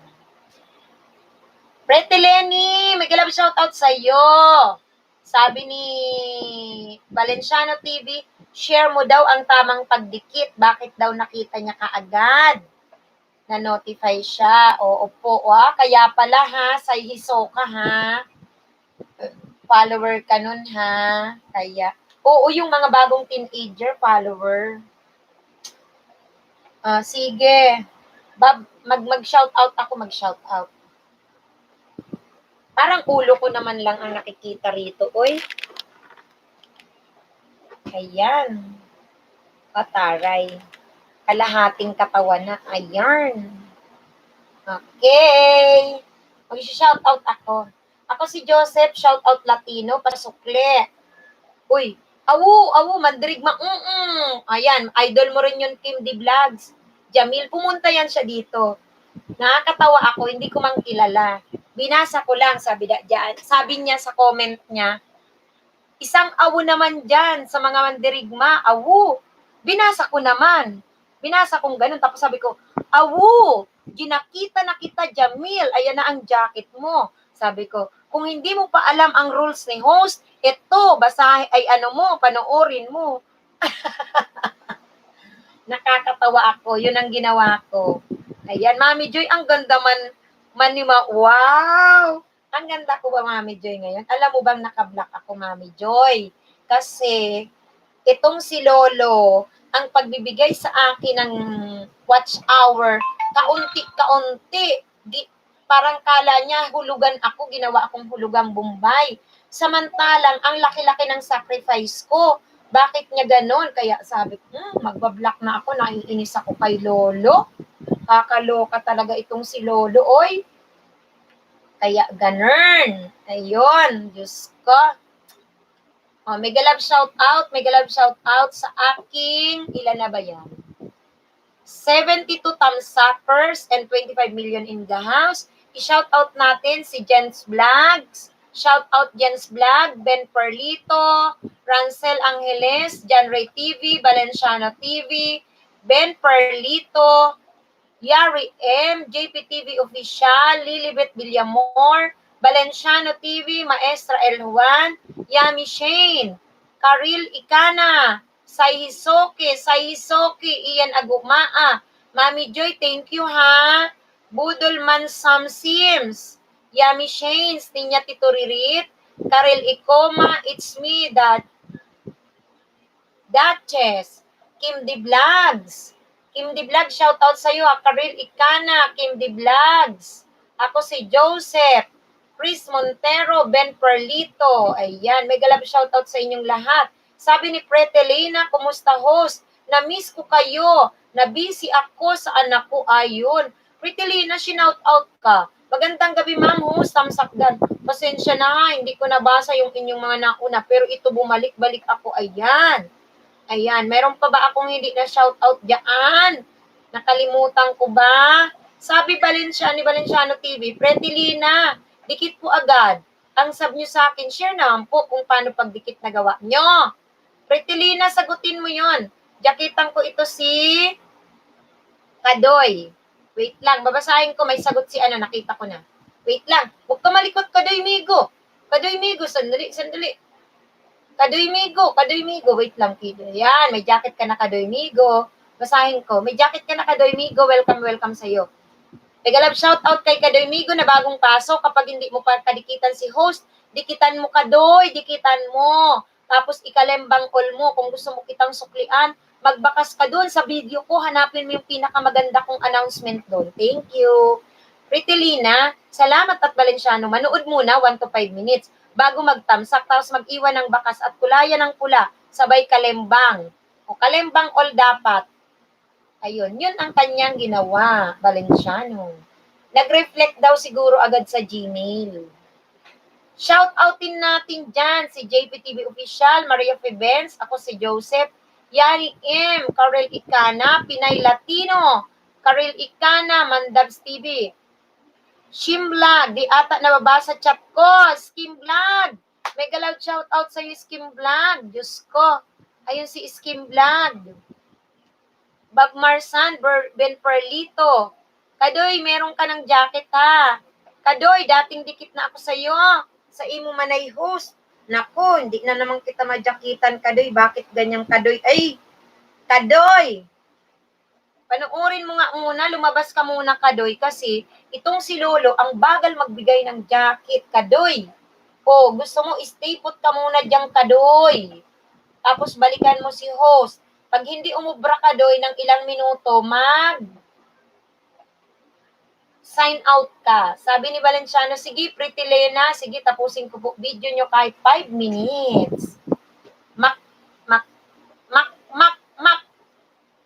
Pretty Lenny, may galab shoutout sa'yo. Sabi ni Valenciano TV, Share mo daw ang tamang pagdikit. Bakit daw nakita niya kaagad? Na-notify siya. Oo po. Kaya pala ha, sa Hisoka ha. Follower ka nun ha. Kaya, oo, yung mga bagong teenager, follower. Sige. Mag-shoutout ako, mag-shoutout. Parang ulo ko naman lang ang nakikita rito. Oy. Ayan. Pataray. Kalahating katawan na. Ayan. Okay. Mag-shoutout ako. Ako si Joseph, shoutout Latino, pasukle. Uy, awu, mandirigma. Ayan, idol mo rin yun, Kim D Vlogs. Jamil, pumunta yan siya dito. Nakakatawa ako, hindi ko mang kilala. Binasa ko lang, sabi niya sa comment niya, isang awu naman dyan sa mga mandirigma, awu. Binasa ko naman. Binasa kong ganun, tapos sabi ko, awu, ginakita na kita, Jamil, ayan na ang jacket mo. Sabi ko, kung hindi mo pa alam ang rules ni host, ito, panoorin mo. Nakakatawa ako, yun ang ginawa ko. Ayan, Mami Joy, ang ganda wow! Ang ganda ko ba, Mami Joy, ngayon? Alam mo bang nakablock ako, Mami Joy? Kasi, itong si Lolo, ang pagbibigay sa akin ng watch hour, kaunti-kaunti. Parang kala niya, hulugan ako, ginawa akong hulugang Bombay. Samantalang, ang laki-laki ng sacrifice ko. Bakit niya ganon? Kaya sabi ko, magbablock na ako, naiinis ako kay Lolo. Kakaloka talaga itong si Lolo, oy. Kaya ganun. Ayun, Diyos ko. May galab shout out sa aking, ilan na ba yan? 72 thumbsuckers and 25 million in the house. I-shout out natin si Jens Vlogs. Shout out Jens Vlog, Ben Perlito, Rancel Angeles, John Ray TV, Valenciano TV, Ben Perlito, Yari M, JPTV Official, Lilibet Villamor, Valenciano TV, Maestra El Juan, Yami Shane, Karil Ikana, Saihisoki, Ian Agumaa, Mami Joy, thank you ha, Budolman Sam Sims, Yami Shane, Ninya Tituririt, Karil Ikoma, it's me, Duchess, Kim D Vlogs, shout out sa iyo, Karil Ikana, Kim D Vlogs. Ako si Joseph, Chris Montero, Ben Perlito. Ayan, may galab shout out sa inyong lahat. Sabi ni Pretelina, kumusta host? Na-miss ko kayo. Na-busy ako sa anak ko. Ayun. Pretelina, shout out ka. Magandang gabi, ma'am host, tamsakdan. Pasensya na ha, hindi ko nabasa yung inyong mga nauna. Pero ito bumalik-balik ako. Ayan, meron pa ba akong hindi na shoutout dyan? Nakalimutan ko ba? Sabi ni Valenciano TV, Pretilina, dikit po agad. Ang sub nyo sa akin, share naman po kung paano pagdikit na gawa nyo. Pretilina, sagutin mo yon. Jakitan ko ito si Kadoy. Wait lang, babasahin ko, may sagot si nakita ko na. Wait lang, huwag ka malikot, Kadoy Migo, sandali. Kadoy Migo, wait lang, Kido. Yan, may jacket ka na, Kadoy Migo. Basahin ko, may jacket ka na, Kadoy Migo, welcome sa'yo. Megalab shout out kay Kadoy Migo na bagong pasok. Kapag hindi mo pa kadikitan si host, dikitan mo, Kadoy, dikitan mo. Tapos ikalembang all mo, kung gusto mo kitang suklian, magbakas ka doon sa video ko, hanapin mo yung pinakamaganda kong announcement doon. Thank you. Pretilina, salamat at Valenciano, manood muna 1 to 5 minutes bago magtamsak, tapos mag-iwan ng bakas at kulayan ng pula, sabay kalembang. O kalembang all dapat. Ayun, yun ang kanyang ginawa, Valenciano. Nag-reflect daw siguro agad sa Gmail. Shout-outin natin dyan si JPTV Official, Maria Febens, ako si Joseph, Yani M, Karel Ikana, Pinay Latino, Karel Ikana, Mandabs TV, Shimvlog, di ata nababasa chat ko, Skimvlog, mega loud shout-out sa iyo, Skimvlog, Diyos ko, ayun si Skimvlog, Bob Marsan, Ben Perlito, Kadoy, meron ka ng jacket ha, Kadoy, dating dikit na ako sa iyo, sa imo manay host, Nako, hindi na naman kita madyakitan, Kadoy. Bakit ganyang Kadoy? Ay, Kadoy! Panoorin mo nga muna, lumabas ka muna, Kadoy, kasi itong si Lolo, ang bagal magbigay ng jacket, Kadoy. O, gusto mo, stay put ka muna dyan, Kadoy. Tapos balikan mo si host. Pag hindi umubra, Kadoy, ng ilang minuto, sign out ka. Sabi ni Valenciano, sige, Pretty Lena, sige, tapusin ko po video nyo kahit 5 minutes.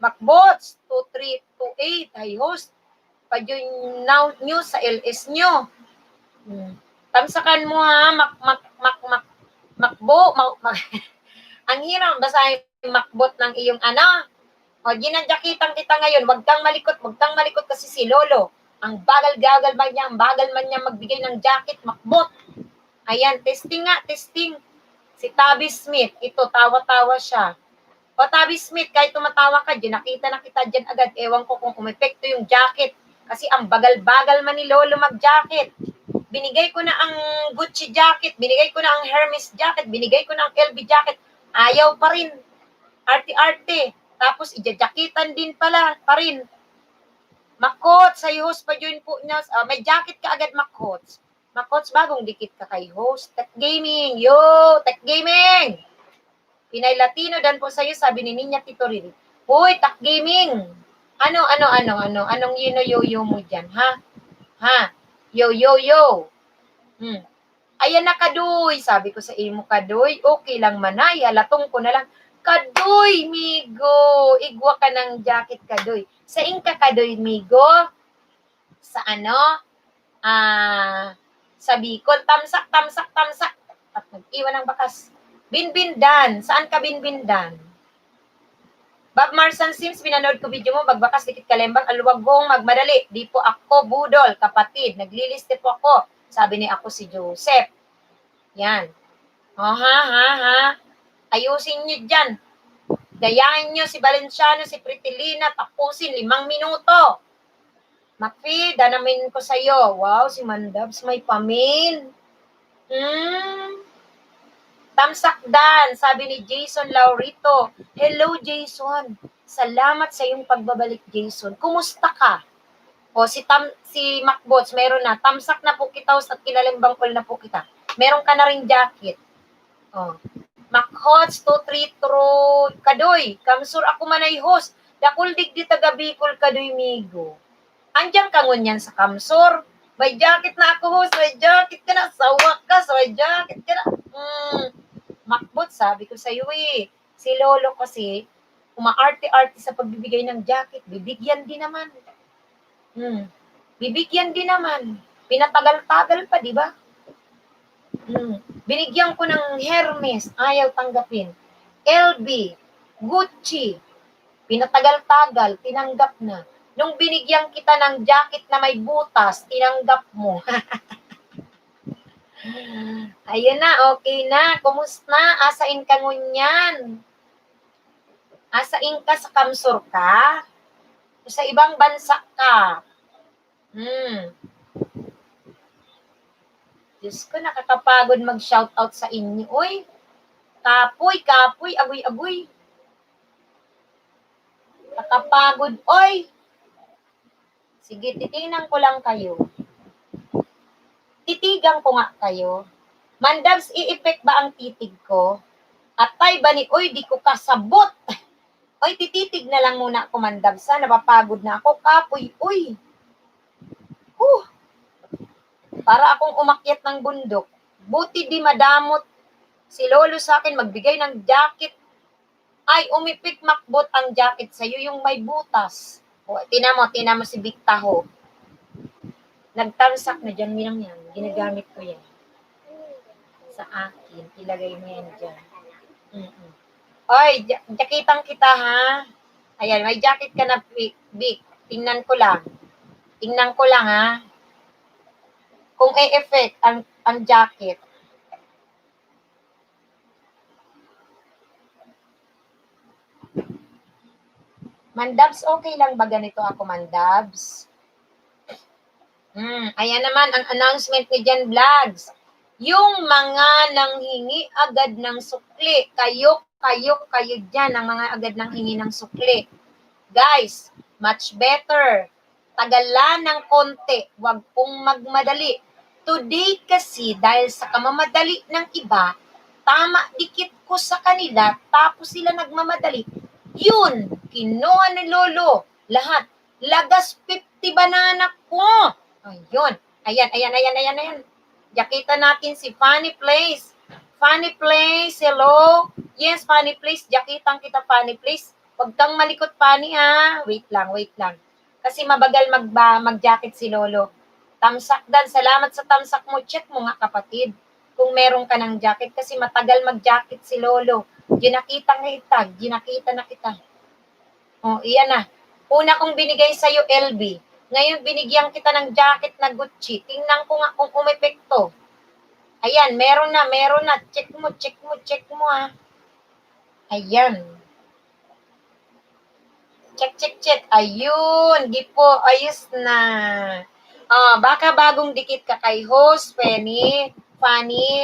Macbots, 2328, ay host, pa yung now news sa LS nyo. Tamsakan mo ha, ang hirap basahin makbot ng iyong ano. O, ginadyakitan kita ngayon, wag kang malikot kasi si Lolo. Ang bagal-gagal man niya magbigay ng jacket, makbot. Ayan, testing nga, testing. Si Tabby Smith, ito, tawa-tawa siya. O Tabby Smith, kahit tumatawa ka dyan, nakita na kita dyan agad. Ewan ko kung umepekto yung jacket. Kasi ang bagal-bagal man ni Lolo mag-jacket. Binigay ko na ang Gucci jacket, binigay ko na ang Hermes jacket, binigay ko na ang LV jacket. Ayaw pa rin. Arte-arte. Tapos ijajakitan din pa rin. Makots, sa host pa join po niya. May jacket ka agad, Makots. Makots, bagong dikit ka kay host. Tech Gaming. Yo, Tech Gaming. Pinay Latino dan po sa'yo, sabi ni Ninya Titoril. Hoy, Tech Gaming. Anong yo mo dyan, ha? Ha? Yo. Ayan na, Kadoy. Sabi ko sa imo, Kadoy, okay lang manay. Halatong ko na lang. Kadoy, migo. Igwa ka ng jacket, Kadoy. Sa inka, Kadoy, migo. Sa ano? Sa Bicol. Tamsak. At nag-iwan ng bakas. Binbindan. Saan ka binbindan? Bob Marsan Sims, pinanood ko video mo, magbakas, dikit kalembang, aluwagong, magmadali. Di po ako, budol, kapatid. Nagliliste po ako. Sabi ni ako si Joseph. Yan. Oh, ha. Ayusin nyo dyan. Gayahin nyo si Valenciano, si Pritilina, tapusin 5 minuto. Makfi, danamin ko sa'yo. Wow, si Mandabs may pamin. Tamsakdan, sabi ni Jason Laurito. Hello, Jason. Salamat sa iyong pagbabalik, Jason. Kumusta ka? O, si Macbots, meron na. Tamsak na po kita, at kilalimbang call na po kita. Meron ka na rin jacket. O. Machots, 232, Kadoy. Kamsur ako manay host. Dakuldig di taga-Bicol, Kadoy, migo. Andiyan ka ngunyan sa Kamsur. May jacket na ako, host. May jacket ka na. Sa wakas, may jacket ka na. Macbot, sabi ko sa'yo eh. Si Lolo kasi, umaarte-arte sa pagbibigay ng jacket. Bibigyan din naman. Bibigyan din naman. Pinatagal-tagal pa, di ba? Binigyan ko ng Hermes, ayaw tanggapin. LV, Gucci, pinatagal-tagal, tinanggap na. Nung binigyan kita ng jacket na may butas, tinanggap mo. Ayun na, okay na. Kumusta? Asain ka ngunyan? Asain ka sa Kamsur ka? O sa ibang bansa ka? Diyos ko, nakakapagod mag-shoutout sa inyo. Uy, kapoy, agoy. Nakapagod, oy. Sige, titingnan ko lang kayo. Titigan ko nga kayo. Mandabs, i-effect ba ang titig ko? At tay ba ni, oy, di ko kasabot. Oy, tititig na lang muna ako, Mandabs. Napapagod na ako. Kapoy, uy. Para akong umakyat ng bundok. Buti di madamot si Lolo sa akin magbigay ng jacket. Ay, umipik Macbot ang jacket sa'yo, yung may butas. O, tina mo si Big Taho. Nagtamsak na dyan, minang yan. Ginagamit ko yan. Sa akin, ilagay mo yan dyan. Oy, jacketang kita ha. Ayan, may jacket ka na, Big. Tingnan ko lang ha. Kung e-effect ang jacket. Mandabs, okay lang ba ganito ako, Mandabs? Ayan naman ang announcement ni Jan Vlogs. Yung mga nanghingi agad ng sukli, kayo dyan, ang mga agad nang hingi ng sukli. Guys, much better. Tagalan ng konti, wag pong magmadali. Today kasi, dahil sa kamamadali ng iba, tama dikit ko sa kanila, tapos sila nagmamadali. Yun, kinuha ni Lolo. Lahat. Lagas 50 banana ko. Ayun. Ayan. Yakita natin si Funny Place. Funny Place, hello? Yes, Funny Place. Yakitang kita, Funny Place. Huwag kang malikot, Funny, ha? Wait lang. Kasi mabagal mag-jacket si Lolo. Tamsak Dan, salamat sa tamsak mo. Check mo nga, kapatid. Kung meron ka ng jacket. Kasi matagal mag-jacket si Lolo. Ginakita na kita. Oh, iyan na. Una kong binigay sa'yo, LB. Ngayon, binigyan kita ng jacket na Gucci. Tingnan ko nga kung umepekto. Ayan, meron na. Check mo, ha. Ayan. Check. Ayun, gipo, ayos na. Baka bagong dikit ka kay host, Funny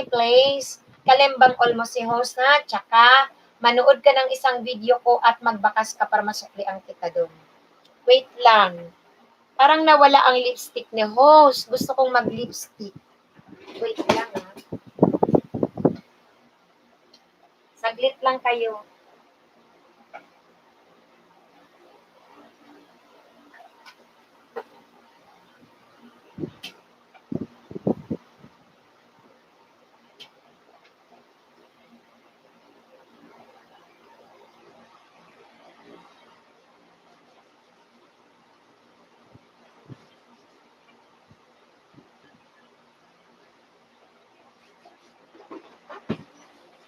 Place. Kalembang almost si host na. Tsaka, manood ka ng isang video ko at magbakas ka para masuklian kita doon. Wait lang. Parang nawala ang lipstick ni host. Gusto kong mag-lipstick. Wait lang, ha. Saglit lang kayo.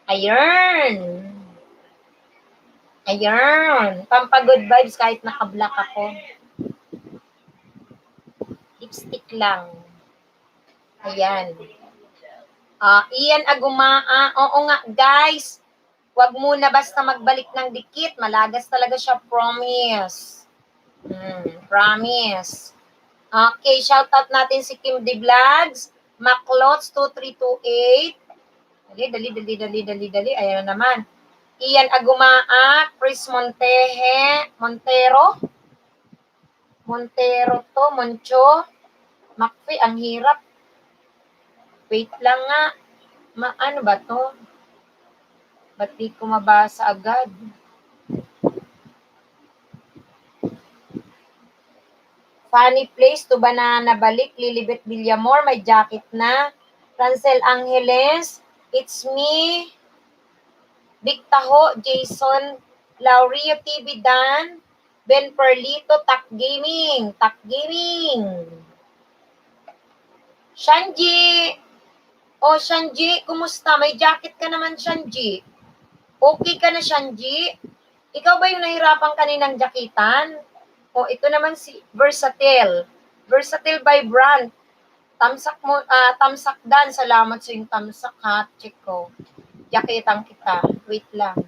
Ayan. Pampagood vibes kahit naka-black ako. Lipstick lang. Ayan. Ian Agumaa. Oo nga, guys. Huwag muna basta magbalik ng dikit. Malagas talaga siya. Promise. Promise. Okay, shoutout natin si Kim D. Vlogs. Maclots 2328. Dali. Ayan na naman. Ian Agumaa, Chris Montero to, Moncho. Macfi, ang hirap. Wait lang nga. Ano ba to? Ba't di ko mabasa agad? Funny Place to Banana Balik, Lilibet Villamor, may jacket na. Rancel Angeles, it's me. Big Taho, Jason Laurio TV Dan, Ben Perlito, Tak Gaming. Shanji. Shanji, kumusta? May jacket ka naman, Shanji. Okay ka na, Shanji? Ikaw ba yung nahirapan kaninang jakitan? Ito naman si Versatile. Versatile by brand. Tamsak Dan. Salamat sa yung tamsak, ha. Check ko. Jaketan kita. Wait lang.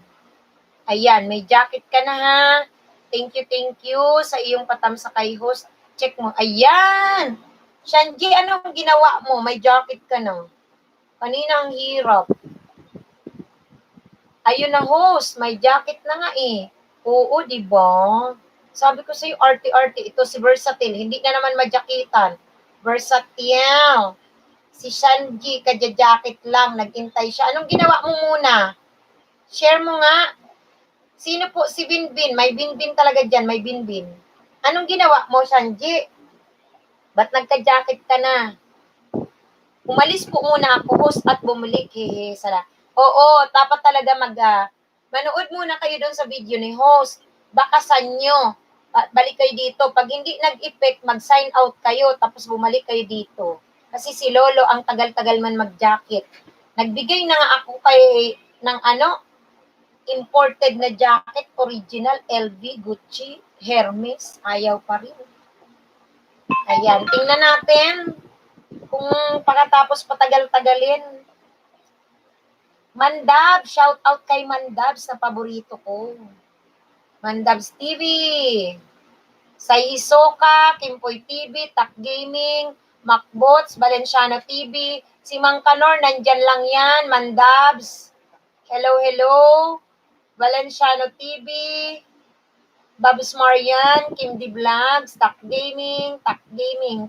Ayan, may jacket ka na, ha. Thank you sa iyong patamsak kay host. Check mo. Ayan. Shanji, anong ginawa mo? May jacket ka na. Kanina ang hirap. Ayun na, host. May jacket na nga eh. Oo, diba? Sabi ko sa'yo, arte-arte. Ito si Versatile. Hindi na naman majakitan. Versatile. Si Shanji, kadya-jacket lang. Nag-intay siya. Anong ginawa mo muna? Share mo nga. Sino po? Si Binbin. May Binbin talaga dyan. May Binbin. Anong ginawa mo, Shanji? Ba't nagka-jacket ka na? Umalis po muna ako, host, at bumalik. Hehe, sala. Oo, dapat talaga manood muna kayo doon sa video ni host. Bakasan nyo. Balik kayo dito. Pag hindi nag-effect, mag-sign out kayo, tapos bumalik kayo dito. Kasi si Lolo, ang tagal-tagal man mag-jacket. Nagbigay na nga ako ng imported na jacket, original, LV, Gucci, Hermes, ayaw pa rin. Ayan, tingnan natin kung pagkatapos patagal-tagalin. Mandab, shout out kay Mandabs na paborito ko. Mandabs TV, Say Hisoka, Kimpoy TV, Tak Gaming, Macbots, Valenciano TV. Si Mang Kanor, nandyan lang yan. Mandabs. Hello, hello. Valenciano TV. Babs Marian, Kim D Vlogs, Tak Gaming,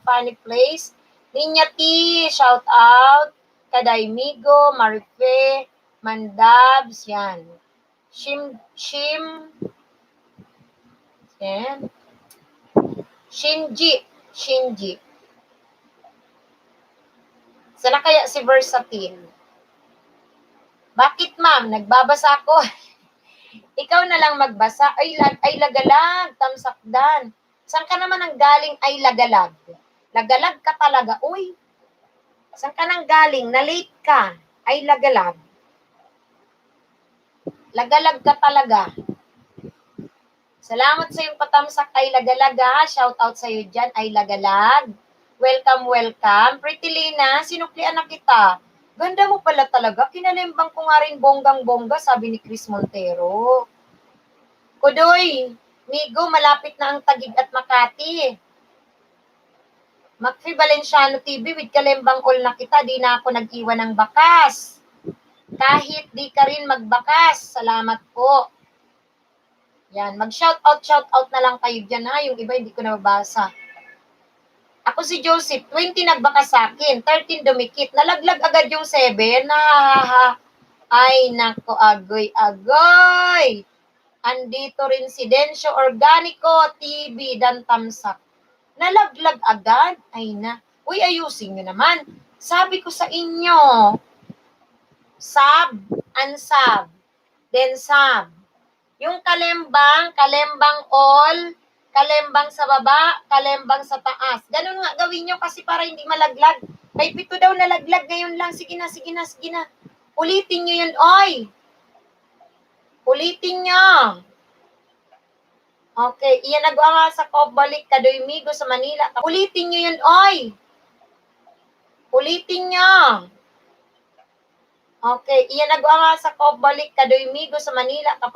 Funny Place. Ninya T, shout out. Kaday Migo, Marife, Mandabs, yan. Yan. Shinji. Sana kaya si Versatile? Bakit ma'am? Nagbabasa ako. Ikaw na lang magbasa. Ay lagalag, tamsakdan. Saan ka naman ang galing ay lagalag? Lagalag ka talaga. Uy, saan ka nang galing? Na-late ka. Ay lagalag. Lagalag ka talaga. Salamat sa iyong patamsak ay lagalag ha. Shout out sa iyo dyan ay lagalag. Welcome. Pretty Lina, sinuklian na kita. Ganda mo pala talaga. Kinalimbang ko nga rin bonggang-bongga, sabi ni Chris Montero. Kudoy, Migo, malapit na ang Taguig at Makati. Macfi Valenciano TV, with kalembang all na kita, di na ako nag-iwan ng bakas. Kahit di ka rin magbakas, salamat po. Yan, mag-shoutout na lang kayo dyan ha, yung iba hindi ko nababasa. Ako si Joseph, 20 nagbakas sa akin, 13 dumikit, nalaglag agad yung 7, Ay, nako, agoy. Andito rin si Densyo Organico TV, Dan Tamsak. Nalaglag agad? Ay na. Uy, ayusin nyo naman. Sabi ko sa inyo, sub, unsub, then sub. Yung kalembang all, kalembang sa baba, kalembang sa taas. Ganun nga gawin nyo kasi para hindi malaglag. May 7 daw nalaglag ngayon lang. Sige na. Ulitin nyo yun, oy. Ulitin nyo. Okay, iyan nagawa sa ko, balik Kadoy Migo sa Manila. Ulitin nyo yun, oy. Ulitin nyo. Okay, iyan nagawa sa ko, balik Kadoy Migo sa Manila. Kapag